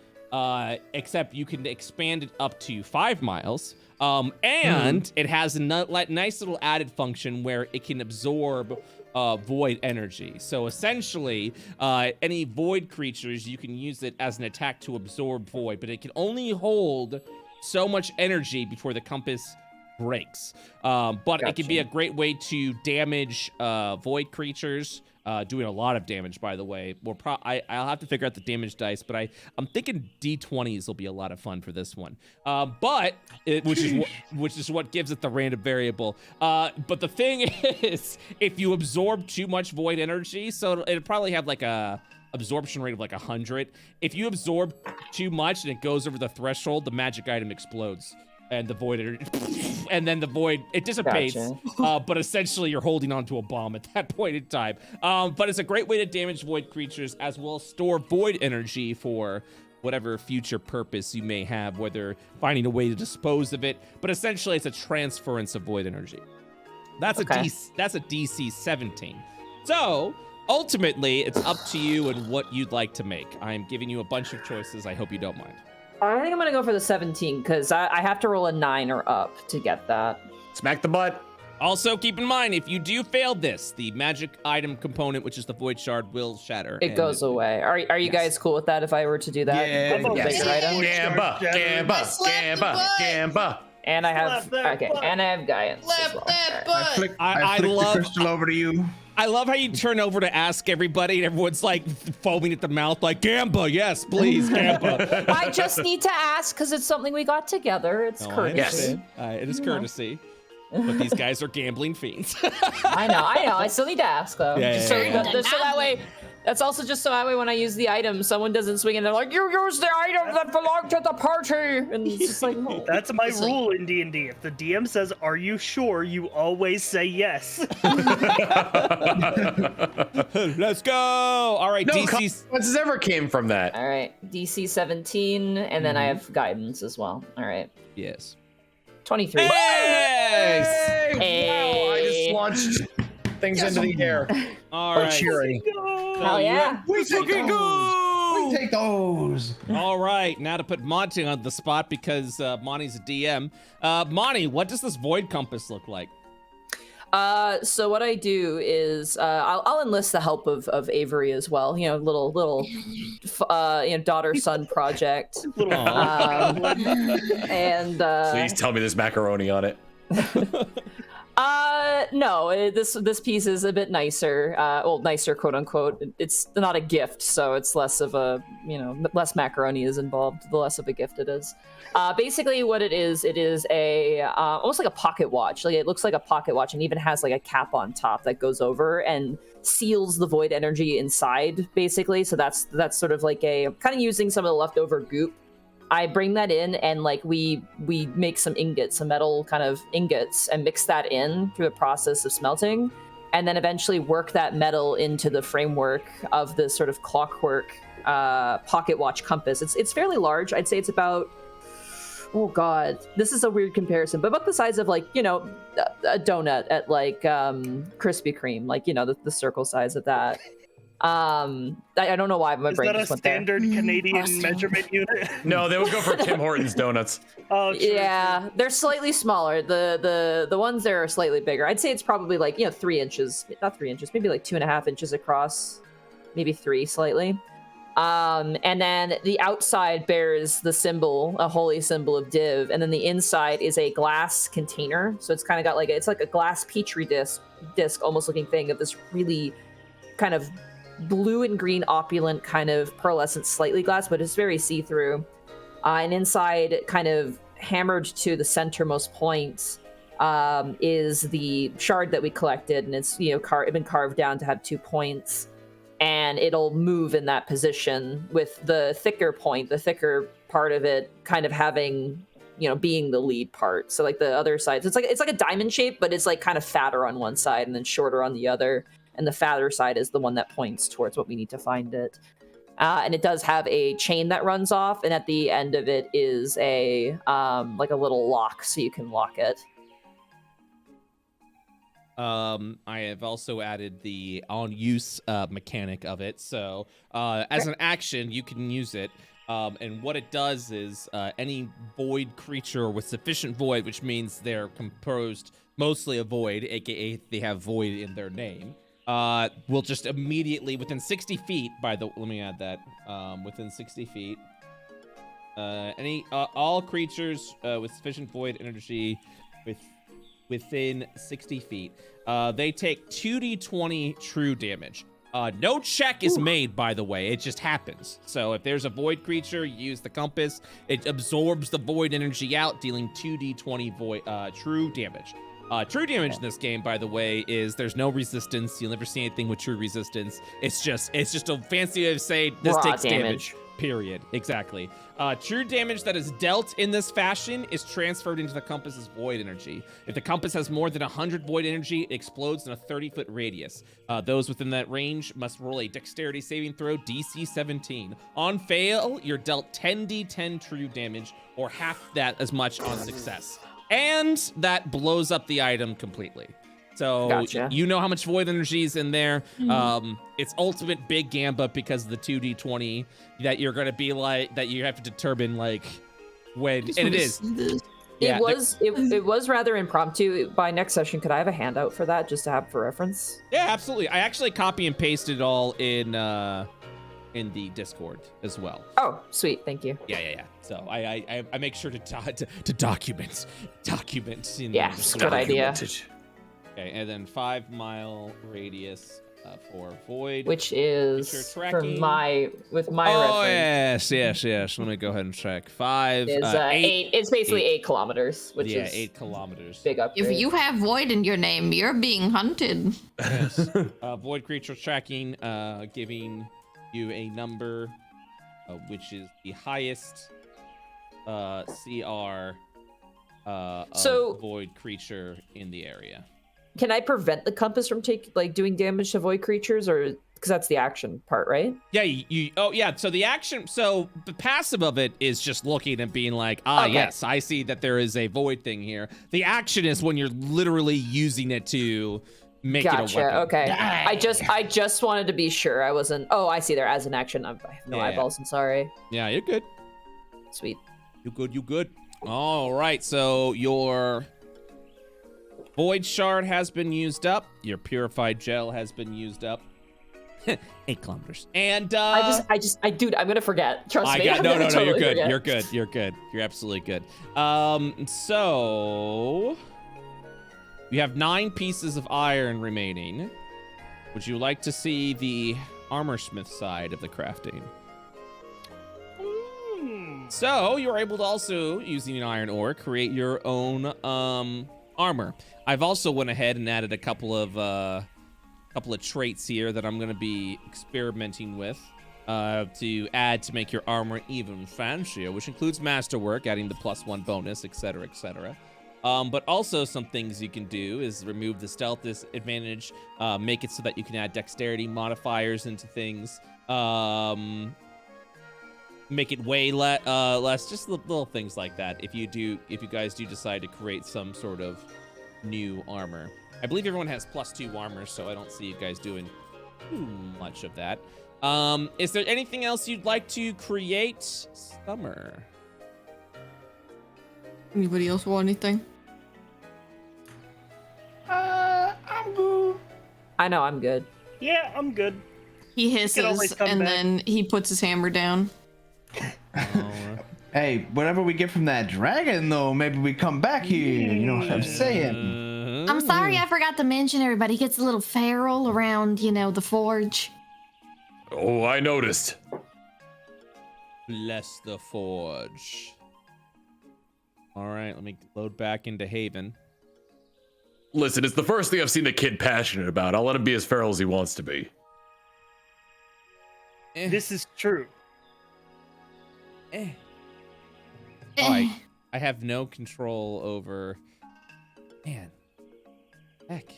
except you can expand it up to 5 miles. And it has a nice little added function where it can absorb void energy. So essentially, any void creatures, you can use it as an attack to absorb void, but it can only hold so much energy before the compass breaks. But it can be a great way to damage void creatures. Doing a lot of damage, by the way. I'll have to figure out the damage dice, but I'm thinking D20s will be a lot of fun for this one. Which is what gives it the random variable. But the thing is, if you absorb too much void energy, so it'll probably have like a absorption rate of like 100. If you absorb too much and it goes over the threshold, the magic item explodes. And the void, and then the void, it dissipates, but essentially you're holding onto a bomb at that point in time. But it's a great way to damage void creatures as well as store void energy for whatever future purpose you may have, whether finding a way to dispose of it. But essentially it's a transference of void energy. That's a DC 17. So, ultimately, it's up to you and what you'd like to make. I'm giving you a bunch of choices. I hope you don't mind. I think I'm gonna go for the 17 because I have to roll a 9 or up to get that. Smack the butt. Also, keep in mind, if you do fail this, the magic item component, which is the void shard, will shatter. It goes away. Are you guys cool with that if I were to do that? Yeah. Bigger item? Gamba. And I have guidance as well. I flick the crystal over to you. I love how you turn over to ask everybody, and everyone's like foaming at the mouth, like Gamba, yes, please, Gamba. I just need to ask because it's something we got together. It's courtesy. It is courtesy. But these guys are gambling fiends. I know. I still need to ask though. So that way, that's also just so that way when I use the item, someone doesn't swing and they're like, "You used the item that belonged to the party," and it's just like, no. That's my rule in D&D. If the DM says, "Are you sure?" you always say yes. Let's go. All right, No DC. consequences ever came from that. All right, DC 17, and then I have guidance as well. All right, Yes. 23. Hey! Wow, I just launched things into the air. All right. Cheering. Hell yeah. We take those. We take those. All right, now to put Monty on the spot because Monty's a DM. Monty, what does this void compass look like? So what I do is I'll enlist the help of Avery as well. You know, little daughter son project. And Please tell me there's macaroni on it. No, this piece is a bit nicer. Nicer, quote unquote. It's not a gift, so it's less of a, less macaroni is involved, the less of a gift it is. Basically what it is a almost like a pocket watch. Like it looks like a pocket watch and even has like a cap on top that goes over and seals the void energy inside, basically. So that's sort of like a kind of using some of the leftover goop. I bring that in and like we make some ingots, some metal kind of ingots, and mix that in through the process of smelting, and then eventually work that metal into the framework of this sort of clockwork pocket watch compass. It's fairly large. I'd say it's about, oh god, this is a weird comparison, but about the size of like, a donut at like Krispy Kreme, like, the circle size of that. I don't know why my brain just went there. Is that a standard Canadian measurement unit? No, they would go for Tim Hortons donuts. Oh, true. Yeah, they're slightly smaller. The ones there are slightly bigger. I'd say it's probably like 3 inches, not 3 inches, maybe like 2.5 inches across, maybe 3 slightly. And then the outside bears the symbol, a holy symbol of Div, and then the inside is a glass container. So it's kind of got like it's like a glass petri disc almost looking thing of this really kind of blue and green opulent kind of pearlescent slightly glass, but it's very see-through. And inside, kind of hammered to the centermost point, is the shard that we collected, and it's been carved down to have 2 points, and it'll move in that position with the thicker point, the thicker part of it, kind of having being the lead part. So like the other side, it's like a diamond shape, but it's like kind of fatter on one side and then shorter on the other. And the fatter side is the one that points towards what we need to find it. And it does have a chain that runs off, and at the end of it is a like a little lock, so you can lock it. I have also added the on-use mechanic of it. So as an action, you can use it. And what it does is any void creature with sufficient void, which means they're composed mostly of void, aka they have void in their name, will just immediately within 60 feet. Let me add that. Within 60 feet, all creatures with sufficient void energy within 60 feet, they take 2d20 true damage. No check is made, by the way. It just happens. So if there's a void creature, you use the compass. It absorbs the void energy out, dealing 2d20 void true damage. True damage in this game, by the way, is there's no resistance. You'll never see anything with true resistance. It's just a fancy way of saying this takes damage. Period. Exactly. True damage that is dealt in this fashion is transferred into the compass's void energy. If the compass has more than 100 void energy, it explodes in a 30-foot radius. Those within that range must roll a dexterity saving throw, DC 17. On fail, you're dealt 10d10 true damage, or half that as much on success. And that blows up the item completely. So Gotcha. you know how much void energy is in there. It's ultimate big gambit because of the 2d20 that you're gonna be like that you have to determine like when, and it is. Yeah, It was rather impromptu. By next session, could I have a handout for that just to have for reference? Yeah, absolutely. I actually copy and pasted it all in the Discord as well. Oh, sweet. Thank you. Yeah. So I make sure to document. Yeah, good idea. Okay, and then 5 mile radius for void, Which is for with my reference. Yes. Let me go ahead and check. 5 is 8. It's basically 8 kilometers, which is 8 kilometers. Big upgrade. If you have void in your name, you're being hunted. Yes. Void creature tracking, giving you a number, which is the highest CR of void creature in the area. Can I prevent the compass from doing damage to void creatures, or because that's the action part, right? Yeah, so the action, so the passive of it is just looking and being like, yes, I see that there is a void thing here. The action is when you're literally using it to make it a weapon. Okay. I just wanted to be sure I wasn't. Oh, I see there as an action. I have no eyeballs. I'm sorry. Yeah, you're good. Sweet. You good. All right, so your void shard has been used up. Your purified gel has been used up. 8 kilometers. And dude, I'm gonna forget. Trust me. No, you're good. Forget. You're good. You're absolutely good. So you have 9 pieces of iron remaining. Would you like to see the armorsmith side of the crafting? So you're able to also, using an iron ore, create your own armor. I've also went ahead and added a couple of traits here that I'm going to be experimenting with to add to make your armor even fancier, which includes Masterwork, adding the +1 bonus, etc., etc. But also some things you can do is remove the stealth disadvantage, make it so that you can add dexterity modifiers into things, make it way less, just little things like that. If you guys do decide to create some sort of new armor. I believe everyone has +2 armor, so I don't see you guys doing too much of that. Is there anything else you'd like to create, Summer? Anybody else want anything? I'm good. I know, I'm good. Yeah, I'm good. He hisses and then he puts his hammer down. Hey, whatever we get from that dragon, though, maybe we come back here. You know what I'm saying? I'm sorry I forgot to mention everybody gets a little feral around, the forge. Oh, I noticed. Bless the forge. All right, let me load back into Haven. Listen, it's the first thing I've seen the kid passionate about. I'll let him be as feral as he wants to be. This is true. I have no control over. Man, heck.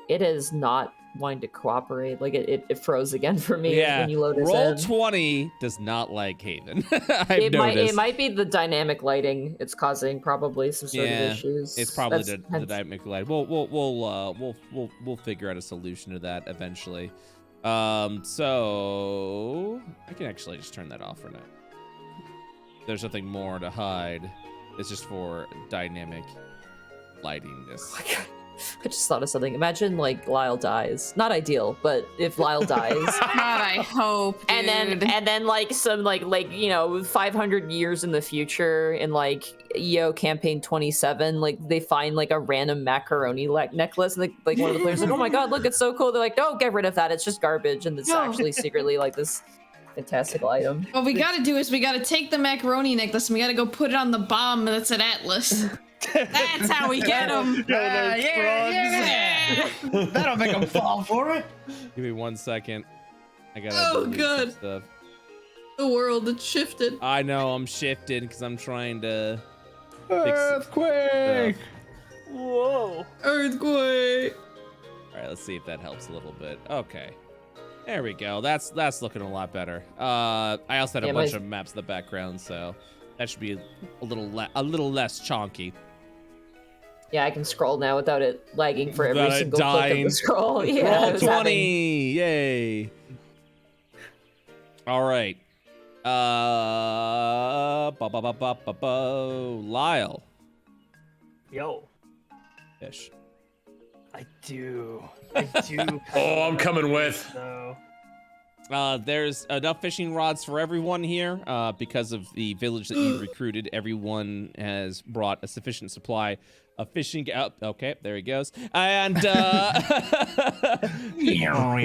It is not wanting to cooperate. Like it froze again for me when you load this Roll in. 20 does not like Haven. It might be the dynamic lighting. It's causing probably some sort of issues. It's probably the dynamic light. We'll figure out a solution to that eventually. So I can actually just turn that off for now. There's nothing more to hide. It's just for dynamic lighting this. Oh my God. I just thought of something. Imagine Lyle dies. Not ideal, but if Lyle dies. God, I hope. Dude. And then some 500 years in the future in campaign 27, they find a random macaroni necklace, and one of the players oh my God, look, it's so cool. They're like, don't get rid of that. It's just garbage, and it's actually secretly this fantastical item. What we gotta do is we gotta take the macaroni necklace and we gotta go put it on the bomb that's at Atlas. That's how we get them. Yeah. That'll make them fall for it. Give me 1 second. I gotta. Oh, good. Stuff. The world has shifted. I know I'm shifted because I'm trying to. Earthquake! Whoa! Earthquake! All right, let's see if that helps a little bit. Okay. There we go. That's looking a lot better. I also had a bunch of maps in the background, so that should be a little less chonky. Yeah, I can scroll now without it lagging for every Without it single click of dying. the scroll. Yeah, Roll I was 20! Yay! All right. Lyle. Yo. Fish. I do. Oh, I'm coming with. So. There's enough fishing rods for everyone here. Because of the village that you recruited, everyone has brought a sufficient supply of fishing. Okay, there he goes. And Yeah, I'll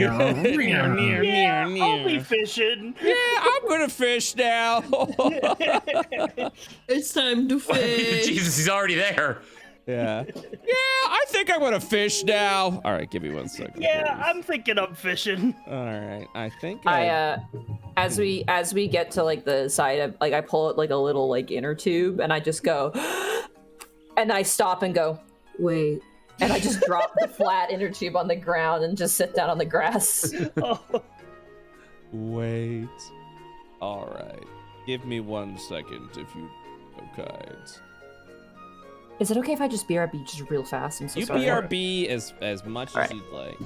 be fishing. Yeah, I'm gonna fish now. It's time to fish. Jesus, he's already there. Yeah, I think I'm gonna fish now. All right, give me 1 second. Yeah, please. I'm thinking of fishing. All right, I think as we get to like the side, I pull it like a little like inner tube, and I just go, and I stop and go, Wait. and I just drop the flat inner tube on the ground and just sit down on the grass. Oh. Wait. All right, give me 1 second if you okay. Is it okay if I just BRB just real fast? I'm so You sorry. BRB as much as you'd like.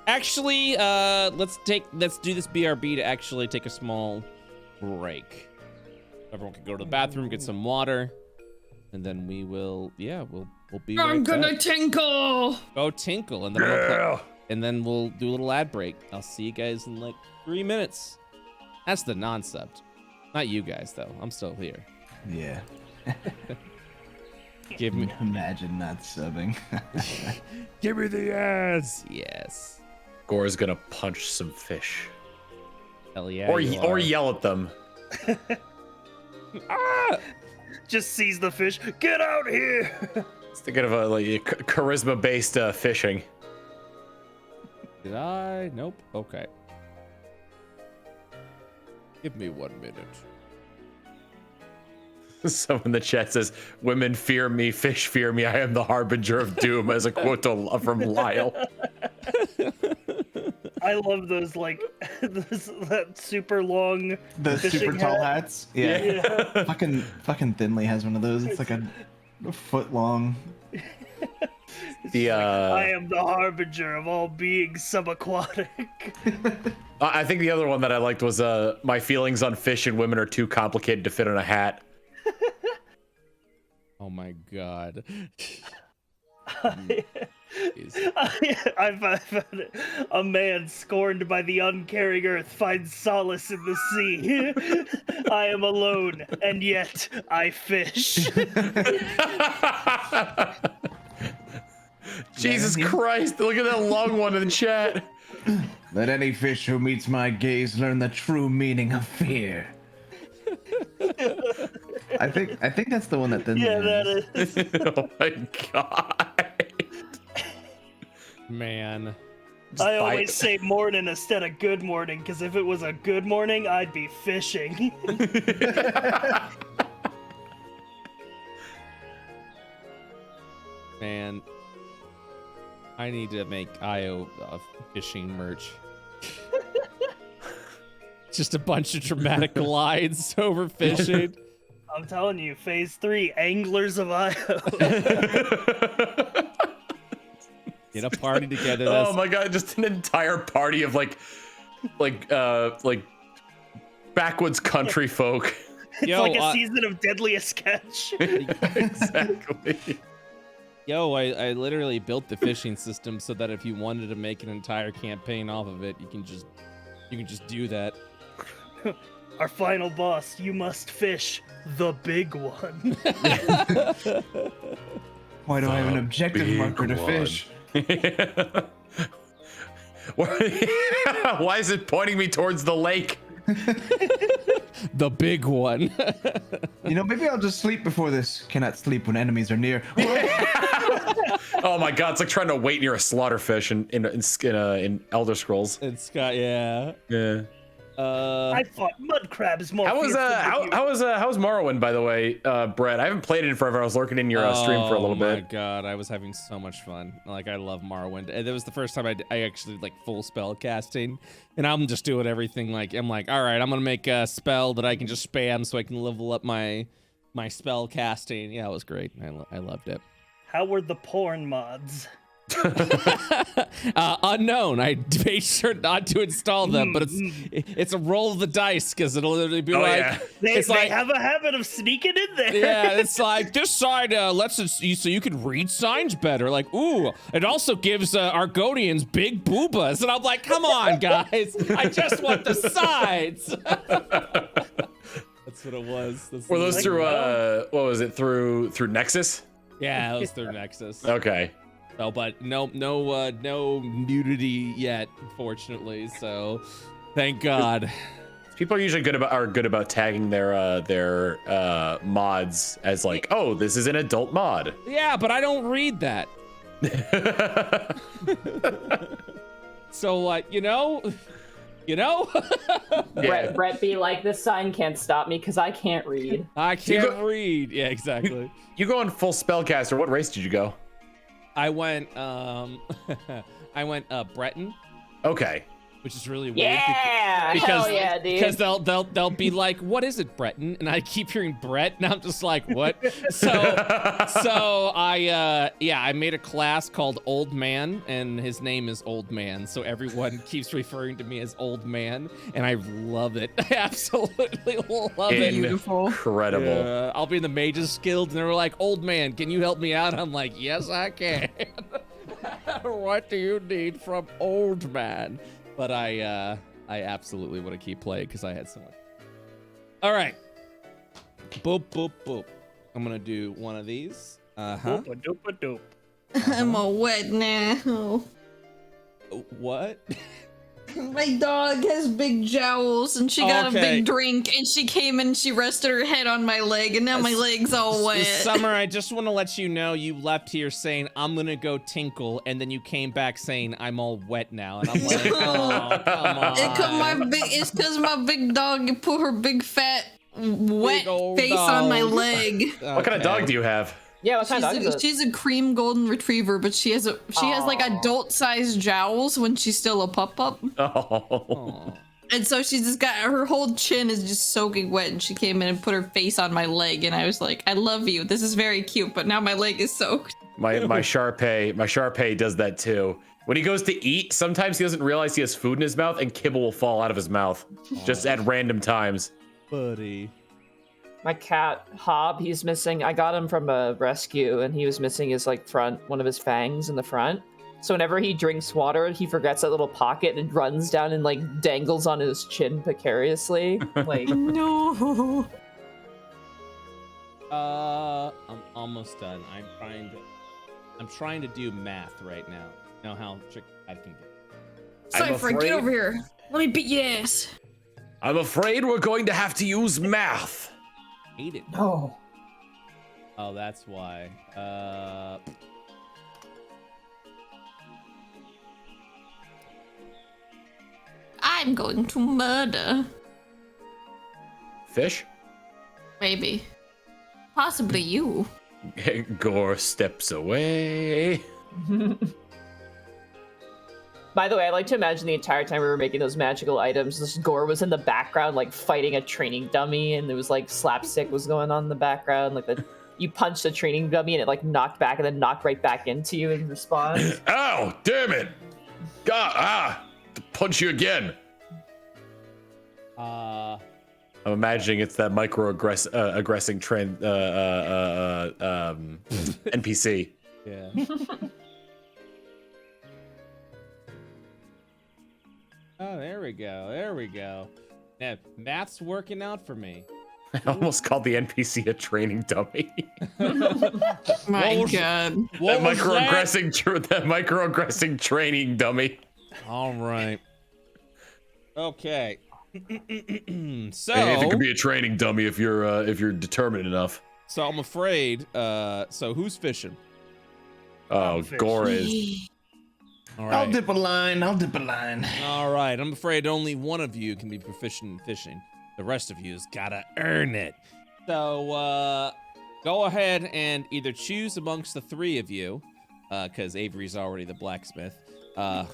Actually, let's do this BRB to actually take a small break. Everyone can go to the bathroom, get some water, and then we will. Yeah, we'll be. I'm right gonna back. tinkle. Go tinkle, and then we'll do a little ad break. I'll see you guys in like 3 minutes. That's the non-subbed. Not you guys though. I'm still here. Yeah. Give me. Imagine not subbing. Give me the ads. Yes. Gore's gonna punch some fish. Hell yeah. Or you are. yell at them. Ah! Just sees the fish. Get out here! It's thinking of a charisma-based fishing. Did I? Nope. Okay. Give me 1 minute. Someone in the chat says, "Women fear me, fish fear me. I am the harbinger of doom." As a quote from Lyle. I love those that super long The fishing super tall hat. hats. Yeah. Fucking Thinly has one of those. It's like a foot long. I am the harbinger of all beings subaquatic. I think the other one that I liked was "My feelings on fish and women are too complicated to fit on a hat." Oh my god. I've found it. A man scorned by the uncaring earth finds solace in the sea. I am alone, and yet I fish. Jesus Christ! Look at that long one in the chat. Let any fish who meets my gaze learn the true meaning of fear. I think that's the one that Thinly Yeah, has. that is. Oh my god. Man. I always say morning instead of good morning, because if it was a good morning, I'd be fishing. Man. I need to make IO fishing merch. Just a bunch of dramatic glides over fishing. I'm telling you, phase 3, Anglers of Io. Get a party together. Oh my god, just an entire party of like backwoods country folk. It's Yo, like a season of Deadliest Catch. Exactly. Yo, I literally built the fishing system so that if you wanted to make an entire campaign off of it, you can just do that. Our final boss, you must fish the big one. Why do I have an objective marker to fish? Why is it pointing me towards the lake? The big one. You know, maybe I'll just sleep before this. Cannot sleep when enemies are near. Oh my god, it's like trying to wait near a slaughterfish in Elder Scrolls. It's got yeah. I fought mud crabs more. How was Morrowind, by the way, Brett? I haven't played it in forever. I was lurking in your stream for a little bit. Oh my god, I was having so much fun. Like, I love Morrowind. And it was the first time I actually like full spell casting, and I'm just doing everything like I'm like, all right, I'm gonna make a spell that I can just spam so I can level up my my spell casting. Yeah, it was great. I loved it. How were the porn mods? Unknown. I made sure not to install them, but it's a roll of the dice because it'll literally be They have a habit of sneaking in there. Yeah, it's like this side lets it so you can read signs better. Like, ooh, it also gives Argonians big boobas, and I'm like, come on, guys, I just want the sides. That's what it was. Were those through what was it through Nexus? Yeah, it was through Nexus. Okay. No, but no nudity yet, unfortunately. So, thank God. People are usually good about tagging their mods as like, oh, this is an adult mod. Yeah, but I don't read that. So, you know. Brett be like, this sign can't stop me because I can't read. I can't read. Yeah, exactly. You go on full spellcaster. What race did you go? I went Breton. Okay. Which is really weird. Yeah, hell yeah, dude. Because they'll be like, "What is it, Breton?" And I keep hearing Brett, and I'm just like, "What?" So I made a class called Old Man, and his name is Old Man. So everyone keeps referring to me as Old Man, and I love it. I absolutely love it. Beautiful. Incredible. Yeah, I'll be in the Mages Guild, and they're like, "Old Man, can you help me out?" I'm like, "Yes, I can." What do you need from Old Man? But I absolutely want to keep playing because I had so much. All right. Boop, boop, boop. I'm going to do one of these. Uh-huh. Doop-a-doop-a-doop. I'm all wet now. What? My dog has big jowls, and she got a big drink, and she came and she rested her head on my leg, and now my leg's all wet. Summer, I just want to let you know you left here saying, I'm going to go tinkle, and then you came back saying, I'm all wet now. And I'm like, oh, come on. It's because my big dog put her big fat wet face on my leg. Okay. What kind of dog do you have? Yeah, what kind of dog is it? She's a cream golden retriever, but she has like adult-sized jowls when she's still a pup. Oh. And so she's just got her whole chin is just soaking wet, and she came in and put her face on my leg, and I was like, I love you. This is very cute, but now my leg is soaked. My Shar-Pei does that too. When he goes to eat, sometimes he doesn't realize he has food in his mouth, and kibble will fall out of his mouth just at random times. Buddy. My cat, Hob, he's missing. I got him from a rescue, and he was missing his one of his fangs in the front. So whenever he drinks water, he forgets that little pocket and runs down and dangles on his chin precariously. No. I'm almost done. I'm trying to do math right now. You know how tricky I can get. SciFri, get over here. Let me beat your ass. I'm afraid we're going to have to use math. Hate it. No. Oh, that's why. I'm going to murder. Fish? Maybe. Possibly you. Gore steps away. By the way, I like to imagine the entire time we were making those magical items, this Gore was in the background, fighting a training dummy, and there was slapstick was going on in the background. You punched a training dummy, and it knocked back, and then knocked right back into you in response. Ow! Damn it! God! Punch you again. I'm imagining it's that aggressing trend NPC. Yeah. Oh, there we go. Yeah, math's working out for me. I almost called the NPC a training dummy. My God. That microaggressing training dummy. All right. Okay. So anything could be a training dummy if you're determined enough. So I'm afraid. So who's fishing? Oh, Gore is. All right. I'll dip a line. All right. I'm afraid only one of you can be proficient in fishing. The rest of you's gotta earn it. So go ahead and either choose amongst the three of you, because Avery's already the blacksmith.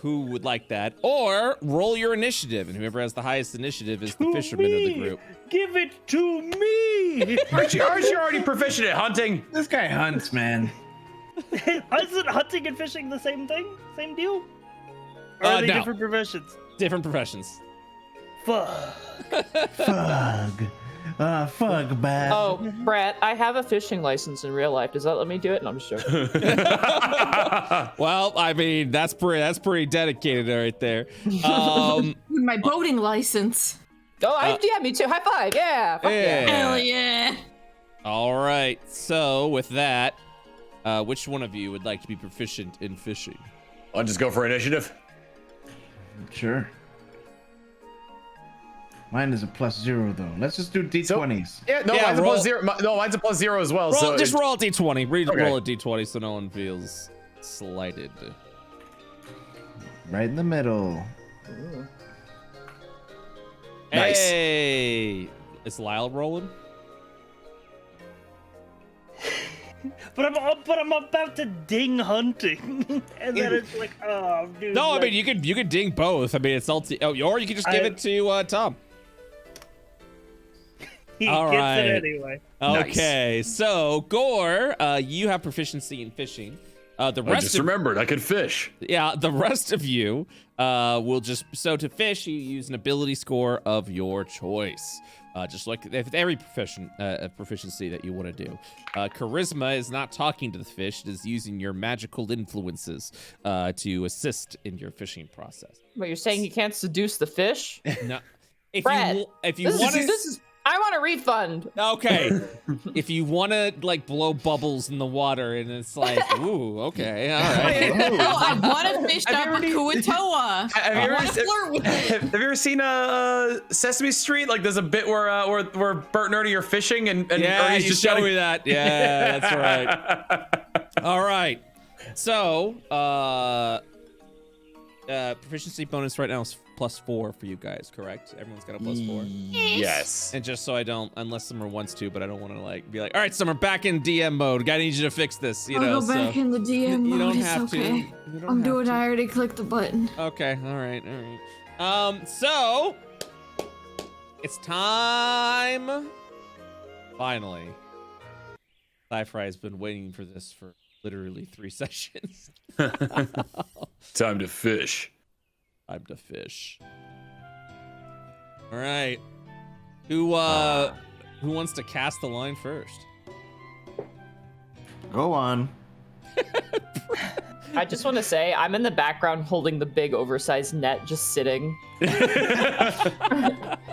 Who would like that, or roll your initiative, and whoever has the highest initiative is the fisherman of the group. Give it to me. me! Aren't you already proficient at hunting? This guy hunts, man. Isn't hunting and fishing the same thing? Same deal? Or are they No. different professions? Different professions. Fuck. Fug. Fug, man. Oh, Brett, I have a fishing license in real life. Does that let me do it? No, I'm just joking. Well, I mean, that's pretty dedicated right there. With my boating license. Oh, yeah, me too. High five. Yeah. Fuck yeah. Hell yeah. All right. So with that, which one of you would like to be proficient in fishing? I'll just go for initiative. Sure. Mine is a +0 though. Let's just do D20s. Yeah, no, Yeah, mine's roll- a +0. No, mine's a +0 as well. So Just roll a d20. Okay. Roll a d20 so no one feels slighted. Right in the middle. Nice. Hey, is Lyle rolling? But I'm about to ding hunting, and then it's like, oh, dude. No, I like, mean you could ding both. I mean it's all. Or you could just give it to Tom. he all gets right. it anyway. Okay, so Gore, you have proficiency in fishing. The I rest just of remembered I could fish. the rest of you will just to fish. You use an ability score of your choice. Just like with every proficiency that you want to do. Charisma is not talking to the fish; it is using your magical influences to assist in your fishing process. Wait, you're saying you can't seduce the fish? No, if Brad, you want to, I want a refund. okay. If you want to like blow bubbles in the water, and it's like, ooh, okay, all right. No, I want to fish up a Kuatoa. I want to flirt with it. Have you ever seen Sesame Street? Like, there's a bit where Bert and Ernie are fishing, and Yeah, Ernie's you just show shouting- me that. Yeah, that's right. All right. So, proficiency bonus right now is +4 for you guys, correct? Everyone's got a +4. Yes. And just so I don't, unless Summer wants to, but I don't want to like be like, all right, Summer, back in DM mode. I need you to fix this. You know, I'll go back so in the DM mode. you don't It's have okay. to. You don't I'm have doing. to. I already clicked the button. Okay, all right. So it's time. Finally, SciFri has been waiting for this for literally 3 sessions. Time to fish. Time to fish. All right. Who wants to cast the line first? Go on. I just want to say, I'm in the background holding the big oversized net, just sitting.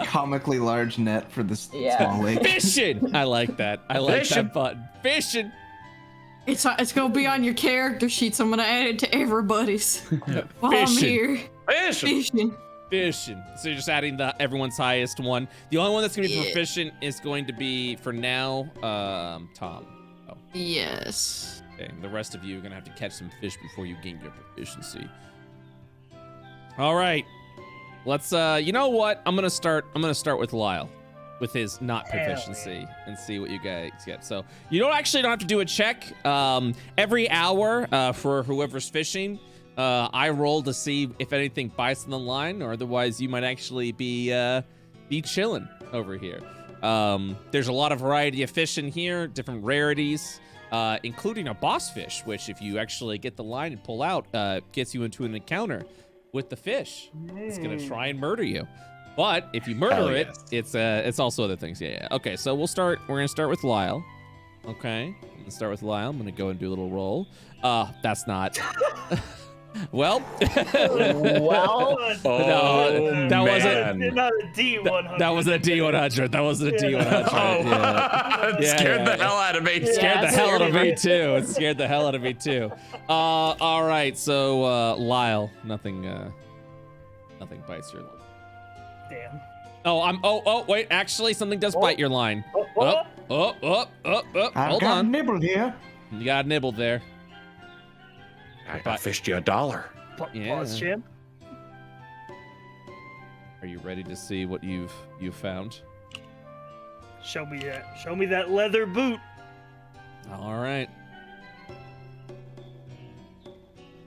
Comically large net for this Yeah. small lake. Fishing. I like that. I like Fishing. that button. Fishing. It's gonna be on your character sheets. I'm gonna add it to everybody's. While I'm Fishing. here. Fishing. Fishing. Fishing. So you're just adding everyone's highest one. The only one that's gonna be proficient is going to be for now, Tom. Oh, Yes. okay. The rest of you are gonna have to catch some fish before you gain your proficiency. All right. Let's. You know what? I'm gonna start with Lyle, with his not Hell proficiency, and see what you guys get. So you don't have to do a check. Every hour, for whoever's fishing, I roll to see if anything bites on the line, or otherwise you might actually be chilling over here. There's a lot of variety of fish in here, different rarities, including a boss fish, which if you actually get the line and pull out, gets you into an encounter with the fish. It's gonna try and murder you. But if you murder it, it's also other things. Yeah. Okay, so we're gonna start with Lyle. Okay, I'm gonna start with Lyle. I'm gonna go and do a little roll. That's not. Well. Well, Oh, that man. They're not a D100. That was a D100. That was a D100. Oh, Yeah. it scared the hell out of me. Scared the it's hell out of scary. me too. It scared the hell out of me too. All right. So Lyle, nothing bites your line. Damn. Oh, wait. Actually, something does bite your line. Oh. I've Hold got on. nibbled here. You got nibbled there. I fished you $1. Yeah. Pause, champ. Are you ready to see what you've found? Show me that. Show me that leather boot. All right.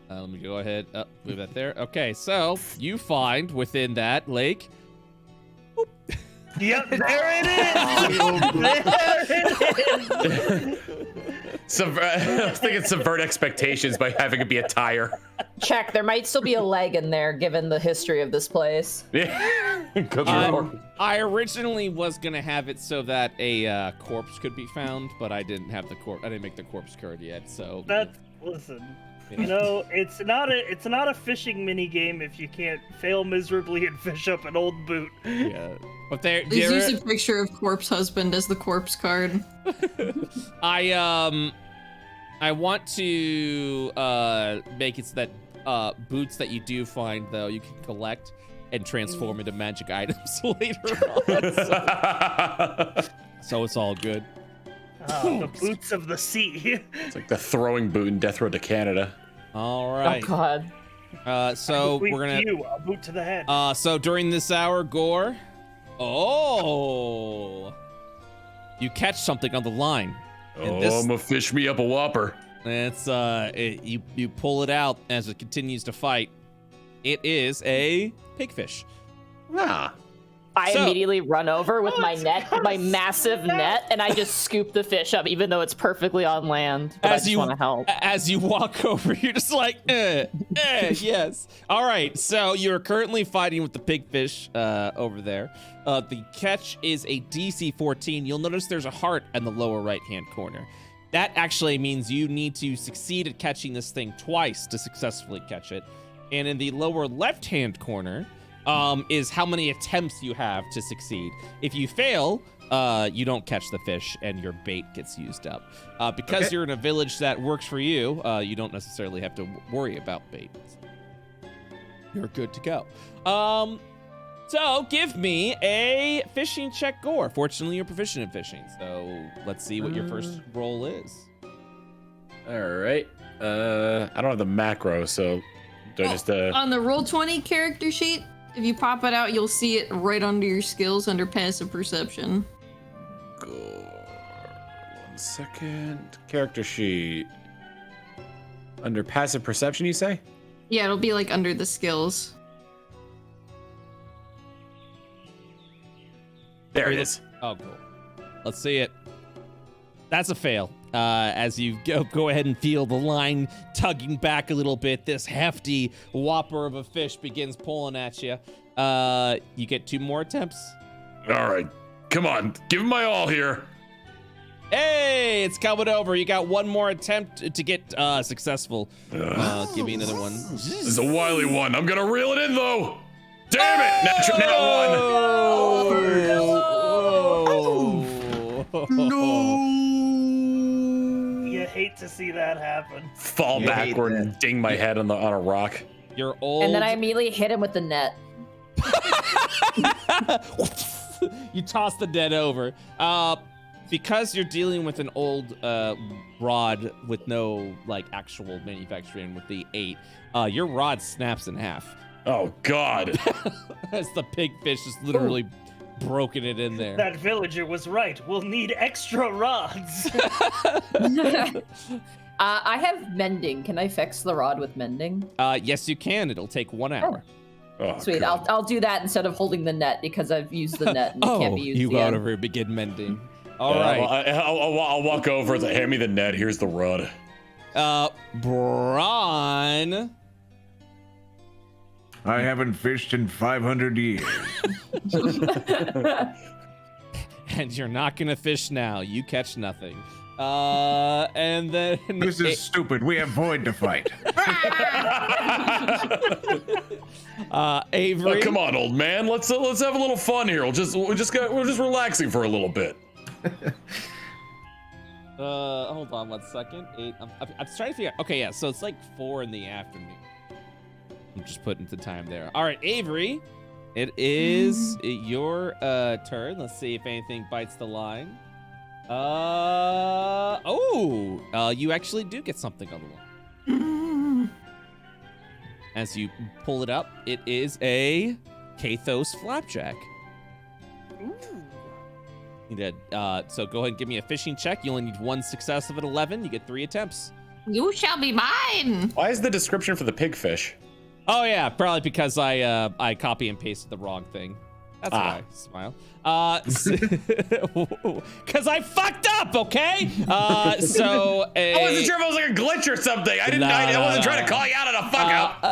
Let me go ahead. Move that there. Okay, so you find within that lake Yep, there it is. I was thinking subvert expectations by having it be a tire. Check. There might still be a leg in there, given the history of this place. Yeah. I originally was gonna have it so that a corpse could be found, but I didn't have the corpse. I didn't make the corpse card yet, so. Listen. You know, it's not a fishing mini game if you can't fail miserably and fish up an old boot. Yeah, but there. Please use a picture of corpse husband as the corpse card. I want to make it so that boots that you do find though you can collect and transform into magic items later on. So it's all good. The boots of the sea. It's like the throwing boot in Death Road to Canada. All right. Oh God. So we're gonna. A boot to the head. So during this hour, Gore. Oh. You catch something on the line. I'm gonna fish me up a whopper. It's you pull it out as it continues to fight. It is a pigfish. Ah. I immediately run over with my net, my massive net, and I just scoop the fish up, even though it's perfectly on land. But I just want to help. As you walk over, you're just like, yes. All right, so you're currently fighting with the pigfish over there. The catch is a DC 14. You'll notice there's a heart in the lower right-hand corner. That actually means you need to succeed at catching this thing twice to successfully catch it. And in the lower left-hand corner, is how many attempts you have to succeed. If you fail, you don't catch the fish and your bait gets used up. Because you're in a village that works for you, you don't necessarily have to worry about bait. You're good to go. So give me a fishing check, Gore. Fortunately, you're proficient in fishing, so let's see what your first roll is. All right. I don't have the macro, so do I just on the Roll20 character sheet, if you pop it out, you'll see it right under your skills under passive perception. Gore. 1 second. Character sheet. Under passive perception, you say? Yeah, it'll be like under the skills. There it is. Oh, cool. Let's see it. That's a fail. As you go ahead and feel the line tugging back a little bit, this hefty whopper of a fish begins pulling at you. You get 2 more attempts. All right. Come on. Give him my all here. Hey, it's coming over. You got 1 more attempt to get successful. Give me another one. This is a wily one. I'm going to reel it in, though. Damn it. Natural one. No. You hate to see that happen. Fall backward and ding my head on a rock. You're old. And then I immediately hit him with the net. You toss the net over. Because you're dealing with an old rod with no actual manufacturing with the 8, your rod snaps in half. Oh God! As the pigfish is literally broken it in there. That villager was right. We'll need extra rods. I have mending. Can I fix the rod with mending? Yes, you can. It'll take 1 hour. Oh, sweet. I'll do that instead of holding the net because I've used the net and it can't be used you again. got over begin mending. All right. I'll walk over and say, hand me the net. Here's the rod. Bronn. I haven't fished in 500 years. And you're not gonna fish now. You catch nothing. And then this is stupid. We have void to fight. Avery. Oh, come on, old man. Let's have a little fun here. We're just relaxing for a little bit. Hold on 1 second. 8. I'm trying to figure out. Okay, yeah. So it's 4 in the afternoon. I'm just putting the time there. All right, Avery. It is your turn. Let's see if anything bites the line. You actually do get something on the line. As you pull it up, it is a Kathos flapjack. Ooh. You did. So go ahead and give me a fishing check. You only need 1 success of an 11. You get 3 attempts. You shall be mine. Why is the description for the pigfish? Oh yeah, probably because I copy and pasted the wrong thing. That's why I smile. Because I fucked up, okay? I wasn't sure if it was like a glitch or something. I wasn't trying to call you out on a fuck up.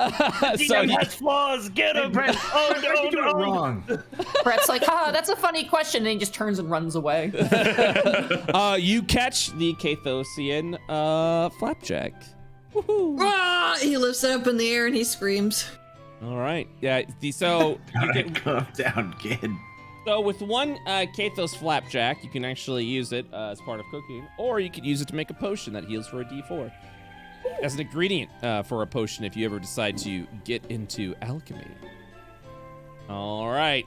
So he has flaws. Get him. Brett, Oh, no, you went wrong. Brett's like, haha, that's a funny question, and he just turns and runs away. You catch the Cathosian flapjack. Woohoo! Ah, he lifts it up in the air and he screams. All right. Yeah. So you can Calm down, kid. So with one Cathos flapjack, you can actually use it as part of cooking, or you could use it to make a potion that heals for a D4 as an ingredient for a potion if you ever decide to get into alchemy. All right.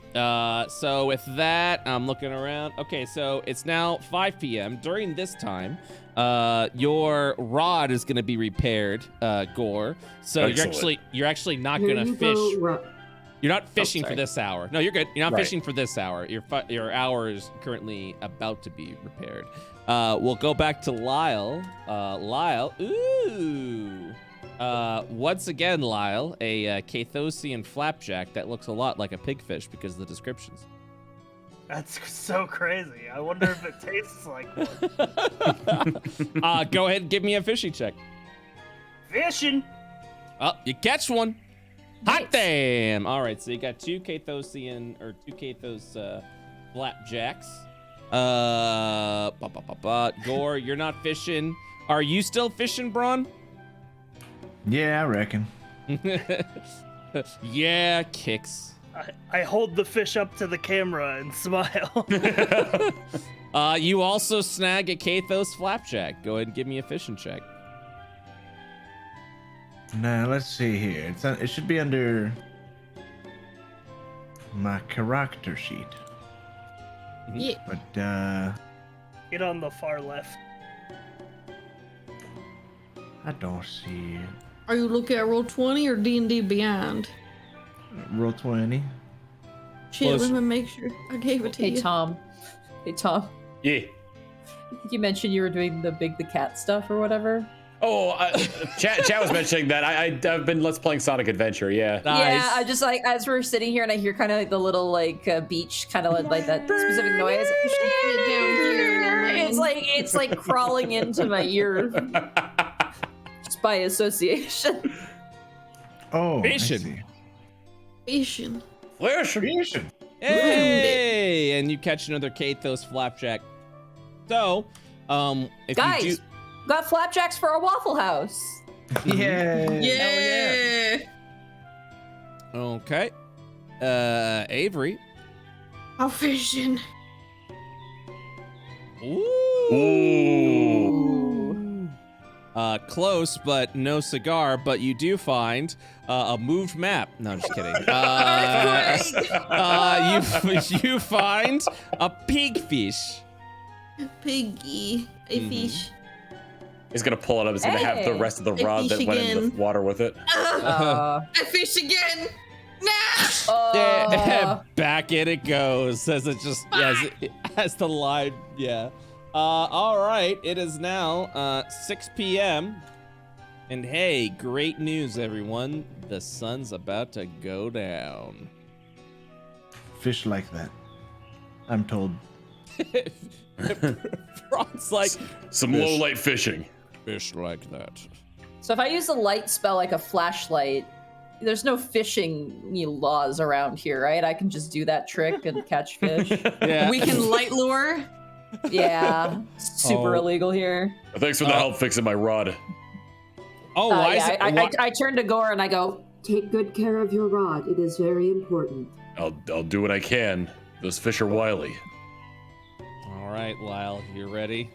So with that, I'm looking around. Okay, so it's now 5 p.m. During this time, your rod is going to be repaired, Gore. So Excellent. you're actually not going to fish. You're not fishing for this hour. No, you're good. You're not fishing for this hour. Your hour is currently about to be repaired. We'll go back to Lyle. Lyle, ooh. Once again, Lyle, a Cathosian flapjack that looks a lot like a pigfish because of the descriptions. That's so crazy. I wonder if it tastes like one. Go ahead and give me a fishing check. Fishing. Oh, you catch one. Hot damn! All right, so you got two Cathos flapjacks. Gore, you're not fishing. Are you still fishing, Bronn? Yeah, I reckon. Yeah, kicks. I hold the fish up to the camera and smile. You also snag a Cathos flapjack. Go ahead and give me a fishing check. Now, let's see here. It should be under my character sheet. Yeah. But, Get on the far left. I don't see it. Are you looking at Roll20 or D&D Beyond? Roll 20. Shit, let me make sure I gave it to Hey, you. Tom. Hey, Tom. Yeah. I think you mentioned you were doing the cat stuff or whatever. Oh, Chat was mentioning that. I've been Let's Playing Sonic Adventure, yeah. Nice. Yeah, I just like, as we're sitting here and I hear kind of like the little like beach kind of like that specific noise. It's like crawling into my ear just by association. Oh, Fishing. Fishing. Fishing. Hey! And you catch another Cathos flapjack. So, if Guys, you do... got flapjacks for our Waffle House. Yeah. Yeah. Okay. Avery. I'm fishing. Ooh. Close, but no cigar. But you do find a moved map. No, I'm just kidding. You find a pigfish. Piggy. A fish. He's gonna pull it up. He's gonna have the rest of the rod that went in the water with it. I fish again. Nah. Back in it goes as it just as the line. Yeah. All right. It is now 6 p.m. And hey, great news, everyone! The sun's about to go down. Fish like that, I'm told. Bronn's like some low light fishing. Fish like that. So if I use a light spell like a flashlight, there's no fishing laws around here, right? I can just do that trick and catch fish. Yeah. We can light lure. Yeah, super illegal here. Thanks for the help fixing my rod. Oh, why is it? I turn to Gore and I go, Take good care of your rod. It is very important. I'll do what I can. Those fish are wily. All right, Lyle, you ready?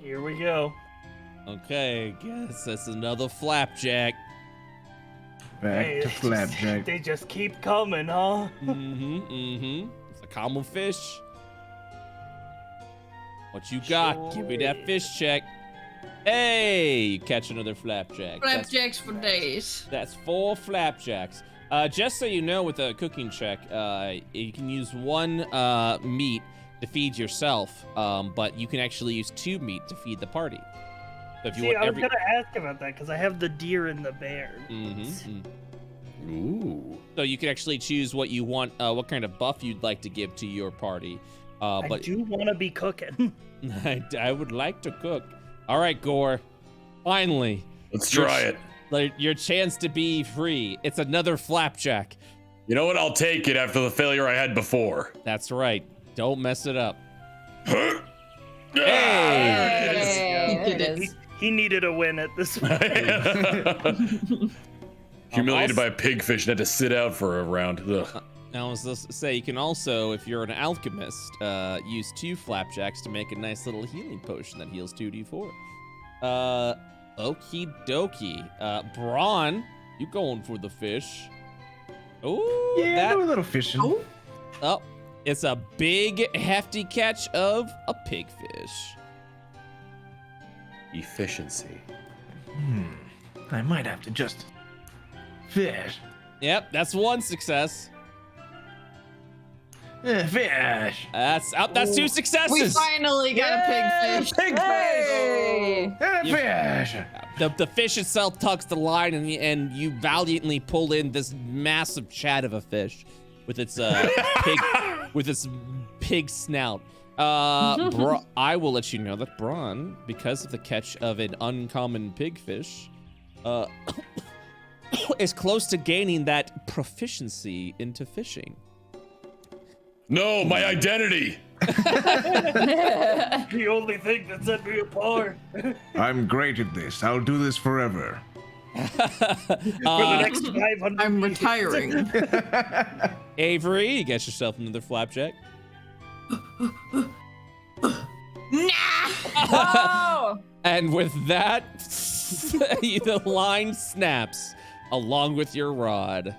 Here we go. Okay, guess that's another flapjack. Back to flapjack. They just keep coming, huh? It's a common fish. What you got? Give me that fish check. Hey, you catch another flapjack. Flapjacks for days. That's 4 flapjacks. Just so you know, with a cooking check, you can use 1 meat to feed yourself, but you can actually use 2 meat to feed the party. So if you want I was gonna ask about that because I have the deer and the bear. Ooh. So you can actually choose what you want, what kind of buff you'd like to give to your party. But I do want to be cooking. I would like to cook. All right, Gore. Finally. Let's try it. Your chance to be free. It's another flapjack. You know what? I'll take it after the failure I had before. That's right. Don't mess it up. Hey! He needed a win at this point. Humiliated by a pigfish and had to sit out for a round. Ugh. Now, as I say, you can also, if you're an alchemist, use 2 flapjacks to make a nice little healing potion that heals 2d4. Okie dokie. Bronn, you going for the fish? Oh, Yeah, do a little fishing. Oh, it's a big, hefty catch of a pigfish. Efficiency. I might have to just fish. Yep, that's 1 success. Fish. That's 2 successes. We finally got a pigfish. Hey! Fish. The fish itself tucks the line, and you valiantly pull in this massive chat of a fish with its pig snout. I will let you know that Bronn, because of the catch of an uncommon pigfish, is close to gaining that proficiency into fishing. No, my identity. The only thing that set me apart. I'm great at this. I'll do this forever. For the next 500 I'm years. retiring. Avery, you get yourself another flapjack. Oh! And with that, the line snaps along with your rod.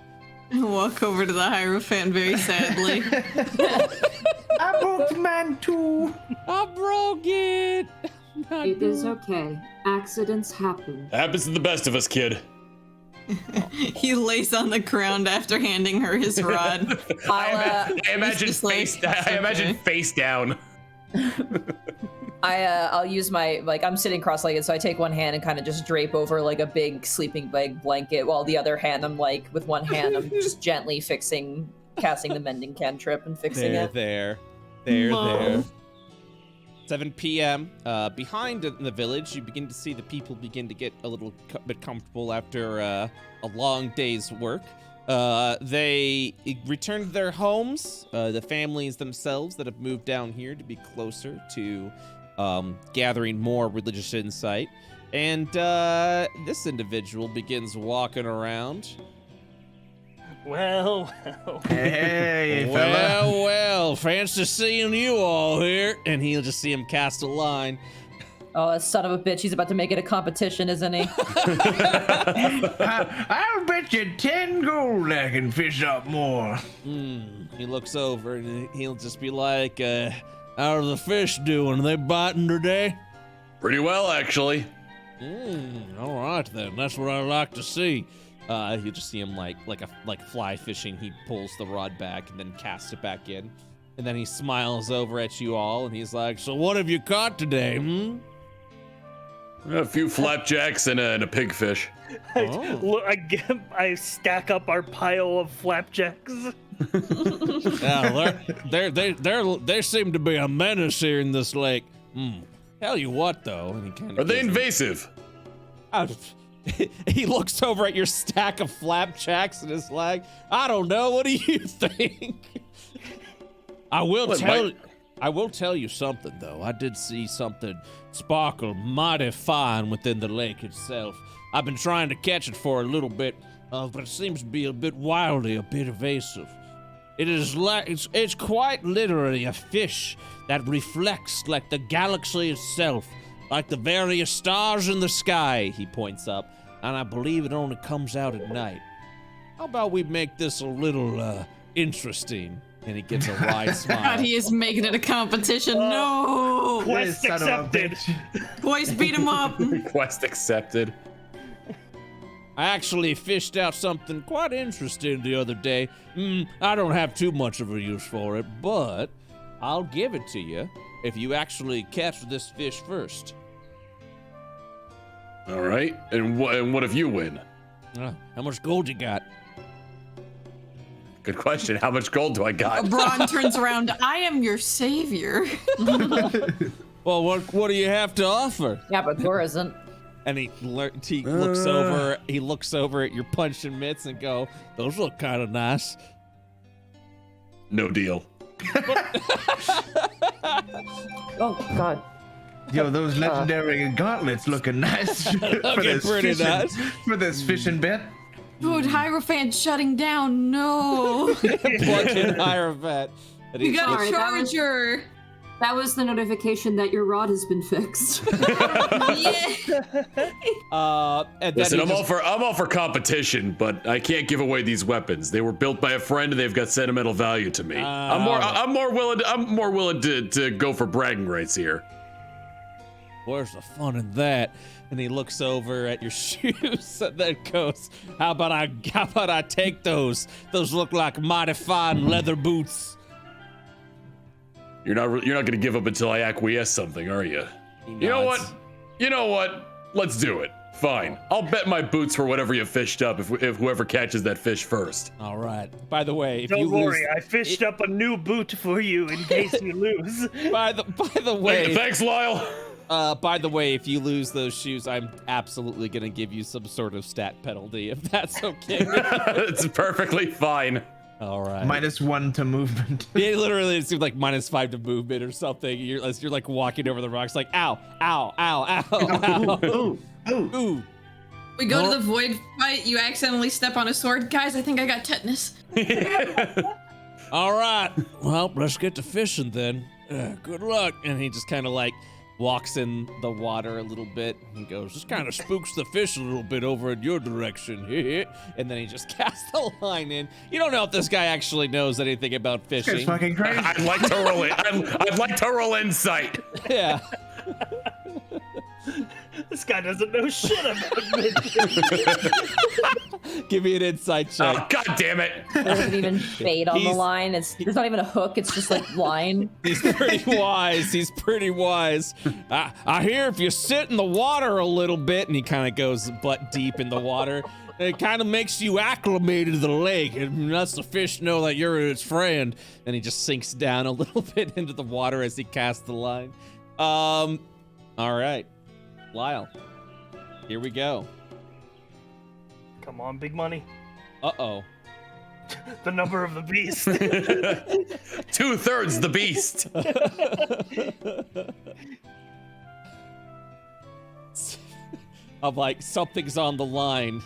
Walk over to the Hierophant very sadly. I broke mine too. I broke it. It is okay. Accidents happen. Happens to the best of us, kid. He lays on the ground after handing her his rod. I imagine just like, face. I imagine okay. face down. I'll use my, I'm sitting cross-legged, so I take one hand and kind of just drape over like a big sleeping bag blanket, while the other hand with one hand I'm just gently casting the mending cantrip and fixing it. There. 7 p.m. Behind in the village, you begin to see the people begin to get a little bit comfortable after a long day's work. They return to their homes, the families themselves that have moved down here to be closer to gathering more religious insight. And this individual begins walking around. Well. Hey, fella. Well, fancy seeing you all here. And he'll just see him cast a line. Oh, that son of a bitch, he's about to make it a competition, isn't he? I'll bet you 10 gold I can fish up more. He looks over and he'll just be like, how are the fish doing? Are they biting today? Pretty well, actually. All right then. That's what I like to see. You just see him like fly fishing. He pulls the rod back and then casts it back in. And then he smiles over at you all and he's like, so what have you caught today, A few flapjacks and a pigfish. Look, I stack up our pile of flapjacks. Yeah, they seem to be a menace here in this lake. Tell you what, though. And he kind of Are they invasive? He looks over at your stack of flapjacks and is like, I don't know. What do you think? I will tell you something, though. I did see something sparkle mighty fine within the lake itself. I've been trying to catch it for a little bit, but it seems to be a bit wily, a bit evasive. It is it's quite literally a fish that reflects like the galaxy itself, like the various stars in the sky, he points up, and I believe it only comes out at night. How about we make this a little interesting? And he gives a wide smile. God, he is making it a competition. No! Quest accepted. Boys, beat him up. Quest accepted. I actually fished out something quite interesting the other day. I don't have too much of a use for it, but I'll give it to you if you actually catch this fish first. All right. And what if you win? How much gold you got? Good question. How much gold do I got? Bronn turns around. I am your savior. Well, what do you have to offer? Yeah, but Thor isn't. And he looks over. He looks over at your punching mitts and go, "Those look kind of nice." No deal. Oh God. Yo, those legendary gauntlets looking nice for this fishing bit. Dude, Hierophant shutting down. No. Plug-in Hierophant. You got Sorry, a charger. That was the notification that your rod has been fixed. And Listen, I'm all for competition, but I can't give away these weapons. They were built by a friend, and they've got sentimental value to me. I'm more willing to go for bragging rights here. Where's the fun in that? And he looks over at your shoes and then goes, "How about I take those? Those look like mighty fine leather boots." You're not gonna give up until I acquiesce something, are you? You know what? Let's do it. Fine. I'll bet my boots for whatever you fished up if whoever catches that fish first. All right. By the way, if Don't you worry, lose, I fished up a new boot for you in case you lose. by the way, Thanks, Lyle. By the way, if you lose those shoes, I'm absolutely gonna give you some sort of stat penalty, if that's okay. It's perfectly fine. All right. -1 to movement. It literally seems like -5 to movement or something. You're like walking over the rocks, like ow, ow, ow, ow, ow. Ooh, ooh. Ooh. We go to the void fight. You accidentally step on a sword. Guys, I think I got tetanus. All right. Well, let's get to fishing then. Good luck. And he just kind of like walks in the water a little bit and goes, "This kind of spooks the fish a little bit over in your direction." And then he just casts the line in. You don't know if this guy actually knows anything about fishing. It's fucking crazy. I'd like to roll it. I'd like to roll insight. Yeah. This guy doesn't know shit about me. Give me an insight check. Oh, God damn it. There's not even bait on the line. There's not even a hook. It's just like line. He's pretty wise. He's pretty wise. I hear if you sit in the water a little bit, and he kind of goes butt deep in the water, it kind of makes you acclimated to the lake. It lets the fish know that you're its friend. And he just sinks down a little bit into the water as he casts the line. All right. Lyle, here we go. Come on, big money. Uh-oh. The number of the beast. 2/3 the beast. I'm like, something's on the line.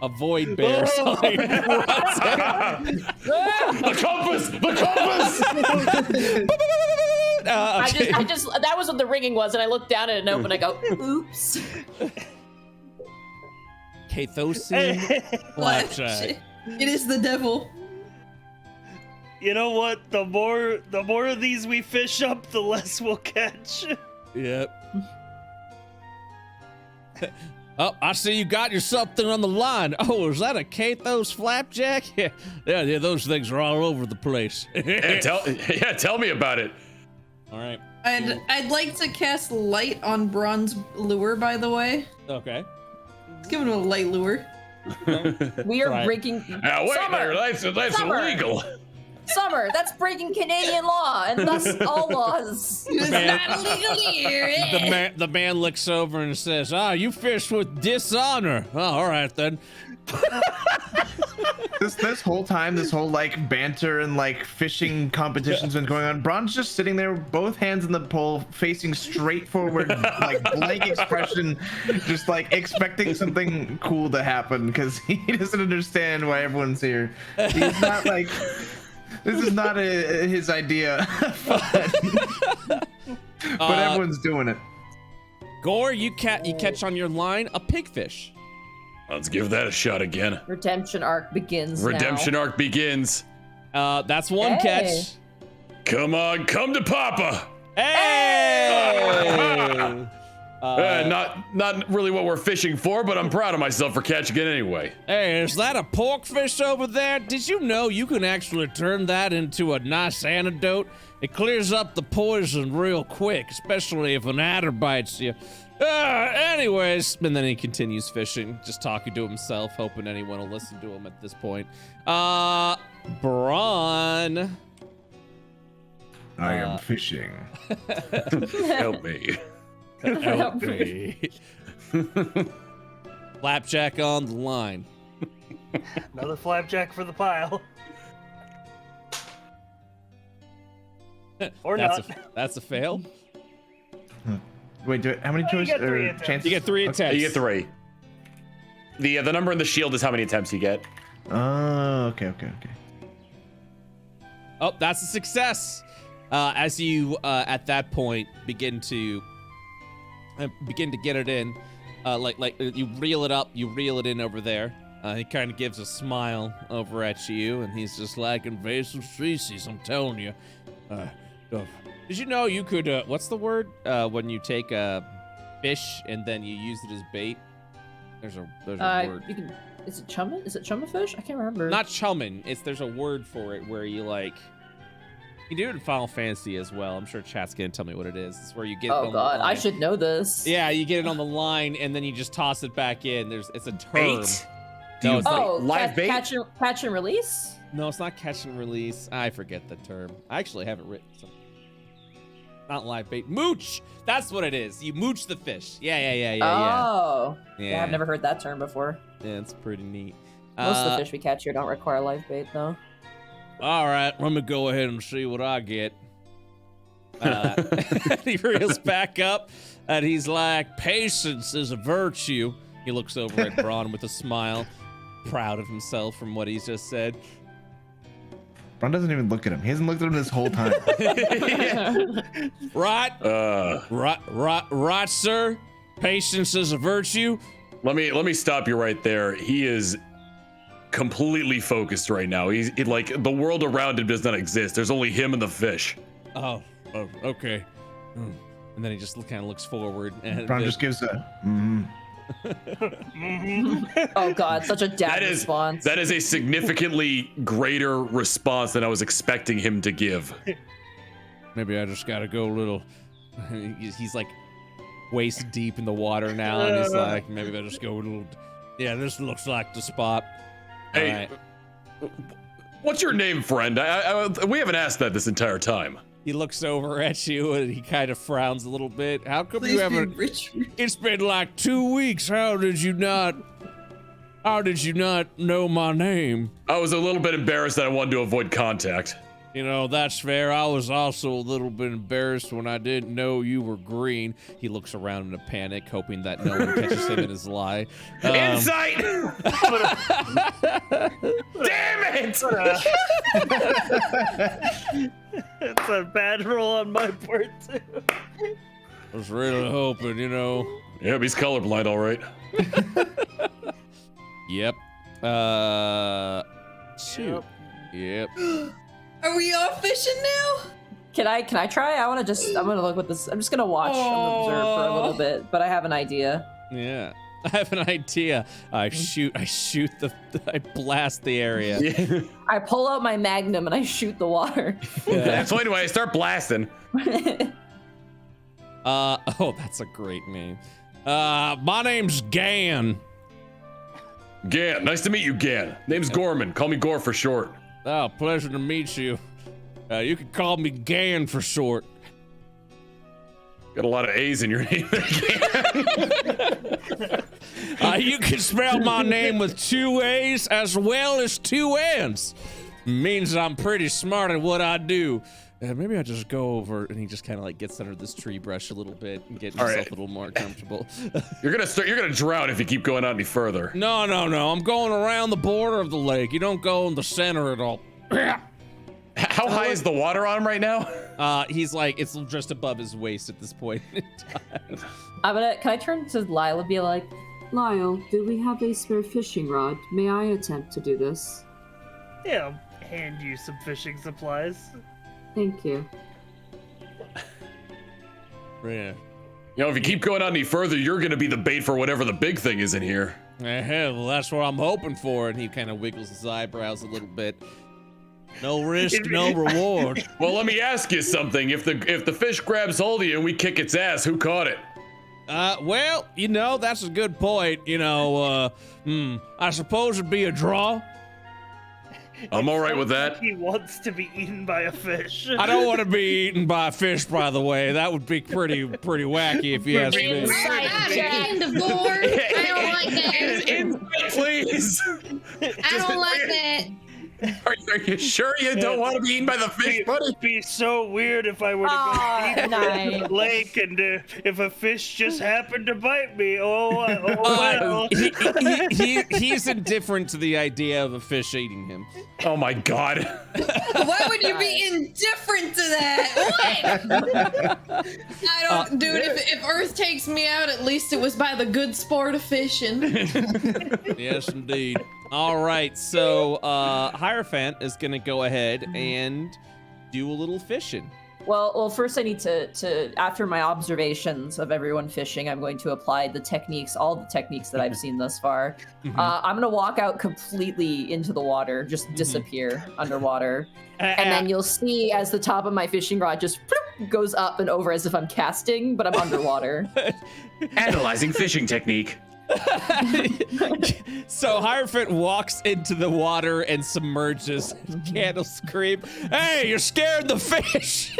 A void bear. Something runs in. The compass! The compass! I just that was what the ringing was, and I looked down at it and opened. I go, oops. Kathosian flapjack. It is the devil. You know what? The more of these we fish up, the less we'll catch. Yep. Oh, I see you got your something on the line. Oh, is that a Kathos flapjack? Yeah, those things are all over the place. Tell me about it. All right. I'd like to cast light on Bronn's lure, by the way. Okay. Let's give him a light lure. We are Right. breaking. Now, wait Summer! there, that's Summer! illegal. Summer, that's breaking Canadian law, and thus all laws. It's Man. not illegal here. The man looks over and says, "Ah, you fish with dishonor." Oh, all right then. This whole time, this whole like banter and like fishing competition's been going on. Bronn's just sitting there, both hands in the pole, facing straight forward, like blank expression, just like expecting something cool to happen because he doesn't understand why everyone's here. He's not like, this is not his idea, but everyone's doing it. Gore, you catch on your line a pigfish. Let's give that a shot again. Redemption arc begins. Redemption arc begins. That's one Hey. catch. Come on, come to Papa. Hey! Not really what we're fishing for, but I'm proud of myself for catching it anyway. Hey, is that a porkfish over there? Did you know you can actually turn that into a nice antidote? It clears up the poison real quick, especially if an adder bites you. Anyways, and then he continues fishing, just talking to himself, hoping anyone will listen to him at this point. Bronn. I am fishing. Help me. Help me. Flapjack on the line. Another flapjack for the pile. Or that's not. That's a fail. Wait, how many choices or chances? You get 3 attempts. You get 3. The number in the shield is how many attempts you get. Oh, okay. Oh, that's a success. As you at that point begin to get it in, like you reel it up, you reel it in over there. He kind of gives a smile over at you, and he's just like, invasive species, I'm telling you. Did you know you could, what's the word? When you take a fish and then you use it as bait? There's a word. You can, is it chummin? Is it chummafish? I can't remember. Not chummin. There's a word for it where you like, you do it in Final Fantasy as well. I'm sure chat's gonna tell me what it is. It's where you get. Oh God, I should know this. Yeah, you get it on the line and then you just toss it back in. It's a term. Bait? No, it's not live bait. Catch and release. No, it's not catch and release. I forget the term. I actually have it written. Not live bait. Mooch. That's what it is. You mooch the fish. Yeah. Oh. Yeah. Yeah, I've never heard that term before. Yeah, it's pretty neat. Most of the fish we catch here don't require live bait, though. All right, let me go ahead and see what I get. He reels back up, and he's like, patience is a virtue. He looks over at Bronn with a smile, proud of himself from what he's just said. Bronn doesn't even look at him. He hasn't looked at him this whole time. Right, sir. Patience is a virtue. Let me stop you right there. He is completely focused right now. He's like, the world around him does not exist. There's only him and the fish. Oh, okay. And then he just kind of looks forward, and Bronn just gives a. Oh God, such a dad response. That is a significantly greater response than I was expecting him to give. Maybe I just gotta go a little. He's like waist deep in the water now, and he's like, maybe I just go a little. Yeah, this looks like the spot. Hey, what's your name, friend? We haven't asked that this entire time. He looks over at you and he kind of frowns a little bit. How come you haven't? It's been like 2 weeks. How did you not know my name? I was a little bit embarrassed that I wanted to avoid contact. You know, that's fair. I was also a little bit embarrassed when I didn't know you were green. He looks around in a panic, hoping that no one catches him in his lie. Insight! Damn it! It's a bad roll on my part, too. I was really hoping, you know. Yep, he's colorblind, all right. Yep. Shoot. Yep. Are we off fishing now? Can I try? I'm gonna look with this. I'm just gonna watch. I'm gonna observe for a little bit, but I have an idea. Yeah. I have an idea. I blast the area. I pull out my magnum and I shoot the water. Yeah. So anyway, I start blasting. Oh, that's a great name. My name's Gan. Gan, nice to meet you, Gan. Name's Gorman. Call me Gore for short. Oh, pleasure to meet you. You can call me Gan for short. Got a lot of A's in your name there, Gan. You can spell my name with 2 A's as well as 2 N's. Means I'm pretty smart at what I do. Maybe I just go over, and he just kind of like gets under this tree brush a little bit and get himself a little more comfortable. You're gonna drown if you keep going on any further. No. I'm going around the border of the lake. You don't go in the center at all. How high is the water on him right now? He's like, it's just above his waist at this point in time. Can I turn to Lyle and be like, Lyle, do we have a spare fishing rod? May I attempt to do this? Yeah, I'll hand you some fishing supplies. Thank you. Yeah. You know, if you keep going on any further, you're gonna be the bait for whatever the big thing is in here. Well, that's what I'm hoping for. And he kind of wiggles his eyebrows a little bit. No risk, no reward. Well, let me ask you something. If the fish grabs hold of you and we kick its ass, who caught it? Well, you know, that's a good point. You know, I suppose it'd be a draw. I'm all right with that. He wants to be eaten by a fish. I don't want to be eaten by a fish, by the way. That would be pretty wacky if you ask me. End of gore. I don't like that. Please. I don't like that. Are you sure you don't want to be eaten by the fish, buddy? It'd be so weird if I were to go deep in the lake and if a fish just happened to bite me. Well. He's indifferent to the idea of a fish eating him. Oh my God. Why would you be indifferent to that? What? I don't, dude. If Earth takes me out, at least it was by the good sport of fishing. Yes, indeed. All right, so Hierophant is gonna go ahead and do a little fishing. Well, first I need to after my observations of everyone fishing, I'm going to apply the techniques, all the techniques that I've seen thus far. I'm gonna walk out completely into the water, just disappear underwater, and then you'll see as the top of my fishing rod just goes up and over as if I'm casting, but I'm underwater. Analyzing fishing technique. So Hierophant walks into the water and submerges. Candle scream, "Hey, you're scaring the fish!"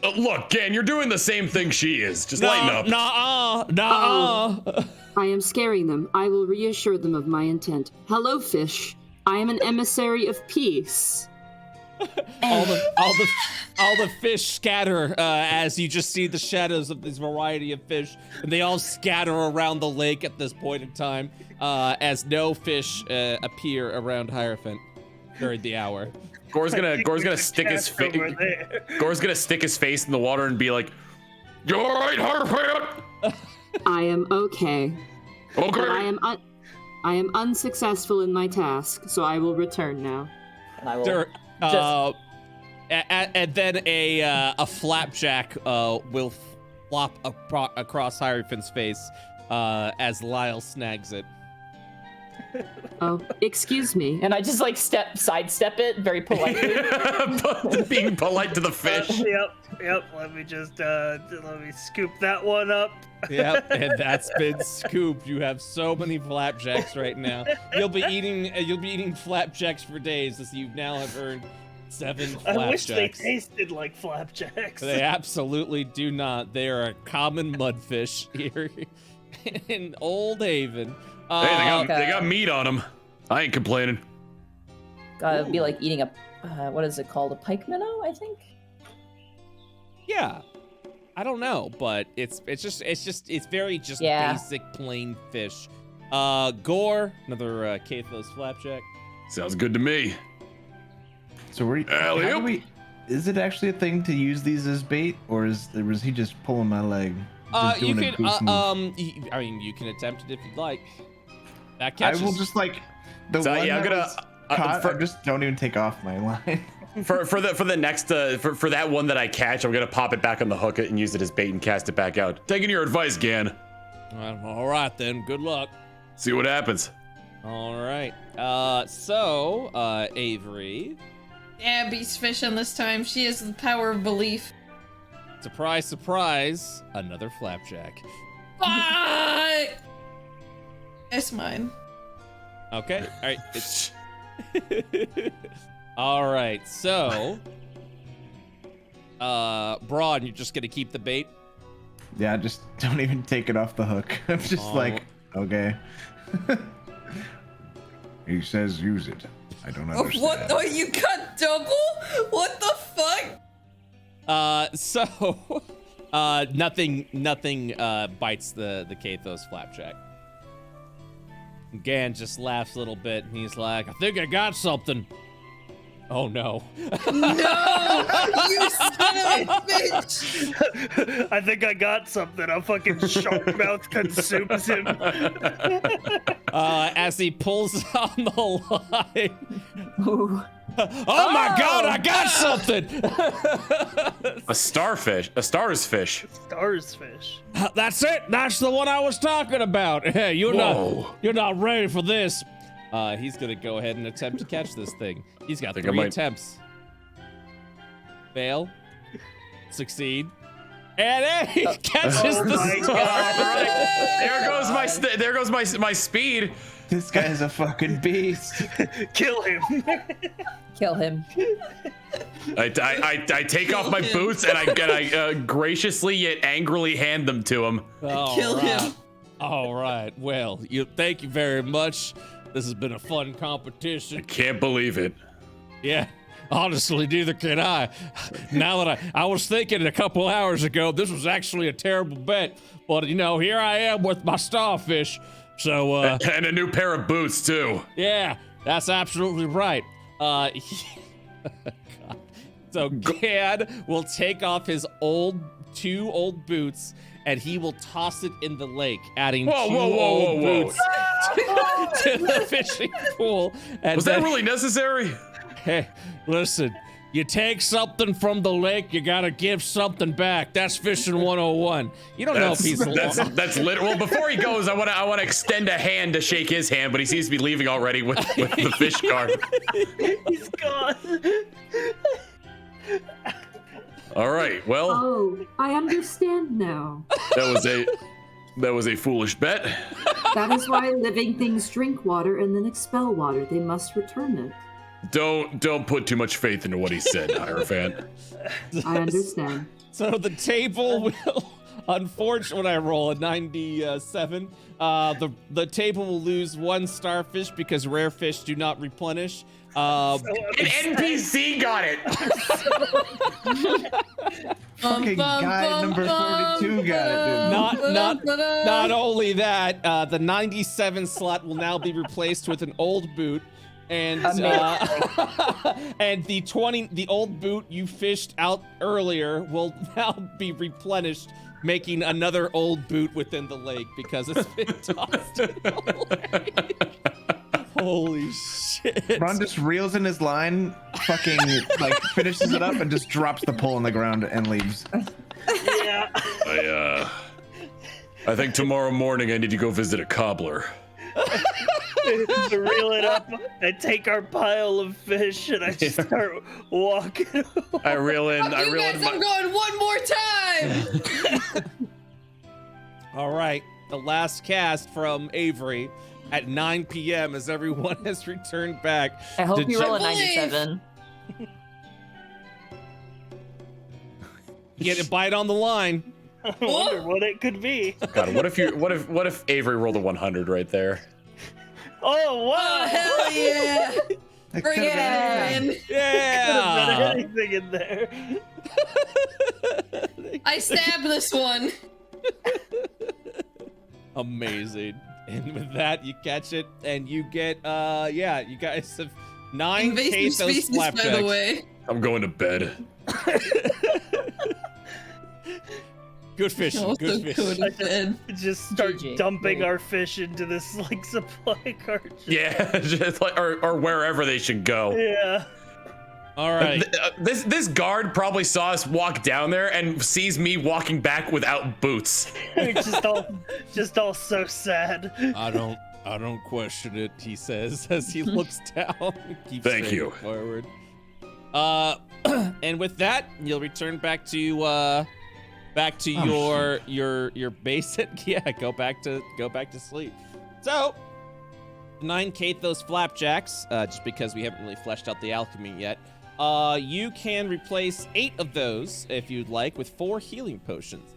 Look, Gan, you're doing the same thing she is. Just lighten up. I am scaring them. I will reassure them of my intent. Hello, fish. I am an emissary of peace. all the fish scatter as you just see the shadows of this variety of fish, and they all scatter around the lake at this point in time as no fish appear around Hierophant during the hour. Gore's gonna stick his face. Gore's gonna stick his face in the water and be like, "You all right, Hierophant?" I am okay. Okay. But I am unsuccessful in my task, so I will return now. And I will. And then a flapjack will flop across Hierophant's face as Lyle snags it. Oh, excuse me. And I just like sidestep it very politely. Being polite to the fish. Yep. Let me just let me scoop that one up. Yep, and that's been scooped. You have so many flapjacks right now. You'll be eating flapjacks for days, as you now have earned 7 flapjacks. I wish they tasted like flapjacks. They absolutely do not. They are a common mudfish here in Old Haven. Hey, they got meat on them. I ain't complaining. Gotta be like eating a what is it called? A pike minnow, I think. Yeah. I don't know, but it's very basic plain fish. Gore, another Kathos flapjack. Sounds good to me. So is it actually a thing to use these as bait, or was he just pulling my leg? You can I mean, you can attempt it if you'd like. That catches. I will just like the So, one yeah, I'm that gonna was caught, I just don't even take off my line. For the next for that one that I catch, I'm gonna pop it back on the hook and use it as bait and cast it back out. Taking your advice, Gan. All right then. Good luck. See what happens. All right. So Avery. Abby's fishing this time. She has the power of belief. Surprise, surprise! Another flapjack. Fuck! It's mine. Okay. All right. It's. All right. So, Bronn, you're just gonna keep the bait? Yeah, just don't even take it off the hook. I'm just like, okay. He says use it. I don't understand. What? Oh, you got double? What the fuck? So, nothing bites the Kathos flapjack. Gan just laughs a little bit, and he's like, "I think I got something." Oh no! No, you son of a bitch! I think I got something. A fucking shark mouth consumes him. As he pulls on the line. Oh my God! I got something. A starfish. A star's fish. Star's fish. That's it. That's the one I was talking about. Hey, you're not ready for this. He's gonna go ahead and attempt to catch this thing. He's got 3 attempts. Fail. Succeed. And then he catches the star. There goes my speed. This guy's a fucking beast. Kill him. Kill him. I take off my boots and I graciously yet angrily hand them to him. Kill him. All right. Well, thank you very much. This has been a fun competition. I can't believe it. Yeah. Honestly, neither can I. Now that I was thinking a couple hours ago, this was actually a terrible bet. But, here I am with my starfish. So, and a new pair of boots, too. Yeah, that's absolutely right. God. So Gad will take off his two old boots, and he will toss it in the lake, adding two old boots to the fishing pool. And was that really necessary? Hey, listen, you take something from the lake, you gotta give something back. That's fishing 101. You don't know if he's that's literal. Well, before he goes, I want to extend a hand to shake his hand, but he seems to be leaving already with the fish card. He's gone. All right. Well. Oh, I understand now. That was a foolish bet. That is why living things drink water and then expel water. They must return it. Don't put too much faith into what he said, Hierophant. I understand. So the table will, unfortunately, when I roll a 97, the table will lose one starfish because rare fish do not replenish. An NPC got it. Fucking guy number 42 got it, dude. Not only that, the 97 slot will now be replaced with an old boot. And and the old boot you fished out earlier will now be replenished, making another old boot within the lake because it's been tossed in the lake. Holy shit. Ron just reels in his line, fucking finishes it up and just drops the pole on the ground and leaves. Yeah. I think tomorrow morning I need to go visit a cobbler. To reel it up, I take our pile of fish and I just start walking. I reel in. I'm going one more time. All right, the last cast from Avery at 9 p.m. as everyone has returned back. I hope you roll a 97. Get a bite on the line. I wonder what it could be. God, what if Avery rolled a 100 right there? Oh wow! Oh hell yeah! Bring it in! Yeah! Anything in there? I stabbed this one. Amazing. And with that, you catch it, and you get you guys have 9 Invasive Kathos species, flapjacks. by the way. I'm going to bed. Good fishing. Good fishing. Just start GG. dumping our fish into this supply cart. Yeah, just or wherever they should go. Yeah. All right. This guard probably saw us walk down there and sees me walking back without boots. just all so sad. I don't question it, he says as he looks down. Keeps Thank you. Forward. And with that, you'll return back to your basic. Yeah, go back to sleep. So 9 Kathos flapjacks, just because we haven't really fleshed out the alchemy yet. You can replace 8 of those if you'd like with 4 healing potions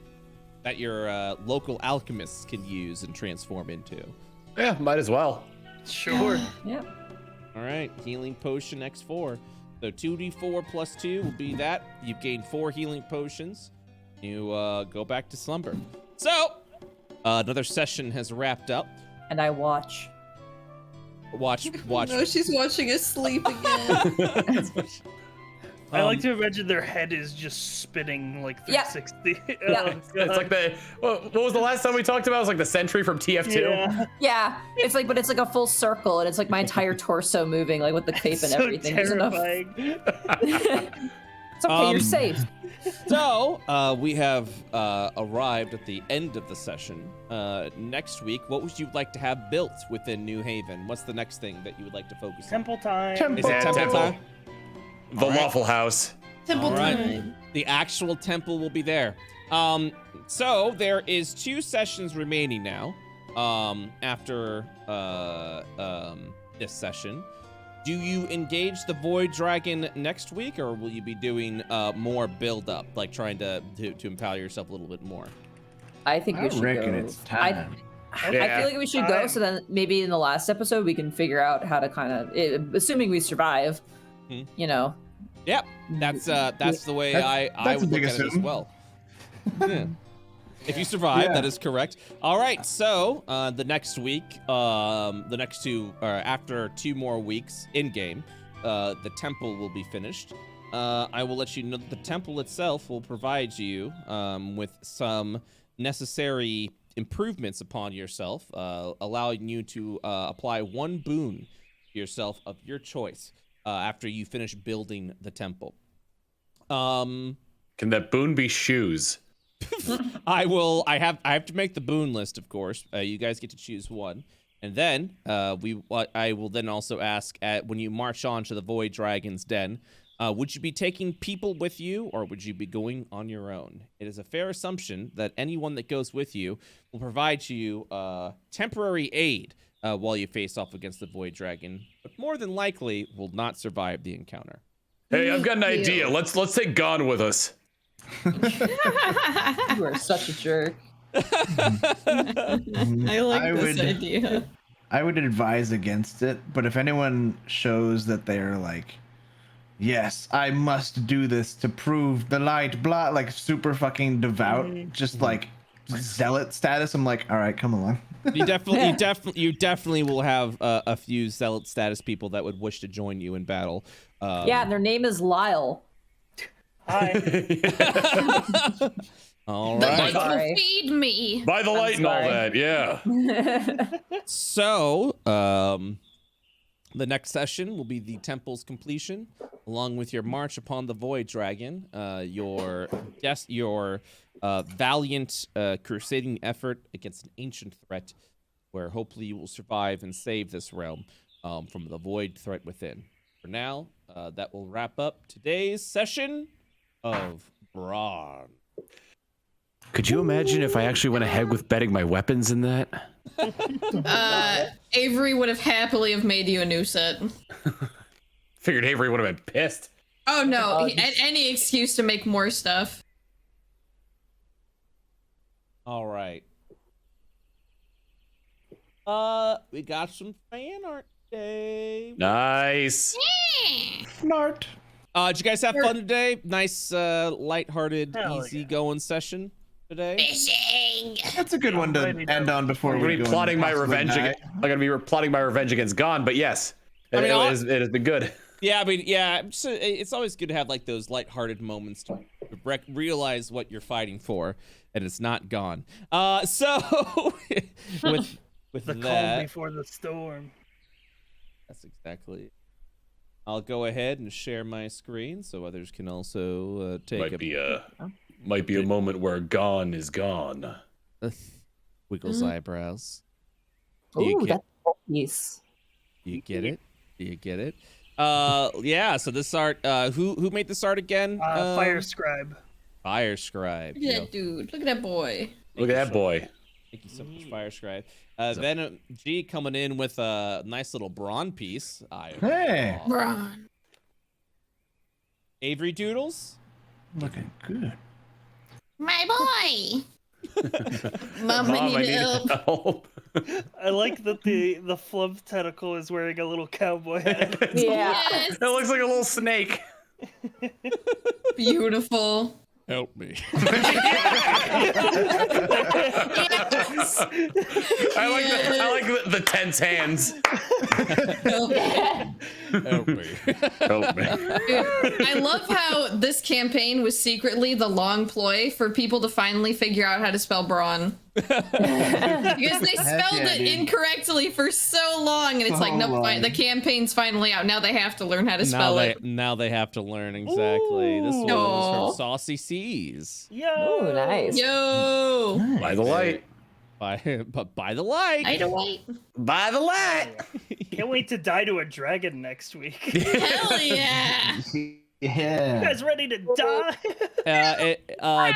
that your local alchemists can use and transform into. Yeah, might as well. Sure. Yeah. All right, healing potion X4. So 2d4 plus 2 will be that. You've gained 4 healing potions. You go back to slumber. So another session has wrapped up. And I watch. Watch. No, she's watching us sleep again. I like to imagine their head is just spinning like 360. Yeah. It's like what was the last time we talked about? It was like the sentry from TF2. Yeah. It's like a full circle, and it's like my entire torso moving, like with the cape and So everything. There's enough- terrifying. It's okay, you're safe. So we have arrived at the end of the session. Next week, what would you like to have built within New Haven? What's the next thing that you would like to focus on? Temple time. Is it temple time? The Waffle House. Temple All right. time. The actual temple will be there. So there is 2 sessions remaining now. after this session. Do you engage the Void Dragon next week, or will you be doing more build-up, like trying to empower yourself a little bit more? I think we should reckon go. it's time. I feel like we should go, so then maybe in the last episode we can figure out how to kind of, assuming we survive, you know. Yep, that's the way I would look at it as well. Yeah. If you survive, that is correct. All right, so the next week, the next two, or after 2 more weeks in game, the temple will be finished. I will let you know that the temple itself will provide you with some necessary improvements upon yourself, allowing you to apply 1 boon to yourself of your choice after you finish building the temple. Can that boon be shoes? I have to make the boon list, of course. You guys get to choose one, and then I will then also ask when you march on to the Void Dragon's Den, would you be taking people with you, or would you be going on your own? It is a fair assumption that anyone that goes with you will provide you temporary aid while you face off against the Void Dragon, but more than likely will not survive the encounter. Hey, I've got an idea. Let's take Gon with us. You are such a jerk. I like this idea. I would advise against it, but if anyone shows that they're like, yes, I must do this to prove the light, blah, like super fucking devout, just like zealot status, I'm like, all right, come along. You definitely will have a few zealot status people that would wish to join you in battle. Yeah, and their name is Lyle. Hi. All The right. light will feed me. By the light and all that, yeah. So, the next session will be the temple's completion, along with your march upon the Void Dragon, your valiant crusading effort against an ancient threat, where hopefully you will survive and save this realm from the void threat within. For now, that will wrap up today's session of Bronn. Could you imagine if I actually went ahead with betting my weapons in that? Avery would have happily have made you a new set. Figured Avery would have been pissed. Oh no, any excuse to make more stuff. All right. We got some fan art today. Nice. Nart. Did you guys have fun today? Nice, lighthearted, easy-going session today. Fishing. That's a good one to end on before I'm we gonna be go plotting and my possibly revenge. die. I'm gonna be plotting my revenge against Gon, but yes, it has been good. Yeah, I mean, yeah, it's always good to have like those lighthearted moments to realize what you're fighting for, and it's not gone. So with The that, calm before the storm. that's exactly. I'll go ahead and share my screen so others can also take Might be a moment where Gon is gone. Wiggles eyebrows. Ooh, that's a piece. Do you get it? Do you get it? Yeah. So this art. Who made this art again? Fire Scribe. Fire Scribe. Look at that dude. Look at that boy. Look at that boy. Thank you so much, Fire Scribe. Then G coming in with a nice little Bronn piece. Hey. Bronn. Avery Doodles. Looking good. My boy. Mom, I need help. help. I like that the flub tentacle is wearing a little cowboy hat. Yeah. Yes. It looks like a little snake. Beautiful. Help me. Yes. I like the tense hands. Help me. Help me. I love how this campaign was secretly the long ploy for people to finally figure out how to spell Bronn. Because they spelled yeah, it dude. incorrectly for so long, and it's like, So nope, long. the campaign's finally out. Now they have to learn how to spell it. Now they have to learn exactly. This one Aw. is from Saucy Seas. Yo. Ooh, nice. Yo! By the light. By the light. I don't wait. By the light. Can't wait to die to a dragon next week. Hell yeah! You Yeah. guys ready to die?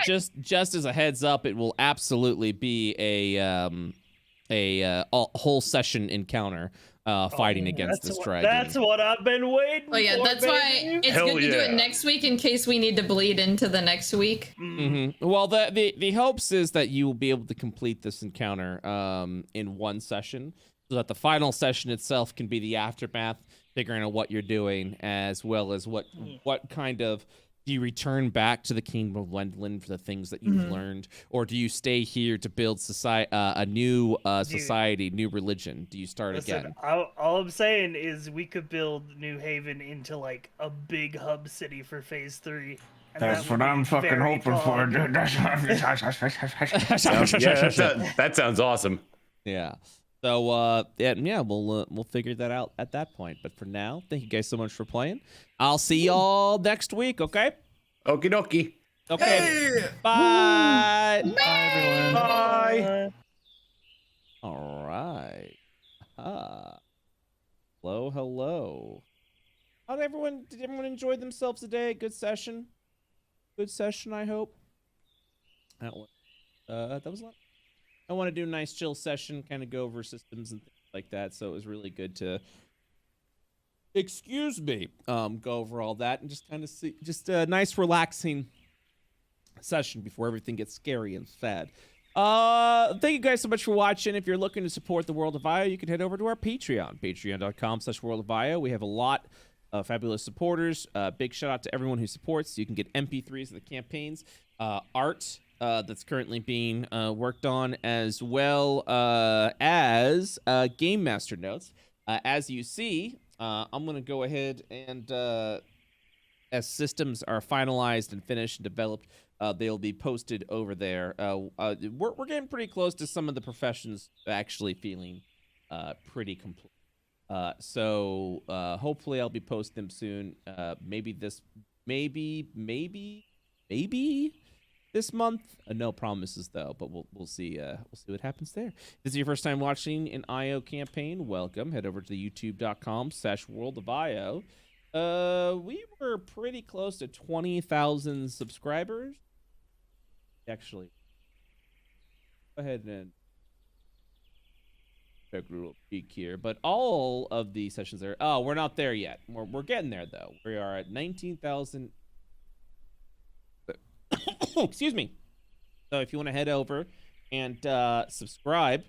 Just as a heads up, it will absolutely be a a whole session encounter fighting against this dragon. That's what I've been waiting Oh yeah, for, that's baby. why it's Hell good to do it yeah. next week in case we need to bleed into the next week. Well, the hopes is that you will be able to complete this encounter in one session, so that the final session itself can be the aftermath, figuring out what you're doing, as well as what kind of, do you return back to the Kingdom of Wendland for the things that you've learned, or do you stay here to build a new society, new religion? Do you start again? All I'm saying is we could build New Haven into like a big hub city for Phase 3. And That's that would what be I'm fucking very hoping for, fun. dude. That sounds awesome. Yeah. So we'll figure that out at that point. But for now, thank you guys so much for playing. I'll see y'all next week. Okay. Okie dokie. Okay. Bye. Bye, everyone. Bye. All right. Hello. Did everyone enjoy themselves today? Good session. I hope. That was a lot. I want to do a nice chill session, kind of go over systems and things like that. So it was really good to, go over all that and just kind of see, just a nice relaxing session before everything gets scary and sad. Thank you guys so much for watching. If you're looking to support the World of IO, you can head over to our Patreon, patreon.com/World of IO. We have a lot of fabulous supporters. Big shout out to everyone who supports. You can get MP3s of the campaigns, art that's currently being worked on, as well as game master notes. As you see, I'm going to go ahead and, as systems are finalized and finished and developed, they'll be posted over there. We're getting pretty close to some of the professions actually feeling pretty complete. So hopefully I'll be posting them soon. Maybe this month. No promises though, but we'll see. We'll see what happens there. If this is your first time watching an IO campaign, welcome. Head over to the youtube.com/World of IO. We were pretty close to 20,000 subscribers. Actually, go ahead and take a little peek here. But all of the sessions are. Oh, we're not there yet. We're getting there though. We are at 19,000. Excuse me. So if you want to head over and subscribe,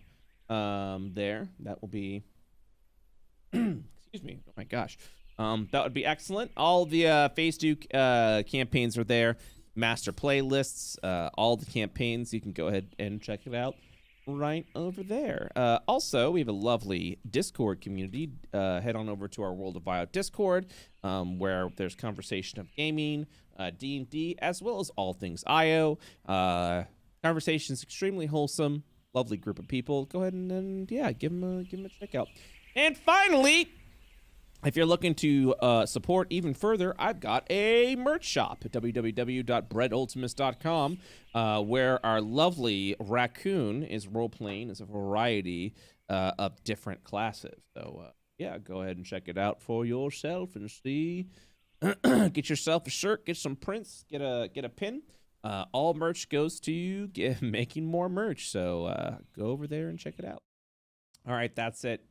there, that will be. Excuse me. Oh my gosh. That would be excellent. All the Phase 2 campaigns are there. Master playlists, all the campaigns. You can go ahead and check it out right over there. Also, we have a lovely Discord community. Head on over to our World of IO Discord, where there's conversation of gaming, D&D, as well as all things IO. Conversation's extremely wholesome. Lovely group of people. Go ahead and give them a check out. And finally, if you're looking to support even further, I've got a merch shop at www.BrettUltimus.com, where our lovely raccoon is role-playing as a variety of different classes. So, go ahead and check it out for yourself and see. Get yourself a shirt, get some prints, get a pin. All merch goes to making more merch. So go over there and check it out. All right, that's it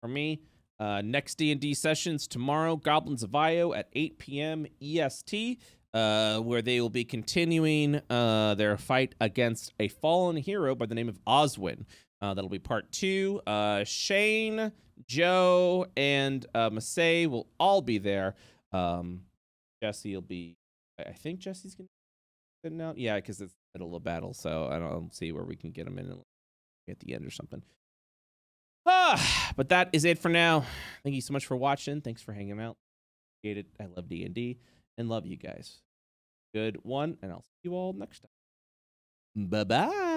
for me. Next D&D sessions tomorrow, Goblins of IO at 8 p.m. EST, where they will be continuing their fight against a fallen hero by the name of Oswin. That'll be part 2. Shane, Joe, and Masay will all be there. Jesse will be, I think Jesse's going to sit out. Yeah, because it's the middle of battle, so I don't see where we can get him in at the end or something. But that is it for now. Thank you so much for watching. Thanks for hanging out. Appreciate it. I love D&D and love you guys. Good one, and I'll see you all next time. Bye-bye.